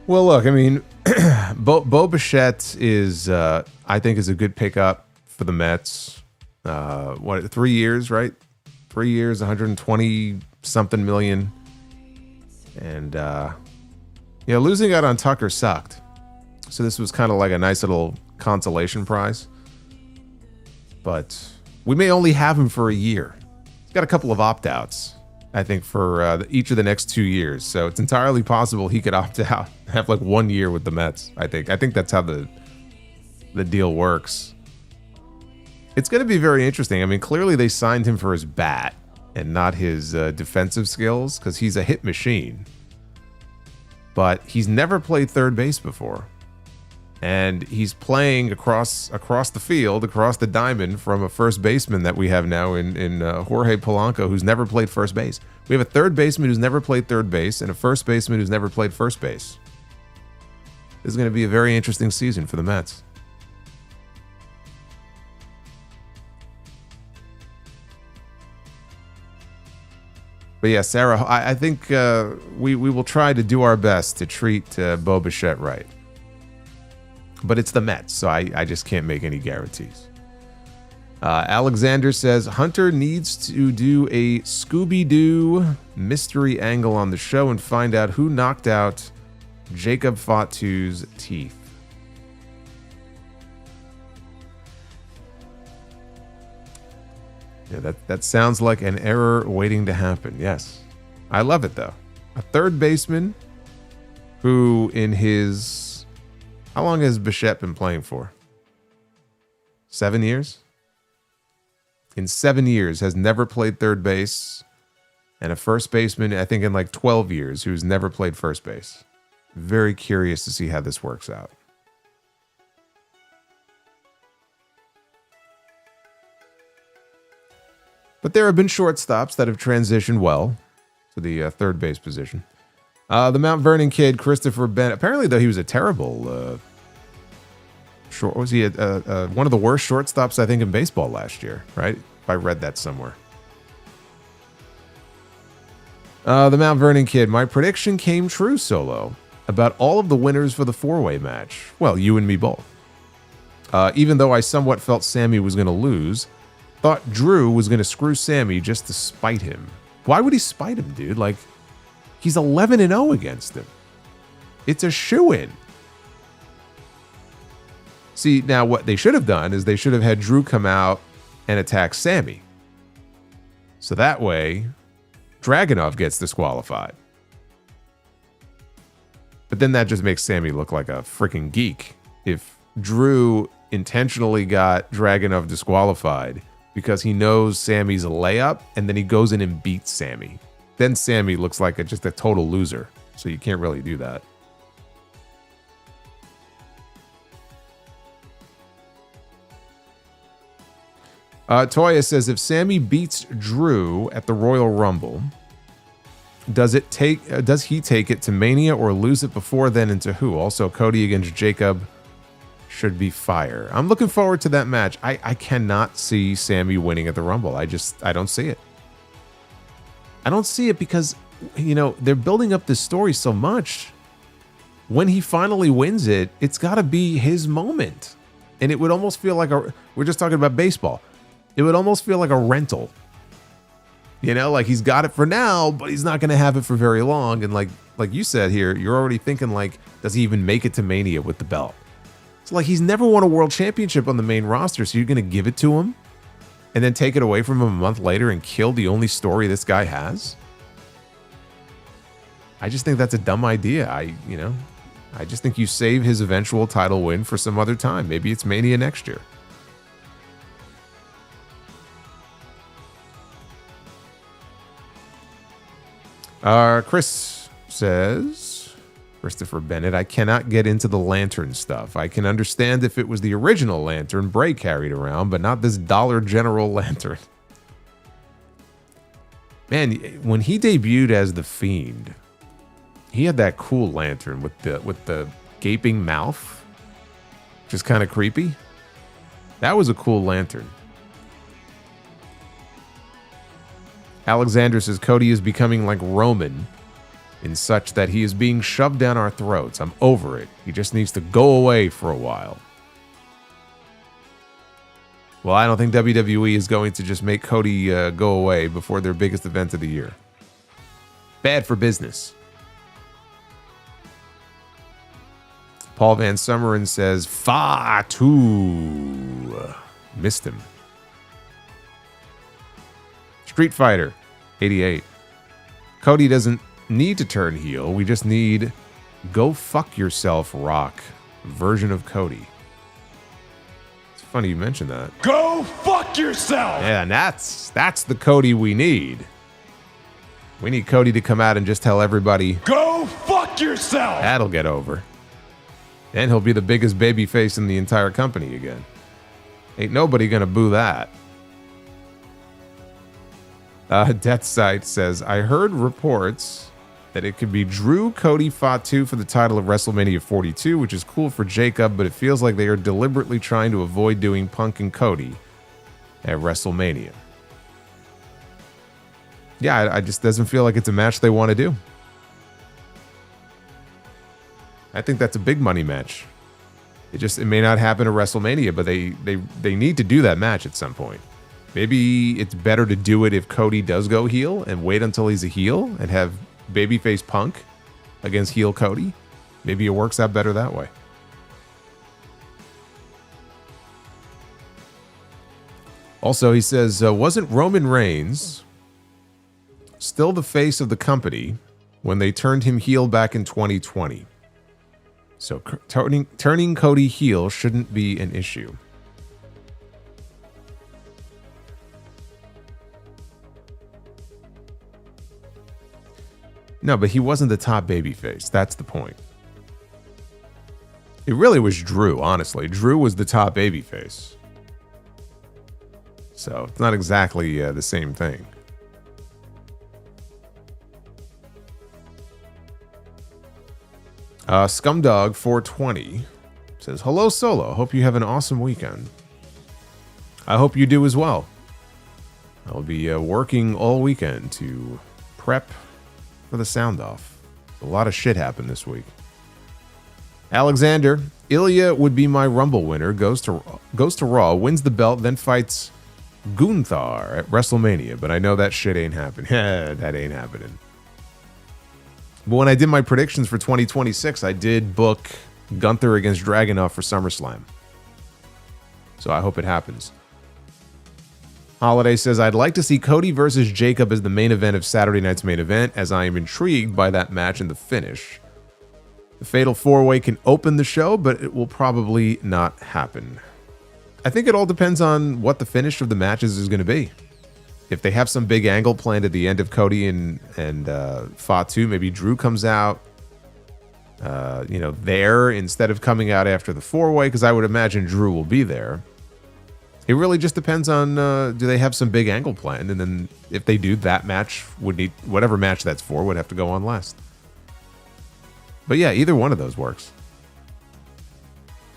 Well, look, I mean, Bo Bichette is, I think, is a good pickup for the Mets. 3 years, right? 3 years, 120 something million. And, losing out on Tucker sucked. So this was kind of like a nice little consolation prize. But we may only have him for a year. He's got a couple of opt-outs, I think, for each of the next 2 years. So it's entirely possible he could opt out, have like 1 year with the Mets. I think that's how the deal works. It's going to be very interesting. I mean, clearly they signed him for his bat and not his defensive skills, because he's a hit machine. But he's never played third base before. And he's playing across the field, across the diamond, from a first baseman that we have now in Jorge Polanco, who's never played first base. We have a third baseman who's never played third base and a first baseman who's never played first base. This is going to be a very interesting season for the Mets. But yeah, Sarah, I think we will try to do our best to treat Bo Bichette right. But it's the Mets, so I just can't make any guarantees. Alexander says, Hunter needs to do a Scooby-Doo mystery angle on the show and find out who knocked out Jacob Fatu's teeth. Yeah, that sounds like an error waiting to happen. Yes. I love it, though. A third baseman who in his... How long has Bichette been playing for? 7 years? In 7 years, has never played third base. And a first baseman, I think in like 12 years, who's never played first base. Very curious to see how this works out. But there have been shortstops that have transitioned well to the third base position. The Mount Vernon kid, Christopher Bennett. Apparently, though, he was a terrible short. Was he one of the worst shortstops, I think, in baseball last year? Right? I read that somewhere. The Mount Vernon kid. My prediction came true, Solo, about all of the winners for the four-way match. Well, you and me both. Even though I somewhat felt Sami was going to lose, thought Drew was going to screw Sami just to spite him. Why would he spite him, dude? Like, he's 11-0 against him. It's a shoo-in. See, now what they should have done is they should have had Drew come out and attack Sami. So that way, Dragunov gets disqualified. But then that just makes Sami look like a freaking geek. If Drew intentionally got Dragunov disqualified because he knows Sami's a layup, and then he goes in and beats Sami, then Sami looks like just a total loser. So you can't really do that. Toya says, if Sami beats Drew at the Royal Rumble, Does he take it to Mania or lose it before then, and to who? Also, Cody against Jacob should be fire. I'm looking forward to that match. I cannot see Sami winning at the Rumble. I don't see it. I don't see it because, you know, they're building up this story so much. When he finally wins it, it's got to be his moment. And it would almost feel like we're just talking about baseball. It would almost feel like a rental. You know, like he's got it for now, but he's not going to have it for very long. And like you said here, you're already thinking like, does he even make it to Mania with the belt? It's like he's never won a world championship on the main roster, so you're going to give it to him and then take it away from him a month later and kill the only story this guy has? I just think that's a dumb idea. I just think you save his eventual title win for some other time. Maybe it's Mania next year. Chris says, Christopher Bennett, I cannot get into the lantern stuff. I can understand if it was the original lantern Bray carried around, but not this Dollar General lantern. Man, when he debuted as The Fiend, he had that cool lantern with the gaping mouth, which is kind of creepy. That was a cool lantern. Alexander says, Cody is becoming like Roman in such that he is being shoved down our throats. I'm over it. He just needs to go away for a while. Well, I don't think WWE is going to just make Cody go away before their biggest event of the year. Bad for business. Paul Van Summeren says, Fatu. Missed him. Street Fighter 88. Cody doesn't need to turn heel. We just need go fuck yourself Rock version of Cody. It's funny you mentioned that. Go fuck yourself! Yeah, and that's the Cody we need. We need Cody to come out and just tell everybody, go fuck yourself! That'll get over. And he'll be the biggest babyface in the entire company again. Ain't nobody gonna boo that. Death Sight says, I heard reports that it could be Drew, Cody, Fatu for the title of WrestleMania 42, which is cool for Jacob, but it feels like they are deliberately trying to avoid doing Punk and Cody at WrestleMania. Yeah, it just doesn't feel like it's a match they want to do. I think that's a big money match. It may not happen at WrestleMania, but they need to do that match at some point. Maybe it's better to do it if Cody does go heel and wait until he's a heel and have babyface Punk against heel Cody. Maybe it works out better that way. Also, he says, wasn't Roman Reigns still the face of the company when they turned him heel back in 2020? So turning Cody heel shouldn't be an issue. No, but he wasn't the top babyface. That's the point. It really was Drew, honestly. Drew was the top babyface. So it's not exactly the same thing. Scumdog420 says, hello, Solo. Hope you have an awesome weekend. I hope you do as well. I'll be working all weekend to prep for the sound off. A lot of shit happened this week. Alexander, Ilja would be my Rumble winner. Goes to Raw, wins the belt, then fights Gunther at WrestleMania. But I know that shit ain't happening. That ain't happening. But when I did my predictions for 2026, I did book Gunther against Dragunov for SummerSlam. So I hope it happens. Holiday says, I'd like to see Cody versus Jacob as the main event of Saturday night's main event, as I am intrigued by that match and the finish. The Fatal 4-Way can open the show, but it will probably not happen. I think it all depends on what the finish of the matches is going to be. If they have some big angle planned at the end of Cody and Fatu, maybe Drew comes out, there instead of coming out after the 4-Way, because I would imagine Drew will be there. It really just depends on do they have some big angle planned, and then if they do, that match would need whatever match that's for would have to go on last. But yeah, either one of those works.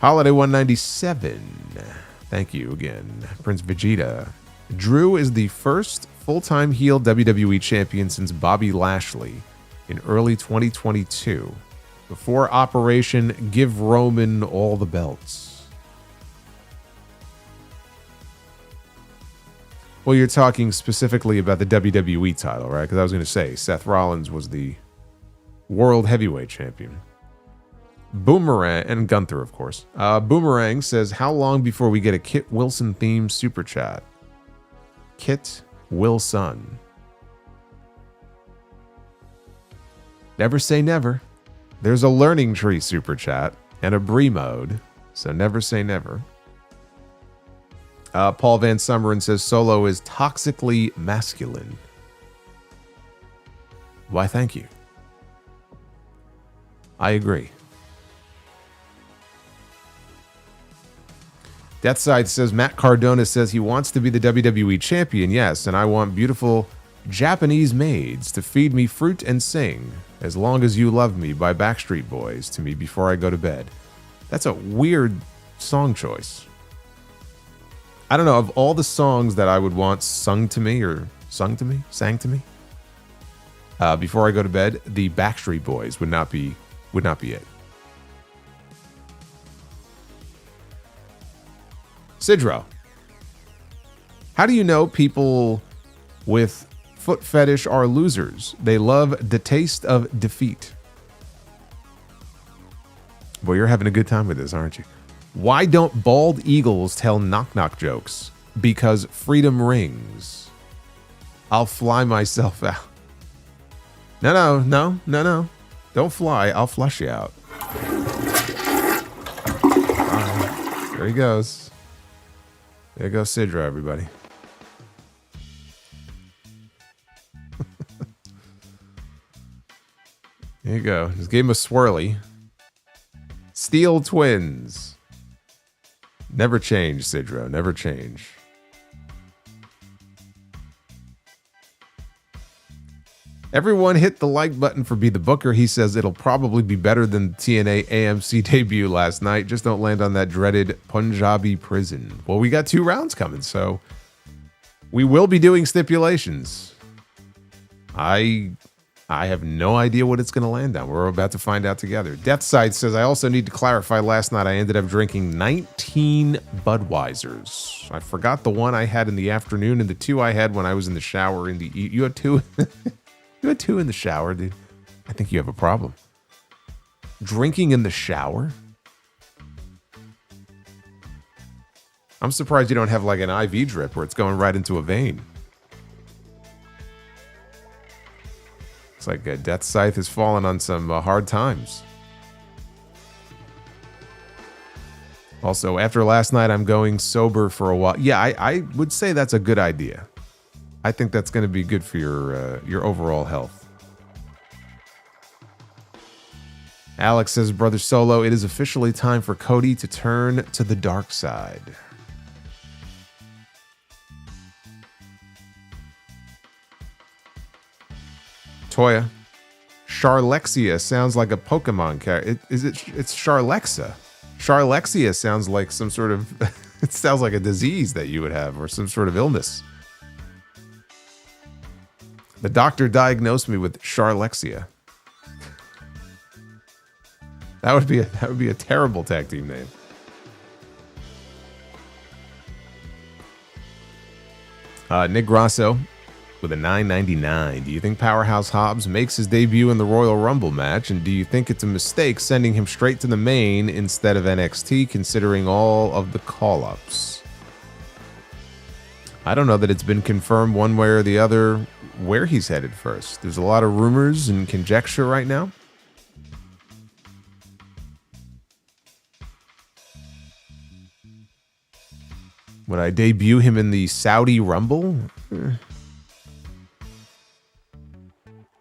Holiday 197. Thank you again, Prince Vegeta. Drew is the first full-time heel WWE champion since Bobby Lashley in early 2022. Before Operation Give Roman All the Belts. Well, you're talking specifically about the WWE title, right? Because I was going to say Seth Rollins was the World Heavyweight Champion. Boomerang, and Gunther, of course. Boomerang says, how long before we get a Kit Wilson themed super chat? Kit Wilson. Never say never. There's a learning tree super chat and a Brie mode, so never say never. Paul Van Summeren says Solo is toxically masculine. Why, thank you. I agree. Deathside says Matt Cardona says he wants to be the WWE champion. Yes, and I want beautiful Japanese maids to feed me fruit and sing As Long As You Love Me by Backstreet Boys to me before I go to bed. That's a weird song choice. I don't know, of all the songs that I would want sang to me before I go to bed, the Backstreet Boys would not be it. Sidro, how do you know people with foot fetish are losers? They love the taste of defeat. Boy, you're having a good time with this, aren't you? Why don't bald eagles tell knock-knock jokes? Because freedom rings. I'll fly myself out. No. Don't fly. I'll flush you out. There he goes. There goes Sidra, everybody. There you go. Just gave him a swirly. Steel Twins. Never change, Sidro. Never change. Everyone hit the like button for Be the Booker. He says it'll probably be better than the TNA AMC debut last night. Just don't land on that dreaded Punjabi prison. Well, we got 2 rounds coming, so we will be doing stipulations. I have no idea what it's going to land on. We're about to find out together. Deathside says, I also need to clarify, last night I ended up drinking 19 Budweisers. I forgot the one I had in the afternoon and the 2 I had when I was in the shower in the... You had 2? You had 2 in the shower, dude. I think you have a problem. Drinking in the shower? I'm surprised you don't have like an IV drip where it's going right into a vein. It's like Death Scythe has fallen on some hard times. Also, after last night, I'm going sober for a while. Yeah, I would say that's a good idea. I think that's going to be good for your overall health. Alex says, Brother Solo, it is officially time for Cody to turn to the dark side. Toya, Charlexia sounds like a Pokemon character. It's Charlexa. Charlexia sounds like some sort of... It sounds like a disease that you would have or some sort of illness. The doctor diagnosed me with Charlexia. That would be a terrible tag team name. Nick Grasso with a $9.99. Do you think Powerhouse Hobbs makes his debut in the Royal Rumble match? And do you think it's a mistake sending him straight to the main instead of NXT, considering all of the call-ups? I don't know that it's been confirmed one way or the other where he's headed first. There's a lot of rumors and conjecture right now. Would I debut him in the Saudi Rumble?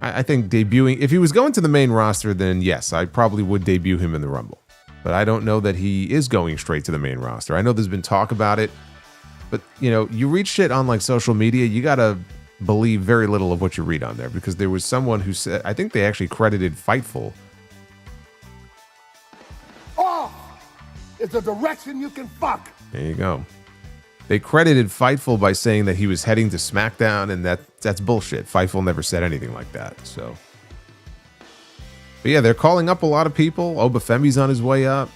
I think debuting... If he was going to the main roster, then yes, I probably would debut him in the Rumble. But I don't know that he is going straight to the main roster. I know there's been talk about it. But, you know, you read shit on like social media, you got to believe very little of what you read on there, because there was someone who said, I think they actually credited Fightful. Off is a direction you can fuck. There you go. They credited Fightful by saying that he was heading to SmackDown, and that's bullshit. Fightful never said anything like that. So, but yeah, they're calling up a lot of people. Obafemi's on his way up.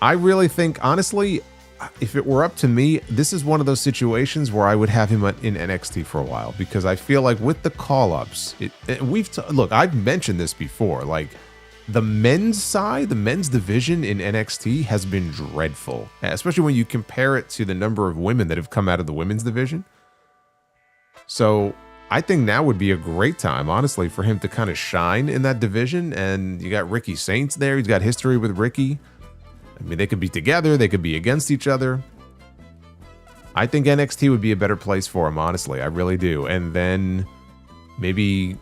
I really think, honestly, if it were up to me, this is one of those situations where I would have him in NXT for a while, because I feel like with the call-ups, look, I've mentioned this before, like the men's side, the men's division in NXT has been dreadful, especially when you compare it to the number of women that have come out of the women's division. So I think now would be a great time, honestly, for him to kind of shine in that division. And you got Ricky Saints there. He's got history with Ricky. I mean, they could be together. They could be against each other. I think NXT would be a better place for him, honestly. I really do. And then maybe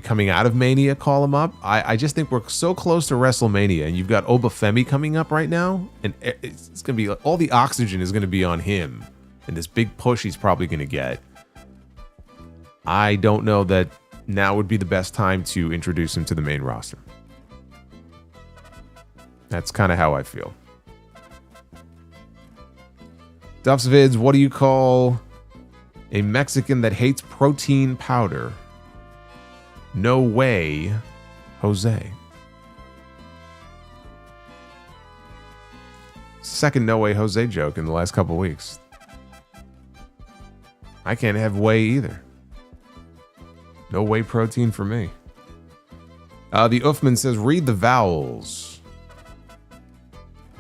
coming out of Mania, call him up. I just think we're so close to WrestleMania, and you've got Obafemi coming up right now, and it's going to be all the oxygen is going to be on him, and this big push he's probably going to get. I don't know that now would be the best time to introduce him to the main roster. That's kind of how I feel. Duff's Vids, what do you call a Mexican that hates protein powder? No way, Jose. Second no way Jose joke in the last couple weeks. I can't have whey either. No whey protein for me. The Uffman says, read the vowels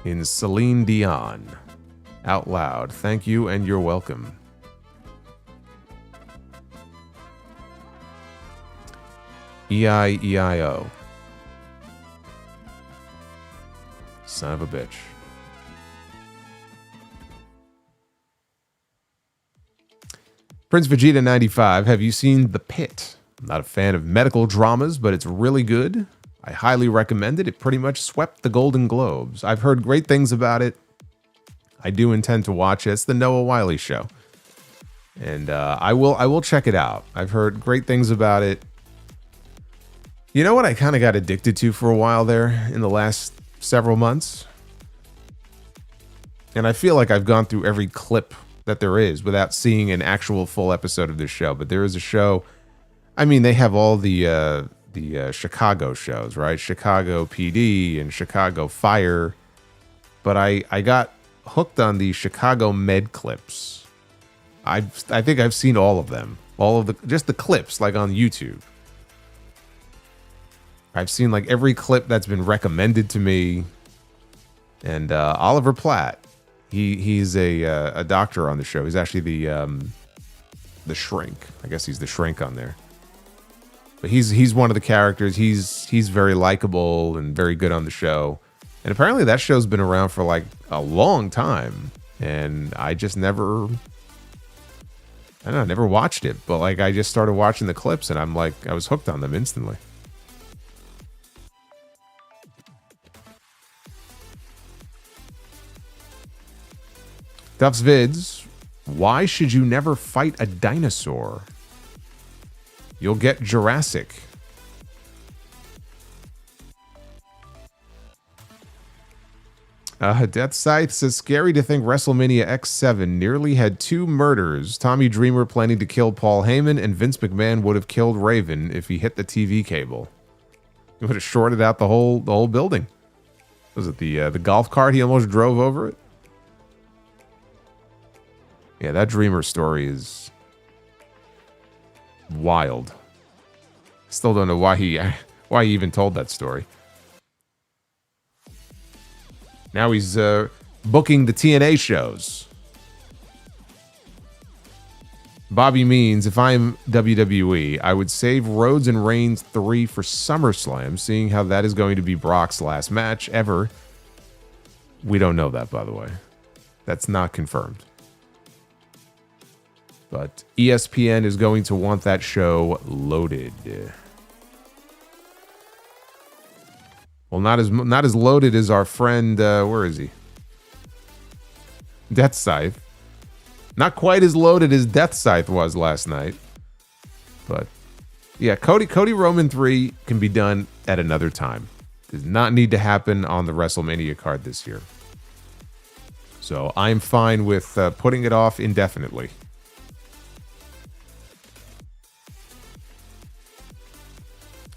in Celine Dion out loud. Thank you and you're welcome. E-I-E-I-O. Son of a bitch. Prince Vegeta 95, have you seen The Pit? I'm not a fan of medical dramas, but it's really good. I highly recommend it. It pretty much swept the Golden Globes. I've heard great things about it. I do intend to watch it. It's the Noah Wiley show. And I will check it out. I've heard great things about it. You know what I kind of got addicted to for a while there in the last several months? And I feel like I've gone through every clip that there is without seeing an actual full episode of this show. But there is a show. I mean, they have all the Chicago shows, right? Chicago PD and Chicago Fire. But I got hooked on the Chicago Med clips. I think I've seen all of them. All of just the clips, like on YouTube. I've seen like every clip that's been recommended to me. And Oliver Platt, he's a doctor on the show. He's actually the shrink. I guess he's the shrink on there. But he's one of the characters. He's very likable and very good on the show. And apparently that show's been around for like a long time. And I just never watched it. But like I just started watching the clips and I was hooked on them instantly. Duff's Vids, why should you never fight a dinosaur? You'll get Jurassic. Death Scythe says, scary to think WrestleMania X7 nearly had 2 murders. Tommy Dreamer planning to kill Paul Heyman, and Vince McMahon would have killed Raven if he hit the TV cable. He would have shorted out the whole building. Was it the golf cart he almost drove over it? Yeah, that Dreamer story is wild. Still don't know why he even told that story. Now he's booking the TNA shows. Bobby Means, if I'm WWE, I would save Rhodes and Reigns 3 for SummerSlam, seeing how that is going to be Brock's last match ever. We don't know that, by the way. That's not confirmed. But ESPN is going to want that show loaded. Well, not as loaded as our friend. Where is he? Death Scythe. Not quite as loaded as Death Scythe was last night. But yeah, Cody Roman 3 can be done at another time. Does not need to happen on the WrestleMania card this year. So I'm fine with putting it off indefinitely.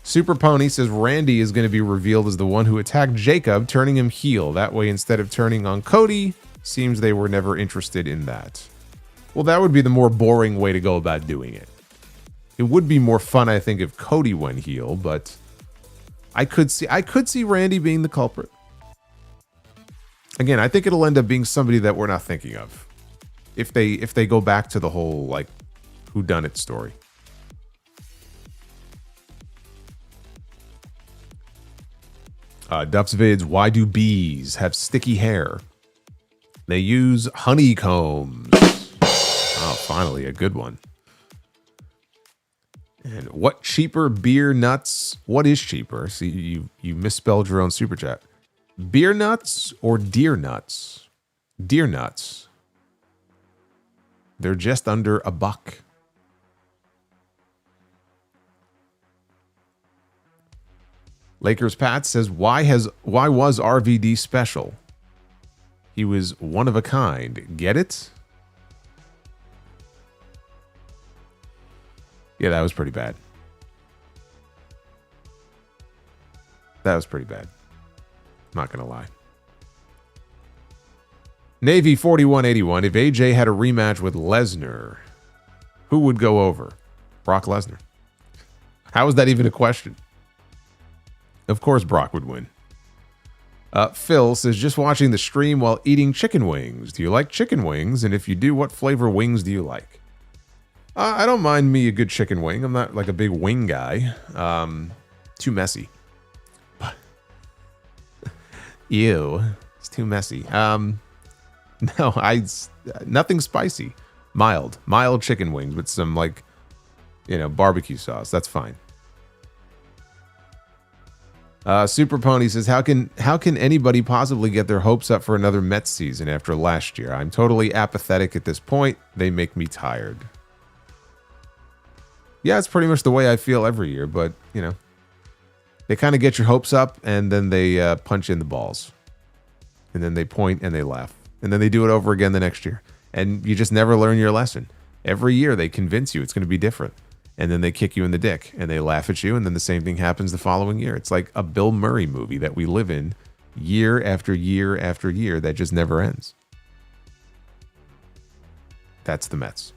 Super Pony says Randy is going to be revealed as the one who attacked Jacob, turning him heel. That way, instead of turning on Cody, seems they were never interested in that. Well, that would be the more boring way to go about doing it. It would be more fun, I think, if Cody went heel, but I could see Randy being the culprit. Again, I think it'll end up being somebody that we're not thinking of. If they go back to the whole like whodunit story. Duff's vids, why do bees have sticky hair? They use honeycombs. Oh, finally, a good one. And what cheaper beer nuts? What is cheaper? See, you misspelled your own super chat. Beer nuts or deer nuts? Deer nuts. They're just under $1. Lakers Pat says, why was RVD special? He was one of a kind. Get it? Yeah, that was pretty bad. That was pretty bad. Not gonna lie. Navy 4181. If AJ had a rematch with Lesnar, who would go over? Brock Lesnar. How is that even a question? Of course Brock would win. Phil says, just watching the stream while eating chicken wings. Do you like chicken wings? And if you do, what flavor wings do you like? I don't mind me a good chicken wing. I'm not like a big wing guy. Too messy. Ew. It's too messy. No, nothing spicy. Mild chicken wings with some like, barbecue sauce. That's fine. Super Pony says, how can anybody possibly get their hopes up for another Mets season after last year? I'm totally apathetic at this point. They make me tired. Yeah, it's pretty much the way I feel every year, but, they kind of get your hopes up and then they punch in the balls. And then they point and they laugh. And then they do it over again the next year. And you just never learn your lesson. Every year they convince you it's going to be different. And then they kick you in the dick and they laugh at you. And then the same thing happens the following year. It's like a Bill Murray movie that we live in year after year after year that just never ends. That's the Mets.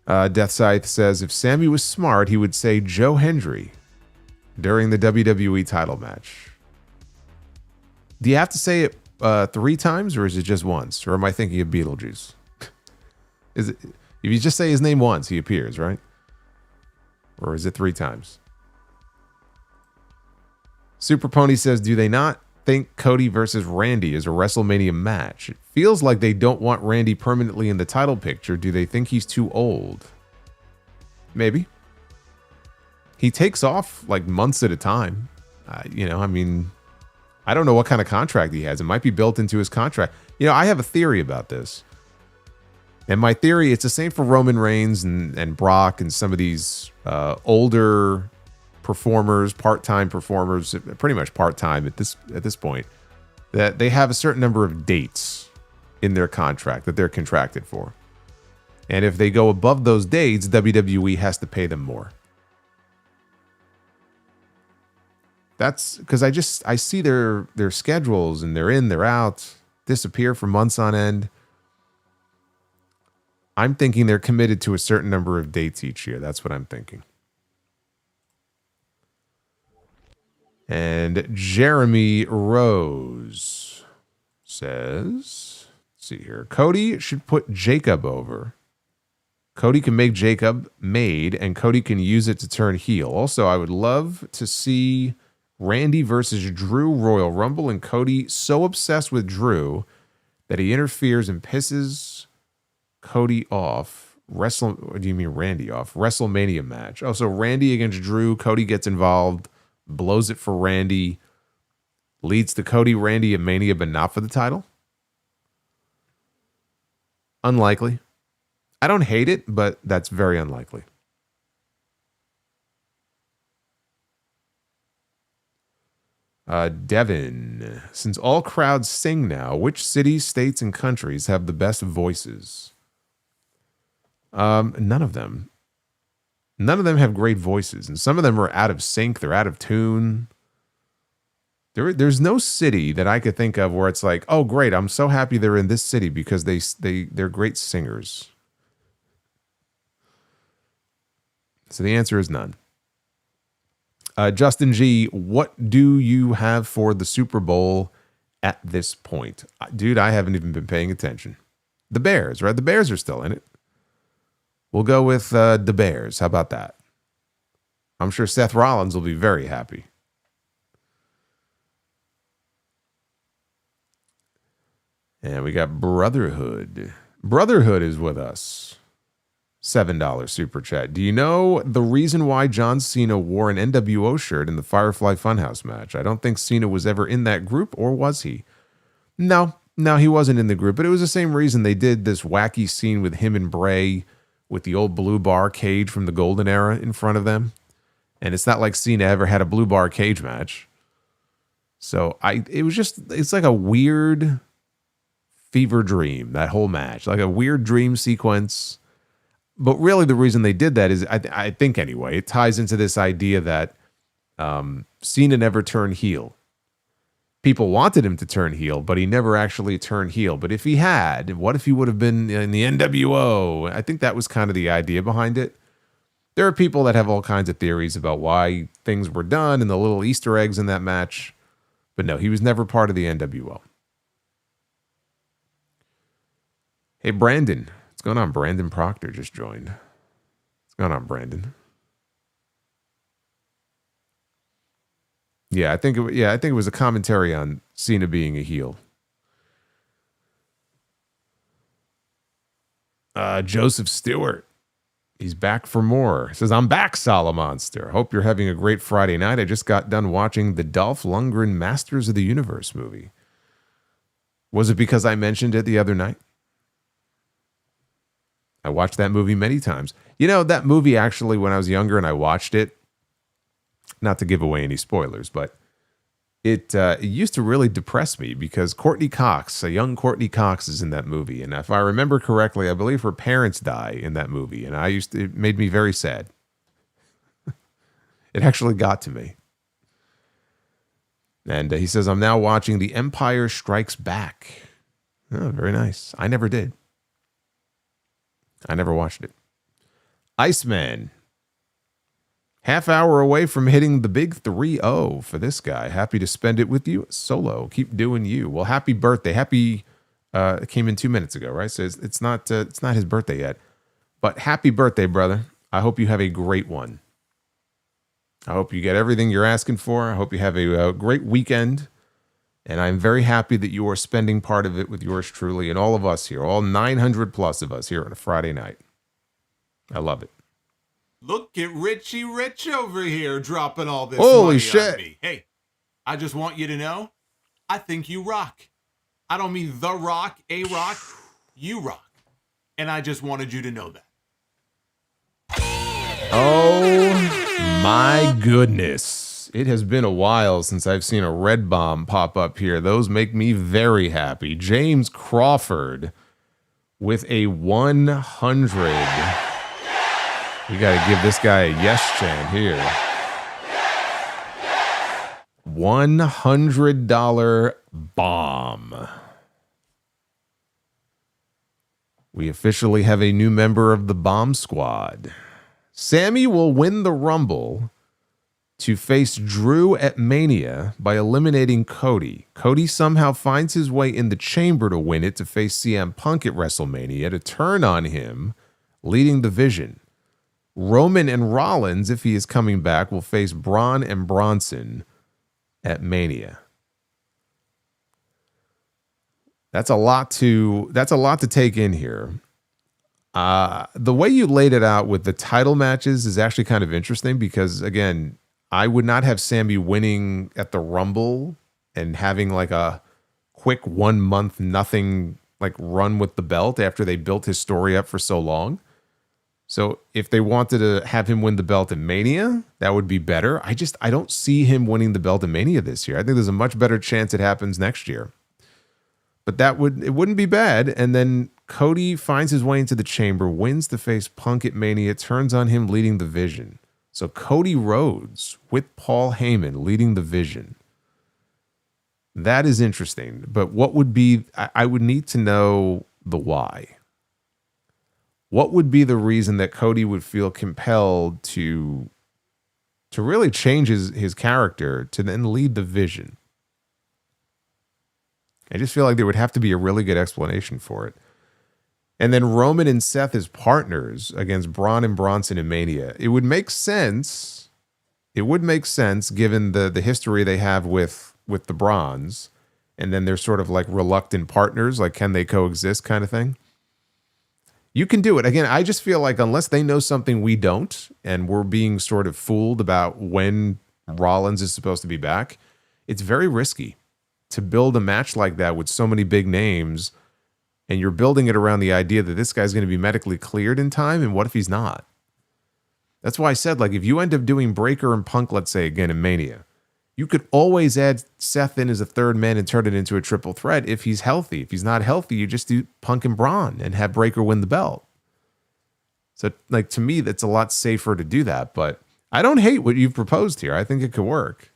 Death Scythe says, if Sami was smart, he would say Joe Hendry during the WWE title match. Do you have to say it 3 times or is it just once? Or am I thinking of Beetlejuice? Is it, if you just say his name once, he appears, right? Or is it 3 times? Super Pony says, do they not think Cody versus Randy is a WrestleMania match? It feels like they don't want Randy permanently in the title picture. Do they think he's too old? Maybe. He takes off like months at a time. I don't know what kind of contract he has. It might be built into his contract. I have a theory about this. And my theory, it's the same for Roman Reigns and Brock and some of these older performers, part-time performers, pretty much part-time at this point, that they have a certain number of dates in their contract that they're contracted for. And if they go above those dates, WWE has to pay them more. That's because I see their schedules and they're in, they're out, disappear for months on end. I'm thinking they're committed to a certain number of dates each year. That's what I'm thinking. And Jeremy Rose says, let's see here. Cody should put Jacob over. Cody can make Jacob made, and Cody can use it to turn heel. Also, I would love to see Randy versus Drew Royal Rumble, and Cody so obsessed with Drew that he interferes and pisses Cody off. What do you mean Randy off? WrestleMania match. Oh, so Randy against Drew. Cody gets involved, blows it for Randy, leads to Cody, Randy, and Mania, but not for the title? Unlikely. I don't hate it, but that's very unlikely. Devin, since all crowds sing now, which cities, states, and countries have the best voices? None of them. None of them have great voices, and some of them are out of sync. They're out of tune. There's no city that I could think of where it's like, oh, great, I'm so happy they're in this city because they're great singers. So the answer is none. Justin G, what do you have for the Super Bowl at this point? Dude, I haven't even been paying attention. The Bears, right? The Bears are still in it. We'll go with the Bears. How about that? I'm sure Seth Rollins will be very happy. And we got Brotherhood. Brotherhood is with us. $7 super chat. Do you know the reason why John Cena wore an NWO shirt in the Firefly Funhouse match? I don't think Cena was ever in that group, or was he? No, he wasn't in the group, but it was the same reason they did this wacky scene with him and Bray with the old blue bar cage from the Golden Era in front of them. And it's not like Cena ever had a blue bar cage match. So it's like a weird fever dream, that whole match, like a weird dream sequence. But really the reason they did that is, I think anyway, it ties into this idea that Cena never turned heel. People wanted him to turn heel, but he never actually turned heel. But if he had, what if he would have been in the NWO? I think that was kind of the idea behind it. There are people that have all kinds of theories about why things were done and the little Easter eggs in that match. But no, he was never part of the NWO. Hey, Brandon. What's going on? Brandon Proctor just joined. What's going on, Brandon? Yeah, I think it was a commentary on Cena being a heel. Joseph Stewart. He's back for more. He says, I'm back, Solomonster. Hope you're having a great Friday night. I just got done watching the Dolph Lundgren Masters of the Universe movie. Was it because I mentioned it the other night? I watched that movie many times. You know, that movie actually, when I was younger and I watched it, not to give away any spoilers, but it used to really depress me because Courtney Cox, a young Courtney Cox, is in that movie. And if I remember correctly, I believe her parents die in that movie. And it made me very sad. It actually got to me. And he says, I'm now watching The Empire Strikes Back. Oh, very nice. I never did. I never watched it. Iceman. Half hour away from hitting the big 3-0 for this guy. Happy to spend it with you solo. Keep doing you. Well, happy birthday. It came in 2 minutes ago, right? So it's not his birthday yet. But happy birthday, brother. I hope you have a great one. I hope you get everything you're asking for. I hope you have a great weekend. And I'm very happy that you are spending part of it with yours truly and all of us here, all 900 plus of us here on a Friday night. I love it. Look at Richie Rich over here dropping all this Holy money shit. on me. Hey, I just want you to know, I think you rock. I don't mean the rock, a rock, you rock. And I just wanted you to know that. Oh my goodness. It has been a while since I've seen a red bomb pop up here. Those make me very happy. James Crawford with a 100. We got to give this guy a yes chant here. $100 bomb. We officially have a new member of the Bomb Squad. Sami will win the Rumble to face Drew at Mania by eliminating Cody. Cody somehow finds his way in the chamber to win it to face CM Punk at WrestleMania to turn on him, leading the Vision. Roman and Rollins, if he is coming back, will face Braun and Bronson at Mania. That's a lot to take in here. The way you laid it out with the title matches is actually kind of interesting because, again, I would not have Sami winning at the Rumble and having like a quick 1 month nothing like run with the belt after they built his story up for so long. So if they wanted to have him win the belt in Mania, that would be better. I don't see him winning the belt in Mania this year. I think there's a much better chance it happens next year. But it wouldn't be bad. And then Cody finds his way into the chamber, wins to face Punk at Mania, turns on him leading the Vision. So Cody Rhodes with Paul Heyman leading the Vision. That is interesting. But what would be, I would need to know the why. What would be the reason that Cody would feel compelled to really change his character to then lead the Vision? I just feel like there would have to be a really good explanation for it. And then Roman and Seth as partners against Braun and Bronson in Mania. It would make sense. It would make sense given the history they have with the Bronze. And then they're sort of like reluctant partners, like can they coexist kind of thing. You can do it. Again, I just feel like unless they know something we don't, and we're being sort of fooled about when Rollins is supposed to be back, it's very risky to build a match like that with so many big names, and you're building it around the idea that this guy's going to be medically cleared in time, and what if he's not? That's why I said, like, if you end up doing Breakker and Punk, let's say, again in Mania, you could always add Seth in as a third man and turn it into a triple threat if he's healthy. If he's not healthy, you just do Punk and Braun and have Breakker win the belt. So, like, to me, that's a lot safer to do that. But I don't hate what you've proposed here. I think it could work.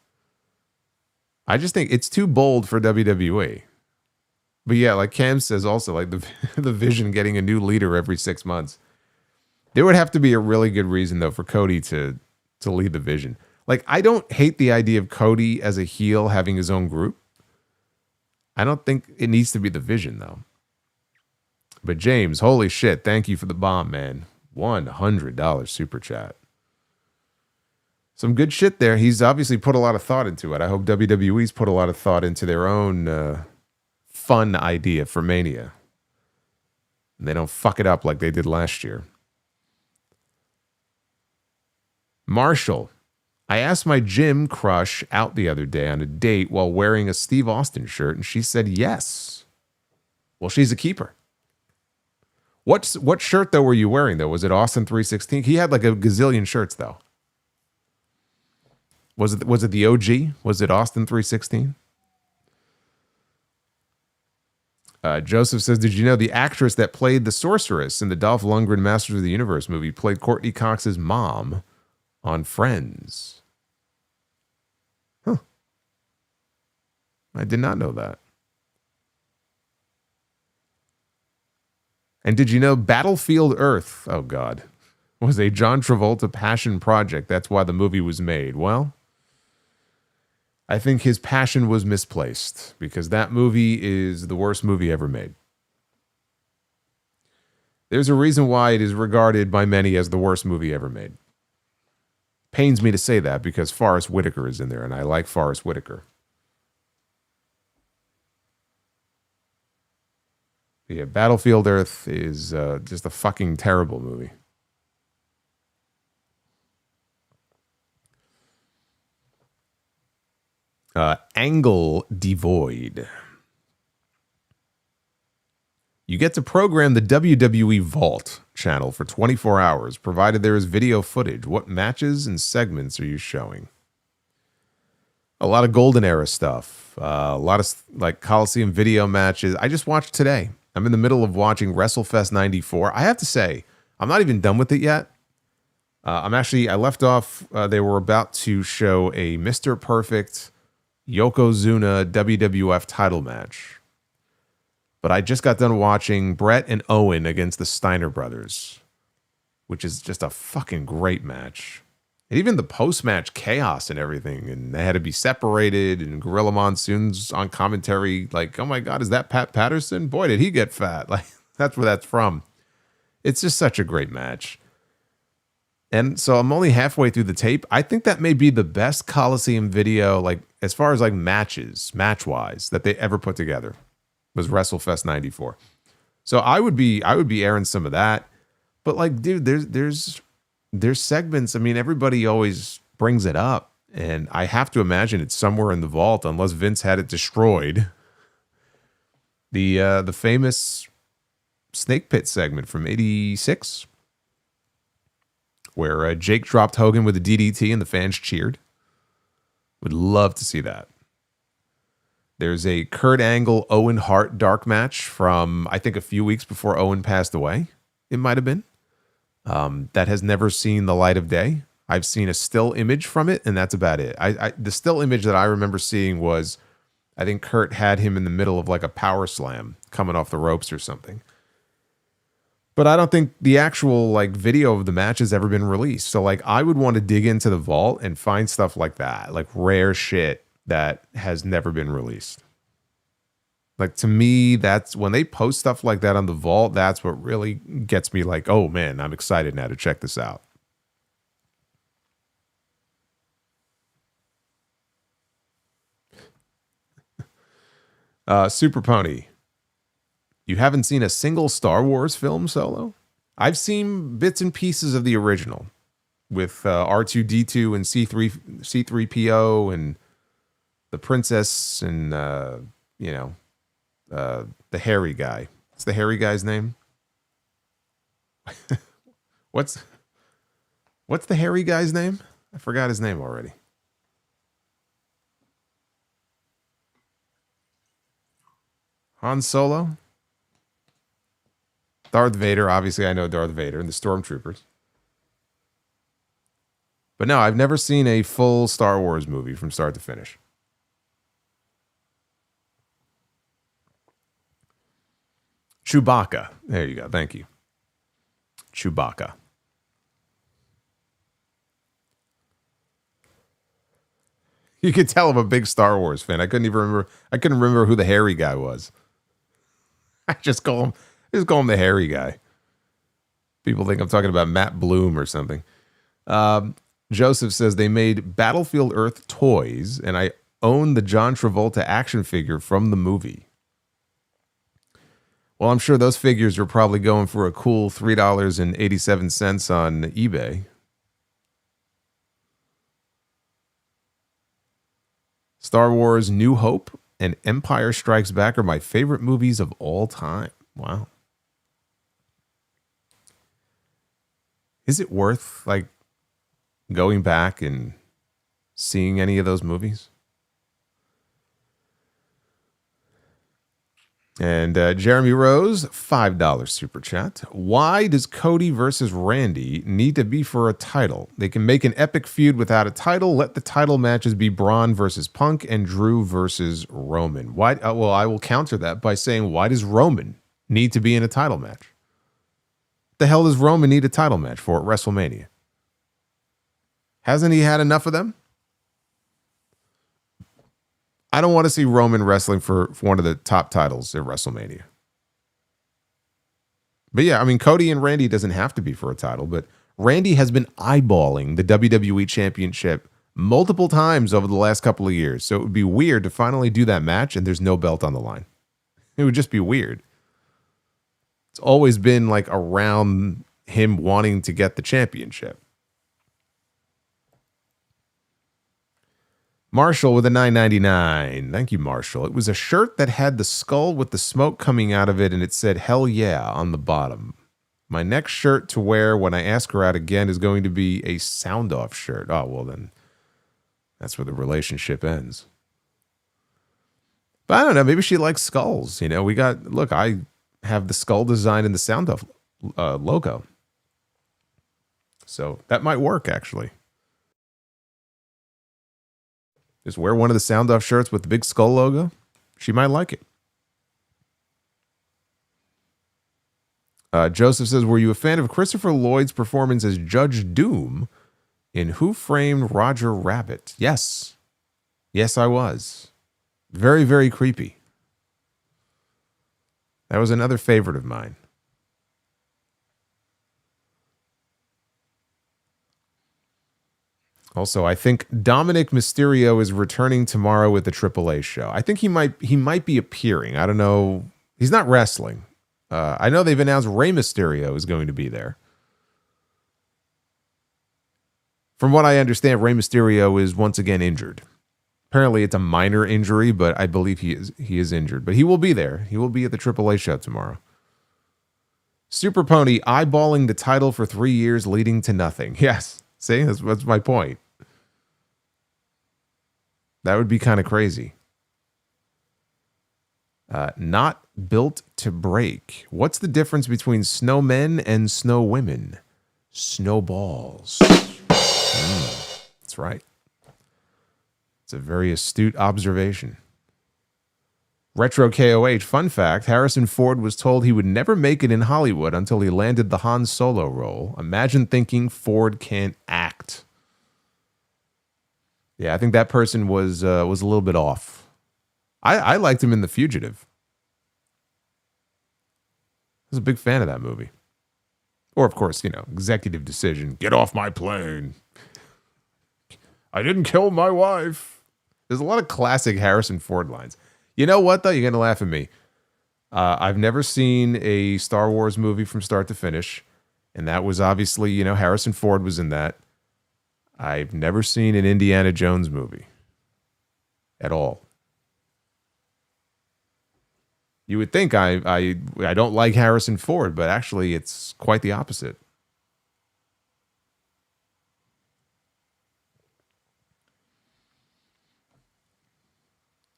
I just think it's too bold for WWE. But yeah, like Cam says also, like the Vision getting a new leader every 6 months. There would have to be a really good reason, though, for Cody to lead the Vision. Like, I don't hate the idea of Cody as a heel having his own group. I don't think it needs to be the Vision, though. But James, holy shit, thank you for the bomb, man. $100 super chat. Some good shit there. He's obviously put a lot of thought into it. I hope WWE's put a lot of thought into their own fun idea for Mania. And they don't fuck it up like they did last year. Marshall. I asked my gym crush out the other day on a date while wearing a Steve Austin shirt, and she said yes. Well, she's a keeper. What shirt, though, were you wearing, though? Was it Austin 316? He had like a gazillion shirts, though. Was it the OG? Was it Austin 316? Joseph says, did you know the actress that played the sorceress in the Dolph Lundgren Masters of the Universe movie played Courtney Cox's mom on Friends? Huh. I did not know that. And did you know Battlefield Earth, oh God, was a John Travolta passion project? That's why the movie was made. Well, I think his passion was misplaced because that movie is the worst movie ever made. There's a reason why it is regarded by many as the worst movie ever made. Pains me to say that because Forrest Whitaker is in there, and I like Forrest Whitaker. But yeah, Battlefield Earth is just a fucking terrible movie. Angle Devoid. You get to program the WWE Vault channel for 24 hours, provided there is video footage. What matches and segments are you showing? A lot of Golden Era stuff. A lot of like Coliseum video matches. I just watched today. I'm in the middle of watching WrestleFest 94. I have to say, I'm not even done with it yet. I left off, they were about to show a Mr. Perfect Yokozuna WWF title match. But I just got done watching Brett and Owen against the Steiner brothers, which is just a fucking great match. And even the post-match chaos and everything, and they had to be separated, and Gorilla Monsoon's on commentary like, oh my God, is that Pat Patterson? Boy, did he get fat. Like, that's where that's from. It's just such a great match. And so I'm only halfway through the tape. I think that may be the best Coliseum video, like as far as like match-wise, that they ever put together. Was WrestleFest 94. So I would be airing some of that. But like, dude, there's segments. I mean, everybody always brings it up. And I have to imagine it's somewhere in the vault, unless Vince had it destroyed. The famous Snake Pit segment from '86, where Jake dropped Hogan with a DDT and the fans cheered. Would love to see that. There's a Kurt Angle Owen Hart dark match from, I think, a few weeks before Owen passed away. It might have been. That has never seen the light of day. I've seen a still image from it, and that's about it. The still image that I remember seeing was, I think Kurt had him in the middle of like a power slam coming off the ropes or something. But I don't think the actual like video of the match has ever been released. So like I would want to dig into the vault and find stuff like that, like rare shit that has never been released. Like to me, that's when they post stuff like that on the vault, that's what really gets me like, oh man, I'm excited now to check this out. Super Pony, you haven't seen a single Star Wars film, Solo? I've seen bits and pieces of the original with R2-D2 and C3PO and the princess and, the hairy guy. What's the hairy guy's name? What's the hairy guy's name? I forgot his name already. Han Solo? Darth Vader. Obviously, I know Darth Vader and the Stormtroopers. But no, I've never seen a full Star Wars movie from start to finish. Chewbacca. There you go. Thank you. Chewbacca. You could tell I'm a big Star Wars fan. I couldn't remember who the hairy guy was. I just call him the hairy guy. People think I'm talking about Matt Bloom or something. Joseph says they made Battlefield Earth toys, and I own the John Travolta action figure from the movie. Well, I'm sure those figures are probably going for a cool $3.87 on eBay. Star Wars New Hope and Empire Strikes Back are my favorite movies of all time. Wow. Is it worth like going back and seeing any of those movies? And Jeremy Rose, $5 super chat. Why does Cody versus Randy need to be for a title? They can make an epic feud without a title. Let the title matches be Braun versus Punk and Drew versus Roman. Why? Well, I will counter that by saying, why does Roman need to be in a title match? The hell does Roman need a title match for at WrestleMania? Hasn't he had enough of them? I don't want to see Roman wrestling for one of the top titles at WrestleMania. But yeah, I mean, Cody and Randy doesn't have to be for a title, but Randy has been eyeballing the WWE Championship multiple times over the last couple of years. So it would be weird to finally do that match and there's no belt on the line. It would just be weird. It's always been like around him wanting to get the championship. Marshall with a $9.99. Thank you, Marshall. It was a shirt that had the skull with the smoke coming out of it, and it said, "Hell yeah," on the bottom. My next shirt to wear when I ask her out again is going to be a sound off shirt. Oh, well, then that's where the relationship ends. But I don't know. Maybe she likes skulls. You know, I have the skull design in the sound off logo. So that might work, actually. Just wear one of the sound off shirts with the big skull logo. She might like it. Joseph says, were you a fan of Christopher Lloyd's performance as Judge Doom in Who Framed Roger Rabbit? Yes. Yes, I was. Very, very creepy. That was another favorite of mine. Also, I think Dominic Mysterio is returning tomorrow with the AAA show. I think he might be appearing. I don't know. He's not wrestling. I know they've announced Rey Mysterio is going to be there From what I understand, Rey Mysterio is once again injured. Apparently, it's a minor injury, but I believe he is injured. But he will be there. He will be at the AAA show tomorrow. Super Pony eyeballing the title for 3 years, leading to nothing. Yes, see, that's my point. That would be kind of crazy. Not built to break. What's the difference between snowmen and snow women? Snowballs. That's right. It's a very astute observation. Retro KOH, fun fact, Harrison Ford was told he would never make it in Hollywood until he landed the Han Solo role. Imagine thinking Ford can't act. Yeah, I think that person was a little bit off. I liked him in The Fugitive. I was a big fan of that movie. Or, of course, executive decision. Get off my plane. I didn't kill my wife. There's a lot of classic Harrison Ford lines. You know what, though? You're going to laugh at me. I've never seen a Star Wars movie from start to finish. And that was obviously, Harrison Ford was in that. I've never seen an Indiana Jones movie. At all. You would think I don't like Harrison Ford, but actually it's quite the opposite.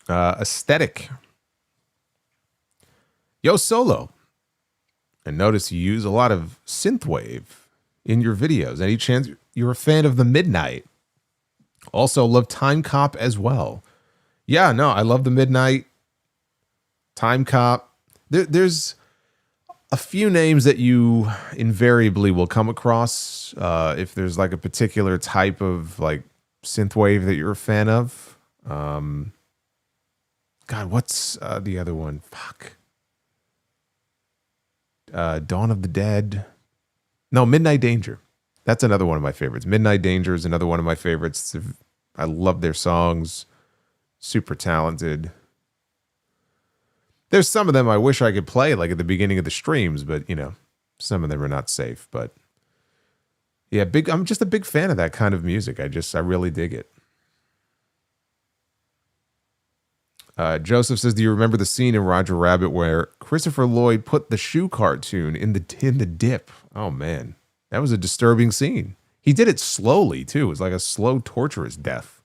Aesthetic. Yo, Solo. And notice you use a lot of synthwave in your videos. Any chance you're a fan of the Midnight? Also love Time Cop as well. Yeah, no, I love the Midnight. Time Cop. There's a few names that you invariably will come across if there's like a particular type of like synthwave that you're a fan of. God, what's the other one? Fuck. Dawn of the Dead. No, Midnight Danger. That's another one of my favorites. Midnight Danger is another one of my favorites. I love their songs. Super talented. There's some of them I wish I could play like at the beginning of the streams, but some of them are not safe. But yeah, I'm just a big fan of that kind of music. I really dig it. Joseph says, do you remember the scene in Roger Rabbit where Christopher Lloyd put the shoe cartoon in the dip? Oh man, that was a disturbing scene. He did it slowly too. It was like a slow, torturous death.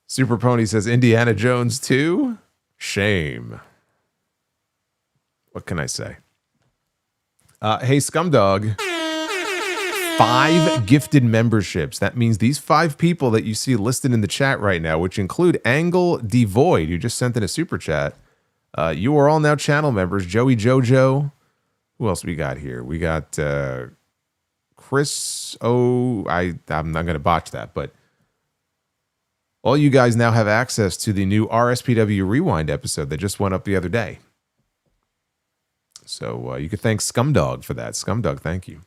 Super Pony says, Indiana Jones 2? Shame. What can I say? Hey, Scumdog. 5 gifted memberships. That means these 5 people that you see listed in the chat right now, which include Angle Devoid, who just sent in a super chat. You are all now channel members. Joey Jojo. Who else we got here? We got Chris. I'm not going to botch that, but all you guys now have access to the new RSPW Rewind episode that just went up the other day. So you could thank Scumdog for that. Scumdog, thank you.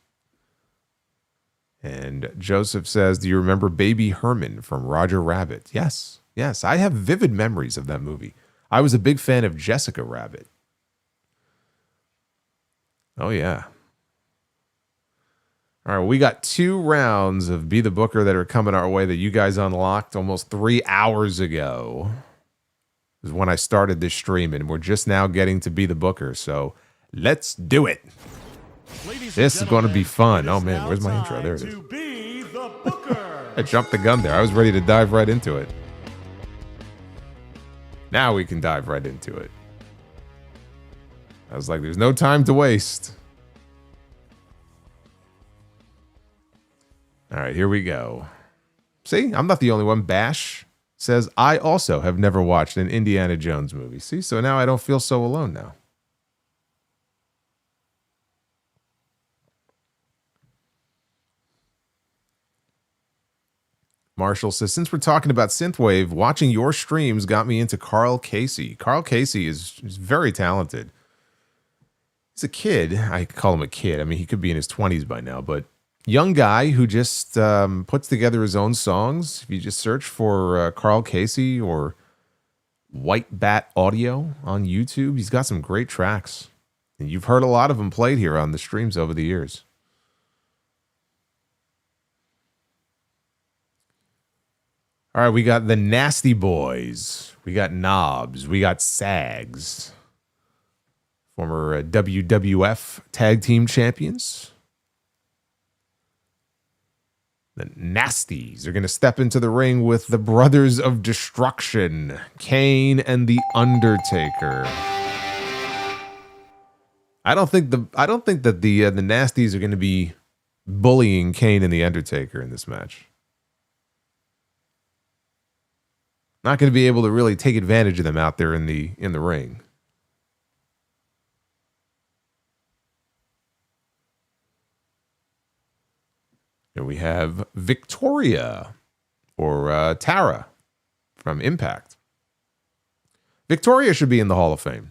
And Joseph says, do you remember Baby Herman from Roger Rabbit? Yes. Yes, I have vivid memories of that movie. I was a big fan of Jessica Rabbit. Oh, yeah. All right, well, we got 2 rounds of Be the Booker that are coming our way that you guys unlocked almost 3 hours ago. Is when I started this stream, and we're just now getting to Be the Booker, so let's do it. This is going to be fun. Oh, man, where's my intro? There it is. Be the Booker. I jumped the gun there. I was ready to dive right into it. Now we can dive right into it. I was like, there's no time to waste. All right, here we go. See, I'm not the only one. Bash says, I also have never watched an Indiana Jones movie. See, so now I don't feel so alone now. Marshall says, since we're talking about synthwave, watching your streams got me into Carl Casey. Carl Casey is very talented. He's a kid. I call him a kid. I mean, he could be in his 20s by now, but young guy who just puts together his own songs. If you just search for Carl Casey or White Bat Audio on YouTube, he's got some great tracks. And you've heard a lot of them played here on the streams over the years. All right, we got the Nasty Boys. We got Knobs. We got Sags. Former WWF Tag Team Champions. The Nasties are going to step into the ring with the Brothers of Destruction, Kane and the Undertaker. I don't think that the Nasties are going to be bullying Kane and the Undertaker in this match. Not going to be able to really take advantage of them out there in the ring. Here we have Victoria, or Tara, from Impact. Victoria should be in the Hall of Fame.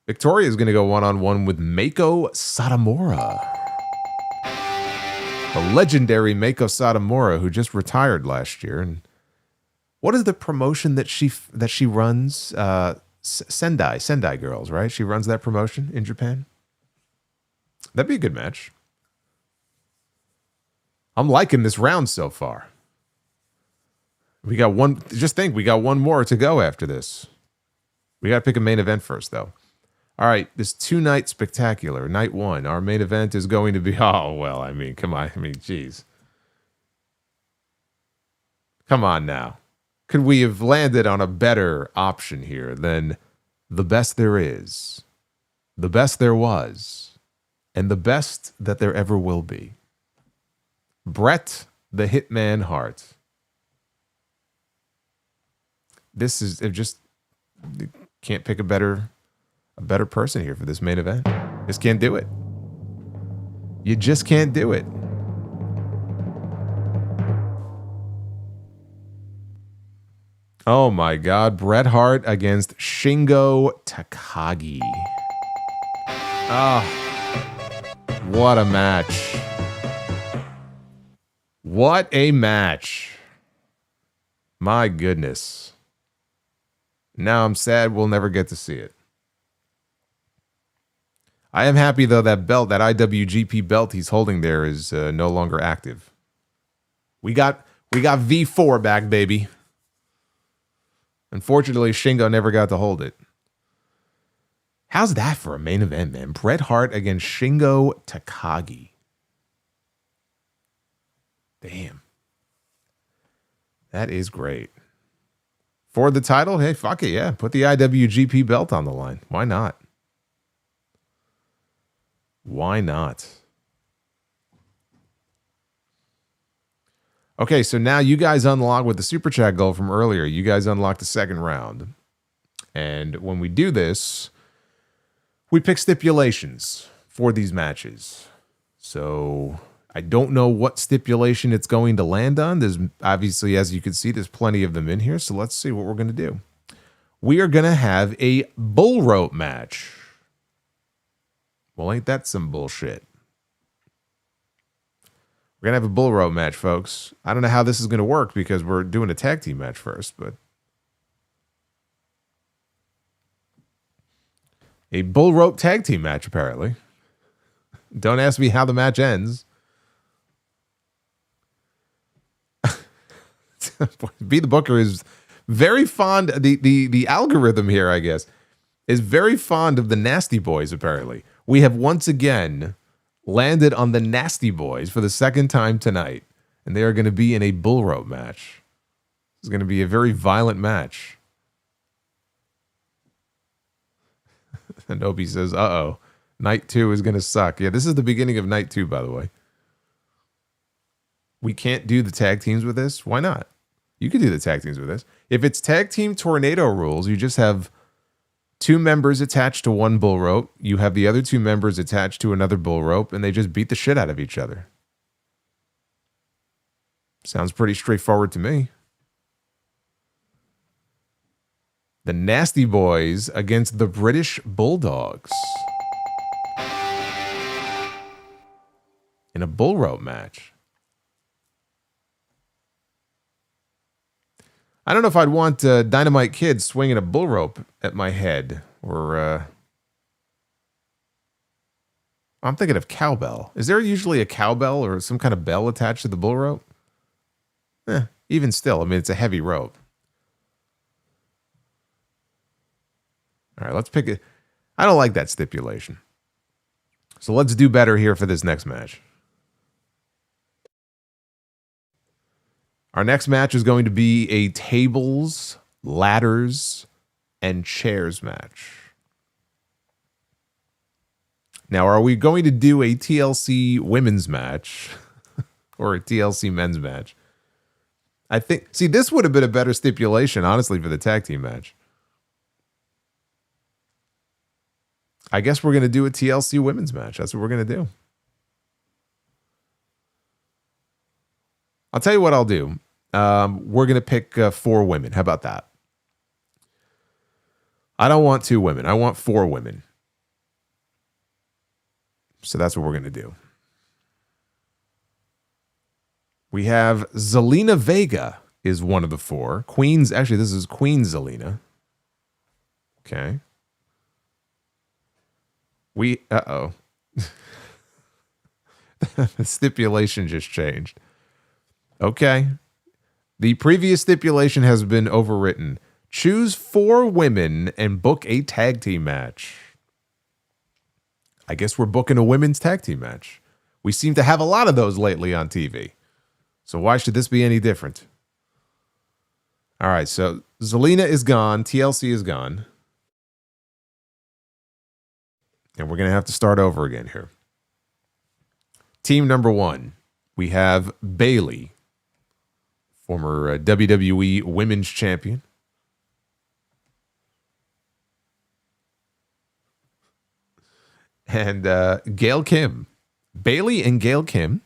Victoria is going to go one-on-one with Meiko Satomura. The legendary Meiko Satomura, who just retired last year. And what is the promotion that she runs? Sendai Girls, right? She runs that promotion in Japan. That'd be a good match. I'm liking this round so far. We got one. Just think, we got one more to go after this. We got to pick a main event first, though. All right, this 2-night spectacular, night one. Our main event is going to be. Oh well, I mean, come on. I mean, geez. Come on now. Could we have landed on a better option here than the best there is, the best there was, and the best that there ever will be? Bret the Hitman Hart. This is just, you can't pick a better person here for this main event. Just can't do it. You just can't do it. Oh my God, Bret Hart against Shingo Takagi. Oh, what a match. What a match. My goodness. Now I'm sad we'll never get to see it. I am happy, though, that belt, that IWGP belt he's holding there is no longer active. We got V4 back, baby. Unfortunately, Shingo never got to hold it. How's that for a main event, man? Bret Hart against Shingo Takagi. Damn. That is great. For the title, hey, fuck it, yeah. Put the IWGP belt on the line. Why not? Why not? Okay, so now you guys unlock with the Super Chat goal from earlier. You guys unlock the second round. And when we do this, we pick stipulations for these matches. So I don't know what stipulation it's going to land on. There's obviously, as you can see, there's plenty of them in here. So let's see what we're going to do. We are going to have a bull rope match. Well, ain't that some bullshit? We're going to have a bull rope match, folks. I don't know how this is going to work because we're doing a tag team match first, but a bull rope tag team match, apparently. Don't ask me how the match ends. Be the Booker is very fond. The algorithm here, I guess, is very fond of the Nasty Boys, apparently. We have once again landed on the Nasty Boys for the second time tonight, and they are going to be in a bull rope match. It's going to be a very violent match. Anobi says, uh-oh, night 2 is going to suck. Yeah, this is the beginning of night 2, by the way. We can't do the tag teams with this. Why not? You could do the tag teams with this. If it's tag team tornado rules, you just have 2 members attached to one bull rope. You have the other 2 members attached to another bull rope, and they just beat the shit out of each other. Sounds pretty straightforward to me. The Nasty Boys against the British Bulldogs in a bull rope match. I don't know if I'd want Dynamite Kid swinging a bull rope at my head, or I'm thinking of cowbell. Is there usually a cowbell or some kind of bell attached to the bull rope? Even still, I mean, it's a heavy rope. All right, let's pick it. I don't like that stipulation. So let's do better here for this next match. Our next match is going to be a tables, ladders, and chairs match. Now, are we going to do a TLC women's match or a TLC men's match? I think, see, this would have been a better stipulation, honestly, for the tag team match. I guess we're going to do a TLC women's match. That's what we're going to do. I'll tell you what I'll do. We're going to pick 4 women. How about that? I don't want 2 women. I want 4 women. So that's what we're going to do. We have Zelina Vega is one of the 4. Queen's, actually, this is Queen Zelina. Okay. Uh-oh. The stipulation just changed. Okay. The previous stipulation has been overwritten. Choose 4 women and book a tag team match. I guess we're booking a women's tag team match. We seem to have a lot of those lately on TV. So why should this be any different? All right, so Zelina is gone. TLC is gone. And we're going to have to start over again here. Team number 1, we have Bayley, former WWE Women's Champion. And Gail Kim. Bayley and Gail Kim.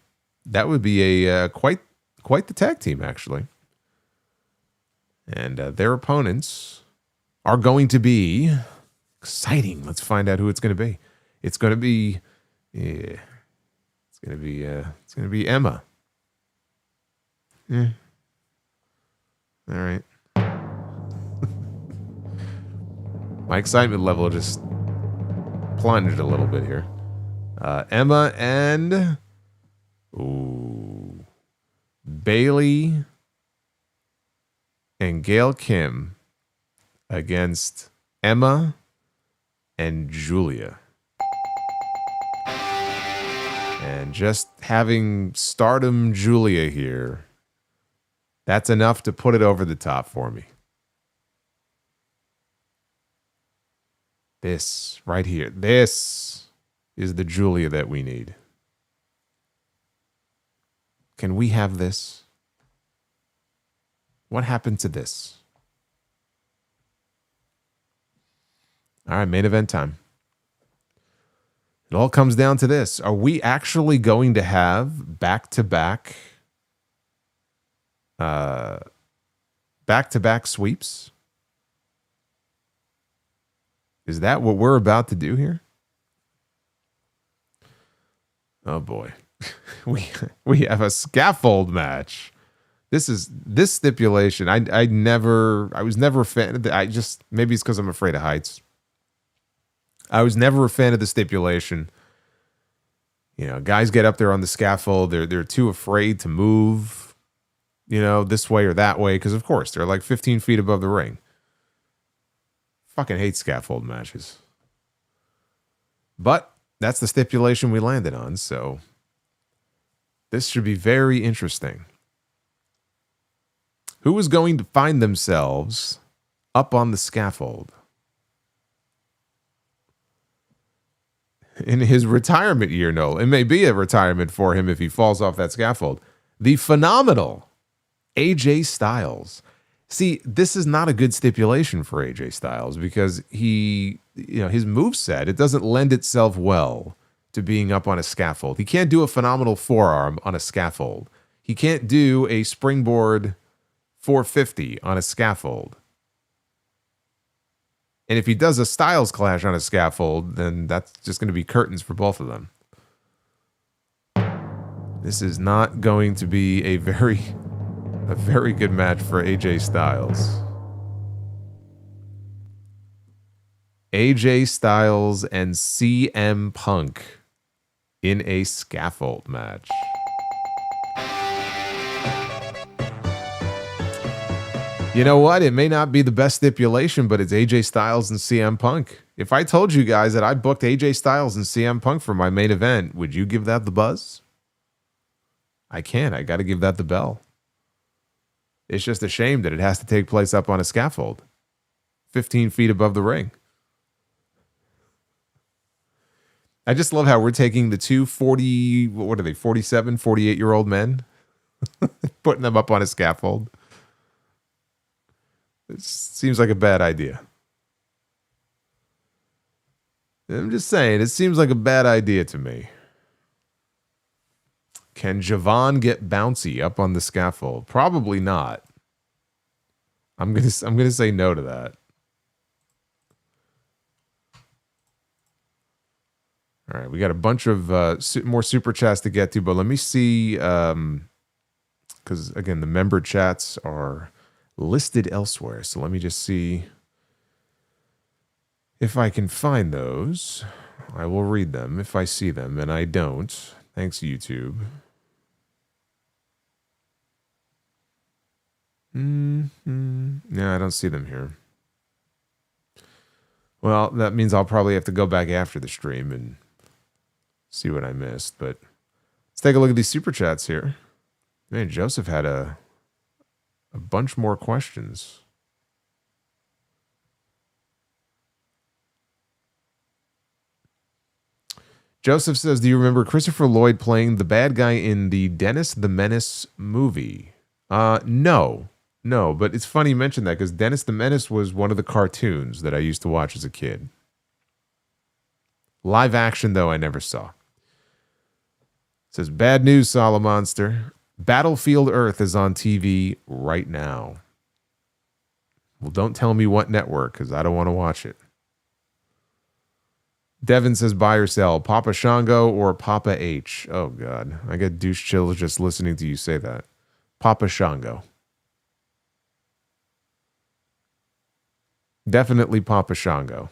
That would be a quite the tag team, actually. And their opponents are going to be exciting. Let's find out who it's going to be. It's going to be, it's going to be Emma. Yeah. All right. My excitement level just plunged a little bit here. Emma and Bayley and Gail Kim against Emma and Julia. And just having Stardom Julia here, that's enough to put it over the top for me. This right here, this is the Julia that we need. Can we have this? What happened to this? All right, main event time. It all comes down to this. Are we actually going to have back-to-back sweeps? Is that what we're about to do here? Oh boy. We have a scaffold match. This stipulation. I was never a fan of it. Maybe it's because I'm afraid of heights. I was never a fan of the stipulation. You know, guys get up there on the scaffold. They're too afraid to move, this way or that way. Because, of course, they're like 15 feet above the ring. Fucking hate scaffold matches. But that's the stipulation we landed on. So this should be very interesting. Who is going to find themselves up on the scaffold? In his retirement year, no. It may be a retirement for him if he falls off that scaffold. The phenomenal AJ Styles. See, this is not a good stipulation for AJ Styles because his moveset, it doesn't lend itself well to being up on a scaffold. He can't do a phenomenal forearm on a scaffold. He can't do a springboard 450 on a scaffold. And if he does a Styles clash on a scaffold, then that's just going to be curtains for both of them. This is not going to be a very good match for AJ Styles. AJ Styles and CM Punk in a scaffold match. You know what? It may not be the best stipulation, but it's AJ Styles and CM Punk. If I told you guys that I booked AJ Styles and CM Punk for my main event, would you give that the buzz? I can't. I got to give that the bell. It's just a shame that it has to take place up on a scaffold, 15 feet above the ring. I just love how we're taking the two 47, 48-year-old men, putting them up on a scaffold. It seems like a bad idea. I'm just saying, it seems like a bad idea to me. Can Javon get bouncy up on the scaffold? Probably not. I'm gonna say no to that. All right, we got a bunch of more super chats to get to, but let me see, because again, the member chats are listed elsewhere. So let me just see if I can find those. I will read them if I see them, and I don't. Thanks, YouTube. No, I don't see them here. Well, that means I'll probably have to go back after the stream and see what I missed. But let's take a look at these super chats here. Man, Joseph had a bunch more questions. Joseph says, do you remember Christopher Lloyd playing the bad guy in the Dennis the Menace movie? No, but it's funny you mention that because Dennis the Menace was one of the cartoons that I used to watch as a kid. Live action, though, I never saw. It says, bad news, Solomonster. Battlefield Earth is on TV right now. Well, don't tell me what network, because I don't want to watch it. Devin says, buy or sell, Papa Shango or Papa H? Oh, God. I get douche chills just listening to you say that. Papa Shango. Definitely Papa Shango.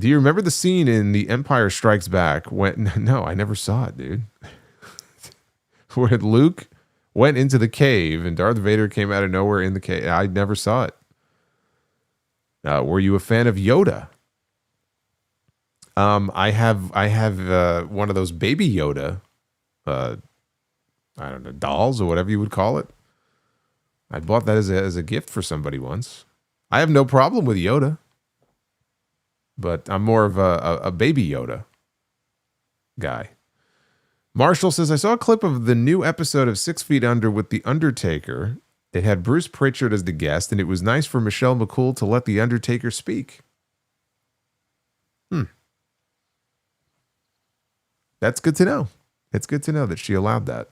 Do you remember the scene in The Empire Strikes Back when... No, I never saw it, dude. Where Luke went into the cave and Darth Vader came out of nowhere in the cave. I never saw it. Were you a fan of Yoda? I have one of those baby Yoda, I don't know, dolls or whatever you would call it. I bought that as a gift for somebody once. I have no problem with Yoda, but I'm more of a baby Yoda guy. Marshall says, I saw a clip of the new episode of 6 Feet Under with The Undertaker. It had Bruce Pritchard as the guest, and it was nice for Michelle McCool to let The Undertaker speak. That's good to know. It's good to know that she allowed that.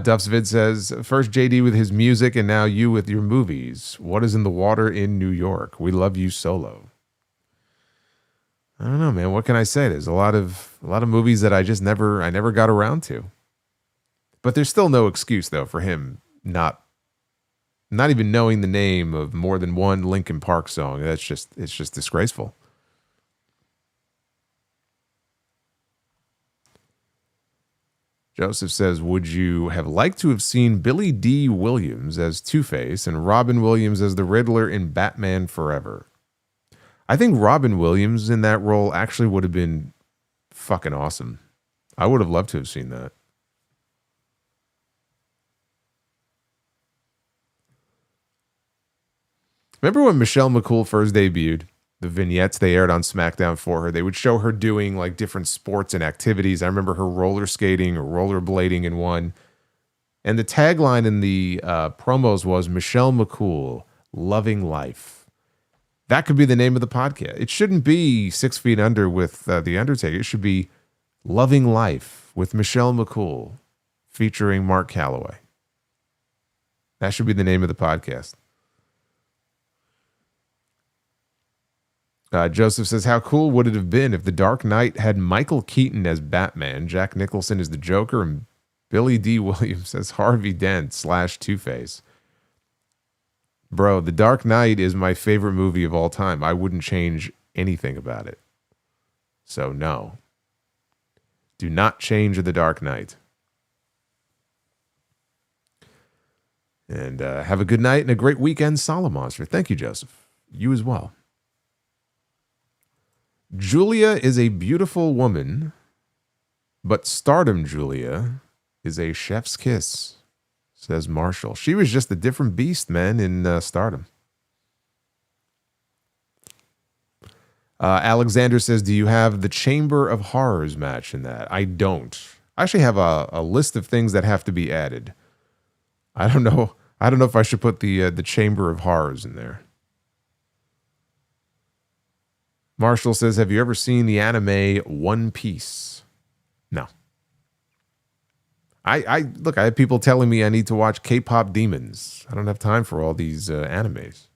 Duff's Vid says, first JD with his music and now you with your movies. What is in the water in New York? We love you solo. I don't know, man. What can I say? There's a lot of movies that I never got around to. But there's still no excuse though for him not even knowing the name of more than one Linkin Park song. It's just disgraceful. Joseph says, would you have liked to have seen Billy D. Williams as Two-Face and Robin Williams as the Riddler in Batman Forever? I think Robin Williams in that role actually would have been fucking awesome. I would have loved to have seen that. Remember when Michelle McCool first debuted? The vignettes they aired on SmackDown for her, they would show her doing like different sports and activities. I remember her roller skating or rollerblading in one. And the tagline in the promos was Michelle McCool, loving life. That could be the name of the podcast. It shouldn't be 6 Feet Under with The Undertaker. It should be Loving Life with Michelle McCool featuring Mark Calloway. That should be the name of the podcast. Joseph says, how cool would it have been if The Dark Knight had Michael Keaton as Batman, Jack Nicholson as the Joker, and Billy D. Williams as Harvey Dent / Two-Face? Bro, The Dark Knight is my favorite movie of all time. I wouldn't change anything about it. So no. Do not change the Dark Knight. And have a good night and a great weekend, Solomonster. Thank you, Joseph. You as well. Julia is a beautiful woman, but Stardom Julia is a chef's kiss, says Marshall. She was just a different beast, man, in Stardom. Alexander says, do you have the Chamber of Horrors match in that? I don't. I actually have a list of things that have to be added. I don't know if I should put the Chamber of Horrors in there. Marshall says, have you ever seen the anime One Piece? No. Look, I have people telling me I need to watch K-pop Demons. I don't have time for all these animes.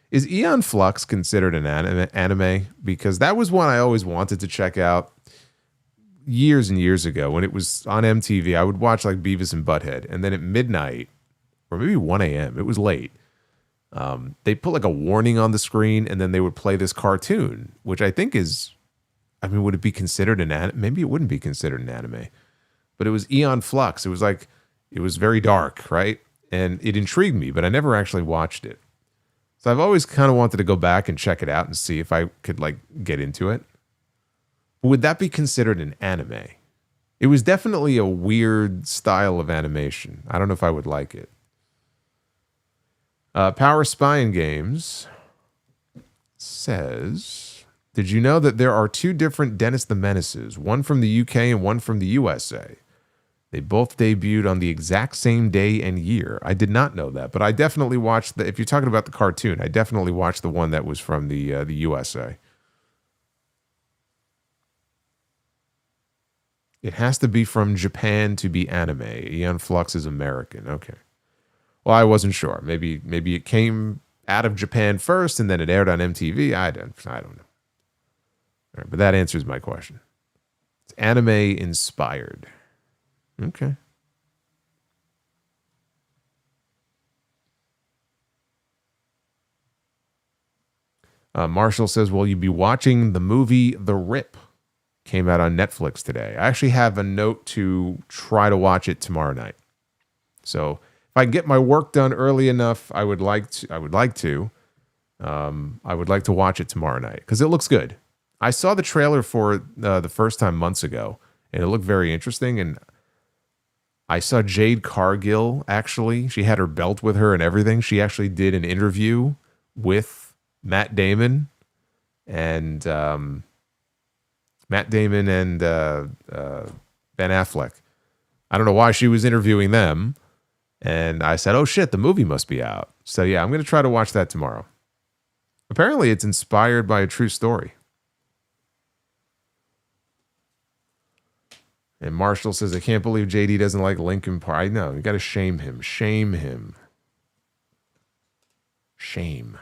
Is Aeon Flux considered an anime? Because that was one I always wanted to check out years and years ago when it was on MTV. I would watch like Beavis and Butthead, and then at midnight, or maybe 1 a.m., it was late, they put like a warning on the screen, and then they would play this cartoon, which I think is, I mean, would it be considered an anime? Maybe it wouldn't be considered an anime. But it was Aeon Flux. It was like, it was very dark, right? And it intrigued me, but I never actually watched it. So I've always kind of wanted to go back and check it out and see if I could like get into it. Would that be considered an anime? It was definitely a weird style of animation. I don't know if I would like it. Power Spying Games says, did you know that there are 2 different Dennis the Menaces, one from the UK and one from the USA? They both debuted on the exact same day and year. I did not know that, but I definitely watched the, if you're talking about the cartoon, I definitely watched the one that was from the USA. It has to be from Japan to be anime. Aeon Flux is American. Okay. Well, I wasn't sure. Maybe it came out of Japan first and then it aired on MTV. I don't know. All right, but that answers my question. It's anime inspired. Okay. Marshall says, will you be watching the movie The Rip? Came out on Netflix today. I actually have a note to try to watch it tomorrow night. So if I get my work done early enough, I would like to watch it tomorrow night because it looks good. I saw the trailer for the first time months ago, and it looked very interesting. And I saw Jade Cargill, actually. She had her belt with her and everything. She actually did an interview with Matt Damon and Ben Affleck. I don't know why she was interviewing them. And I said, oh shit, the movie must be out. So yeah, I'm going to try to watch that tomorrow. Apparently it's inspired by a true story. And Marshall says, I can't believe JD doesn't like Linkin Park. I know. You got to shame him. Shame him. Shame.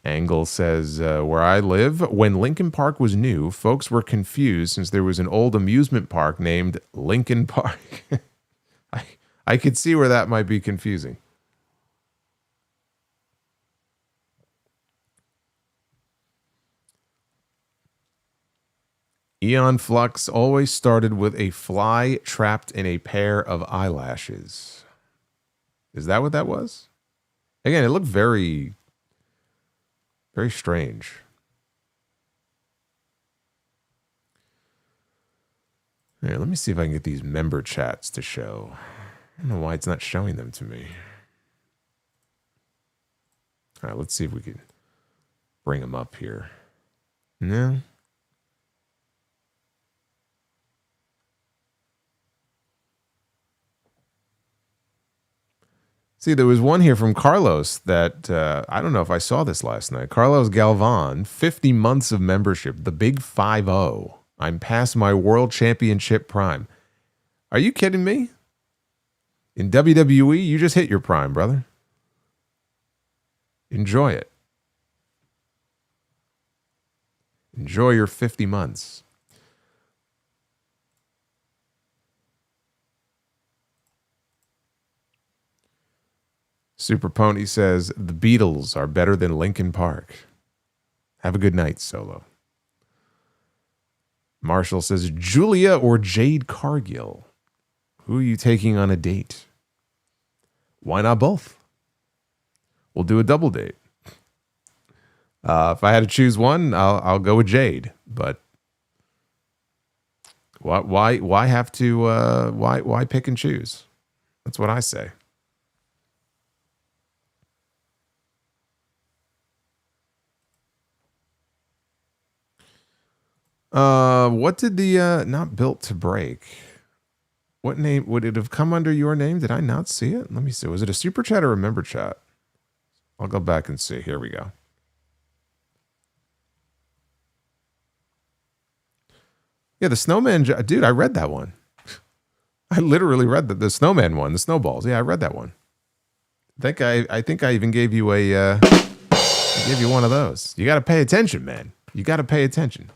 Angle says, where I live, when Linkin Park was new, folks were confused since there was an old amusement park named Linkin Park. I could see where that might be confusing. Aeon Flux always started with a fly trapped in a pair of eyelashes. Is that what that was? Again, it looked very, very strange. Here, let me see if I can get these member chats to show. I don't know why it's not showing them to me. All right, let's see if we can bring them up here. No. See, there was one here from Carlos that, I don't know if I saw this last night. Carlos Galvan, 50 months of membership, the big 5-0. I'm past my world championship prime. Are you kidding me? In WWE, you just hit your prime, brother. Enjoy it. Enjoy your 50 months. Super Pony says, the Beatles are better than Linkin Park. Have a good night, Solo. Marshall says, Julia or Jade Cargill? Who are you taking on a date? Why not both? We'll do a double date. If I had to choose one, I'll go with Jade. But why have to? Why pick and choose? That's what I say. What did the not built to break? What name would it have come under? Your name? Did I not see it? Let me see. Was it a super chat or a member chat? I'll go back and see. Here we go. Yeah, the snowman, dude. I read that one. I literally read the snowman one, the snowballs. Yeah, I read that one. I think I even gave you I gave you one of those. You got to pay attention, man. You got to pay attention.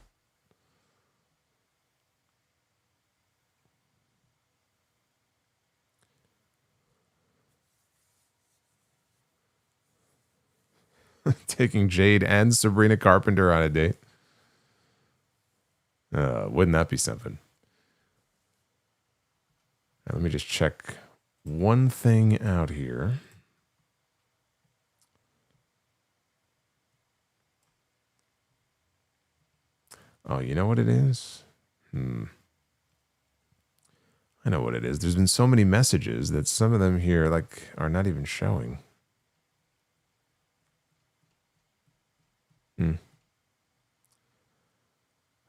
Taking Jade and Sabrina Carpenter on a date. Wouldn't that be something? Now, let me just check one thing out here. Oh, you know what it is? I know what it is. There's been so many messages that some of them here are not even showing.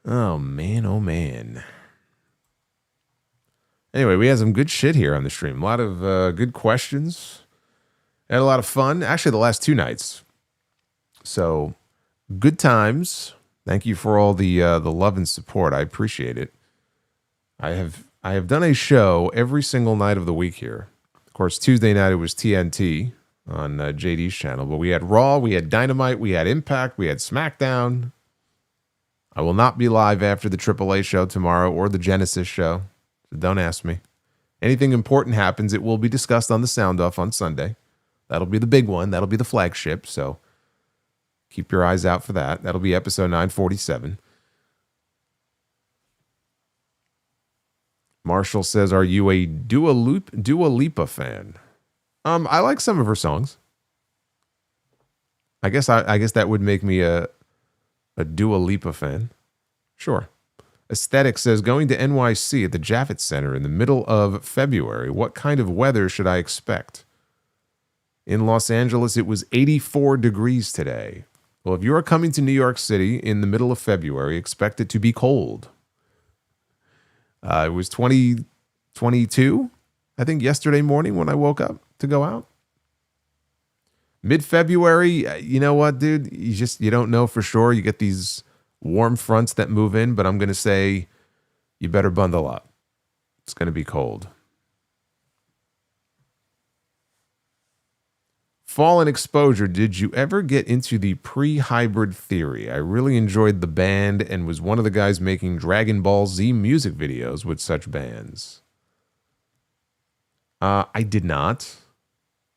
Oh, man. Oh, man. Anyway, we had some good shit here on the stream. A lot of good questions. Had a lot of fun. Actually, the last two nights. So, good times. Thank you for all the love and support. I appreciate it. I have done a show every single night of the week here. Of course, Tuesday night it was TNT on JD's channel. But we had Raw, we had Dynamite, we had Impact, we had Smackdown. I will not be live after the AAA show tomorrow or the Genesis show. So don't ask me. Anything important happens, it will be discussed on the Sound Off on Sunday. That'll be the big one. That'll be the flagship. So keep your eyes out for that. That'll be episode 947. Marshall says, are you a Dua Lipa fan? I like some of her songs. I guess that would make me a Dua Lipa fan. Sure. Aesthetic says, going to NYC at the Javits Center in the middle of February. What kind of weather should I expect? In Los Angeles, it was 84 degrees today. Well, if you are coming to New York City in the middle of February, expect it to be cold. It was 22, I think, yesterday morning when I woke up to go out. Mid-February, you know what, dude? You don't know for sure. You get these warm fronts that move in, but I'm going to say you better bundle up. It's going to be cold. Fallen Exposure, did you ever get into the pre-hybrid theory? I really enjoyed the band and was one of the guys making Dragon Ball Z music videos with such bands. I did not.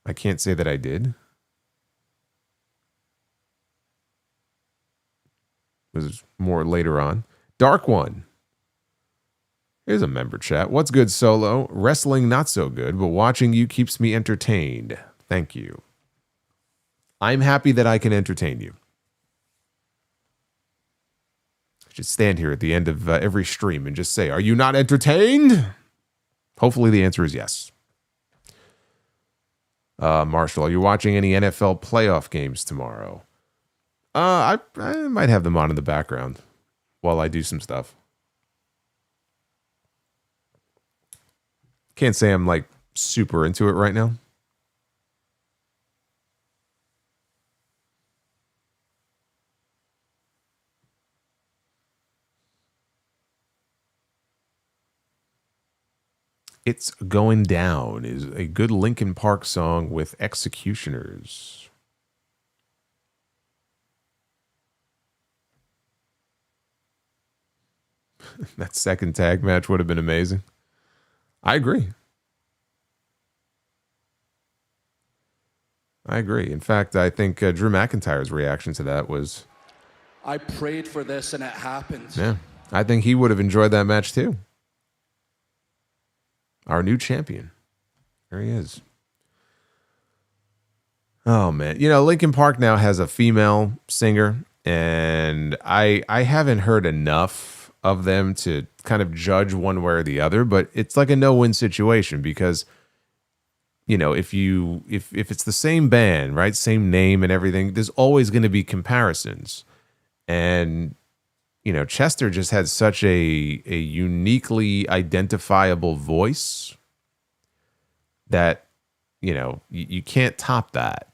I can't say that I did. It was more later on. Dark One. Here's a member chat. What's good, Solo? Wrestling not so good, but watching you keeps me entertained. Thank you. I'm happy that I can entertain you. I should stand here at the end of every stream and just say, are you not entertained? Hopefully the answer is yes. Marshall, are you watching any NFL playoff games tomorrow? I might have them on in the background while I do some stuff. Can't say I'm like super into it right now. It's Going Down is a good Linkin Park song with Executioners. That second tag match would have been amazing. I agree. I agree. In fact, I think Drew McIntyre's reaction to that was, I prayed for this and it happened. yeah, I think he would have enjoyed that match too. Our new champion. There he is. Oh, man. You know, Linkin Park now has a female singer, and I haven't heard enough of them to kind of judge one way or the other, but it's like a no-win situation because, you know, if it's the same band, right, same name and everything, there's always going to be comparisons. And, you know, Chester just had such a uniquely identifiable voice that, you know, you can't top that.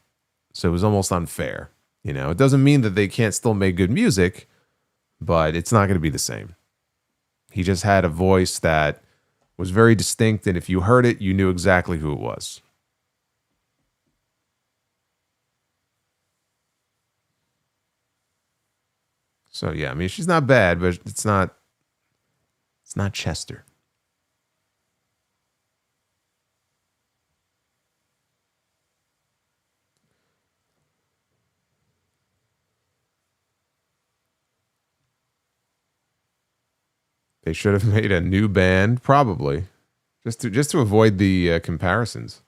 So it was almost unfair. You know, it doesn't mean that they can't still make good music, but it's not going to be the same. He just had a voice that was very distinct, and if you heard it, you knew exactly who it was. So yeah, I mean, she's not bad, but it's not Chester. They should have made a new band, probably, just to avoid the comparisons.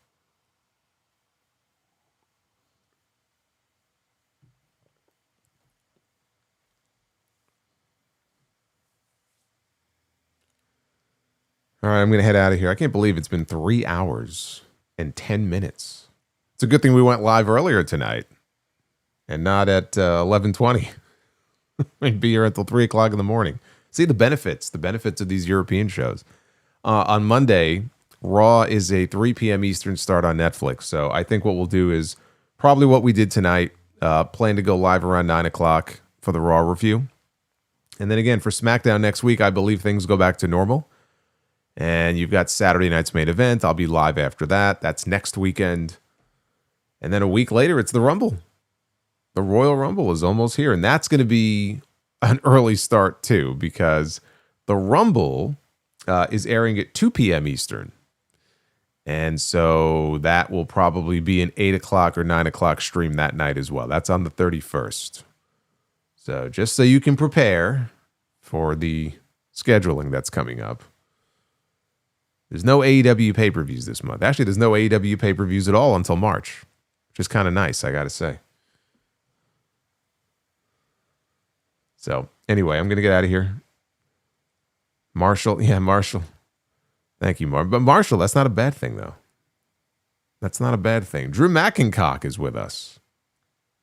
All right, I'm going to head out of here. I can't believe it's been 3 hours and 10 minutes. It's a good thing we went live earlier tonight and not at 11:20. We'd be here until 3 o'clock in the morning. See the benefits of these European shows. On Monday, Raw is a 3 p.m. Eastern start on Netflix. So I think what we'll do is probably what we did tonight, plan to go live around 9 o'clock for the Raw review. And then again, for SmackDown next week, I believe things go back to normal. And you've got Saturday night's main event. I'll be live after that. That's next weekend. And then a week later, it's the Rumble. The Royal Rumble is almost here. And that's going to be an early start too, because the Rumble is airing at 2 p.m. Eastern. And so that will probably be an 8 o'clock or 9 o'clock stream that night as well. That's on the 31st. So just so you can prepare for the scheduling that's coming up. There's no AEW pay-per-views this month. Actually, there's no AEW pay-per-views at all until March, which is kind of nice, I got to say. So anyway, I'm going to get out of here. Marshall. Thank you, Mark. But Marshall, that's not a bad thing, though. That's not a bad thing. Drew McIntyre is with us.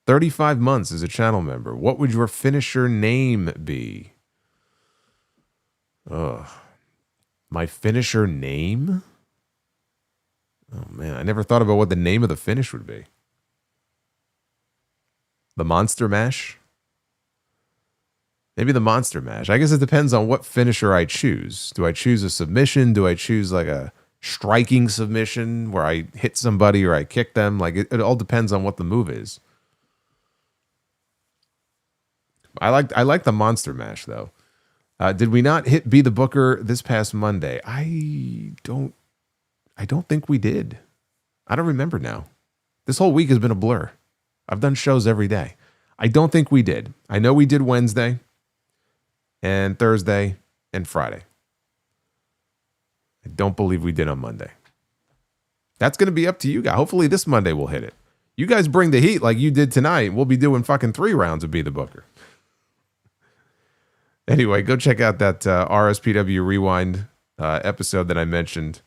35 months as a channel member. What would your finisher name be? Ugh. My finisher name? Oh, man. I never thought about what the name of the finish would be. The Monster Mash? Maybe the Monster Mash. I guess it depends on what finisher I choose. Do I choose a submission? Do I choose like a striking submission where I hit somebody or I kick them? Like it all depends on what the move is. I like the Monster Mash though. Did we not hit Be the Booker this past Monday? I don't think we did. I don't remember now. This whole week has been a blur. I've done shows every day. I don't think we did. I know we did Wednesday and Thursday and Friday. I don't believe we did on Monday. That's going to be up to you guys. Hopefully this Monday we'll hit it. You guys bring the heat like you did tonight. We'll be doing fucking 3 rounds of Be the Booker. Anyway, go check out that RSPW Rewind episode that I mentioned.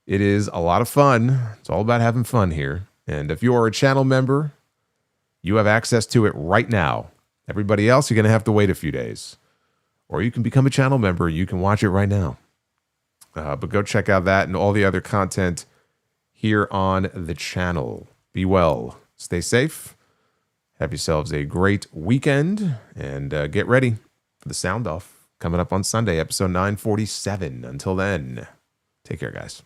It is a lot of fun. It's all about having fun here. And if you are a channel member, you have access to it right now. Everybody else, you're going to have to wait a few days. Or you can become a channel member. You can watch it right now. But go check out that and all the other content here on the channel. Be well. Stay safe. Have yourselves a great weekend. And get ready for the Sound Off coming up on Sunday, episode 947. Until then, take care, guys.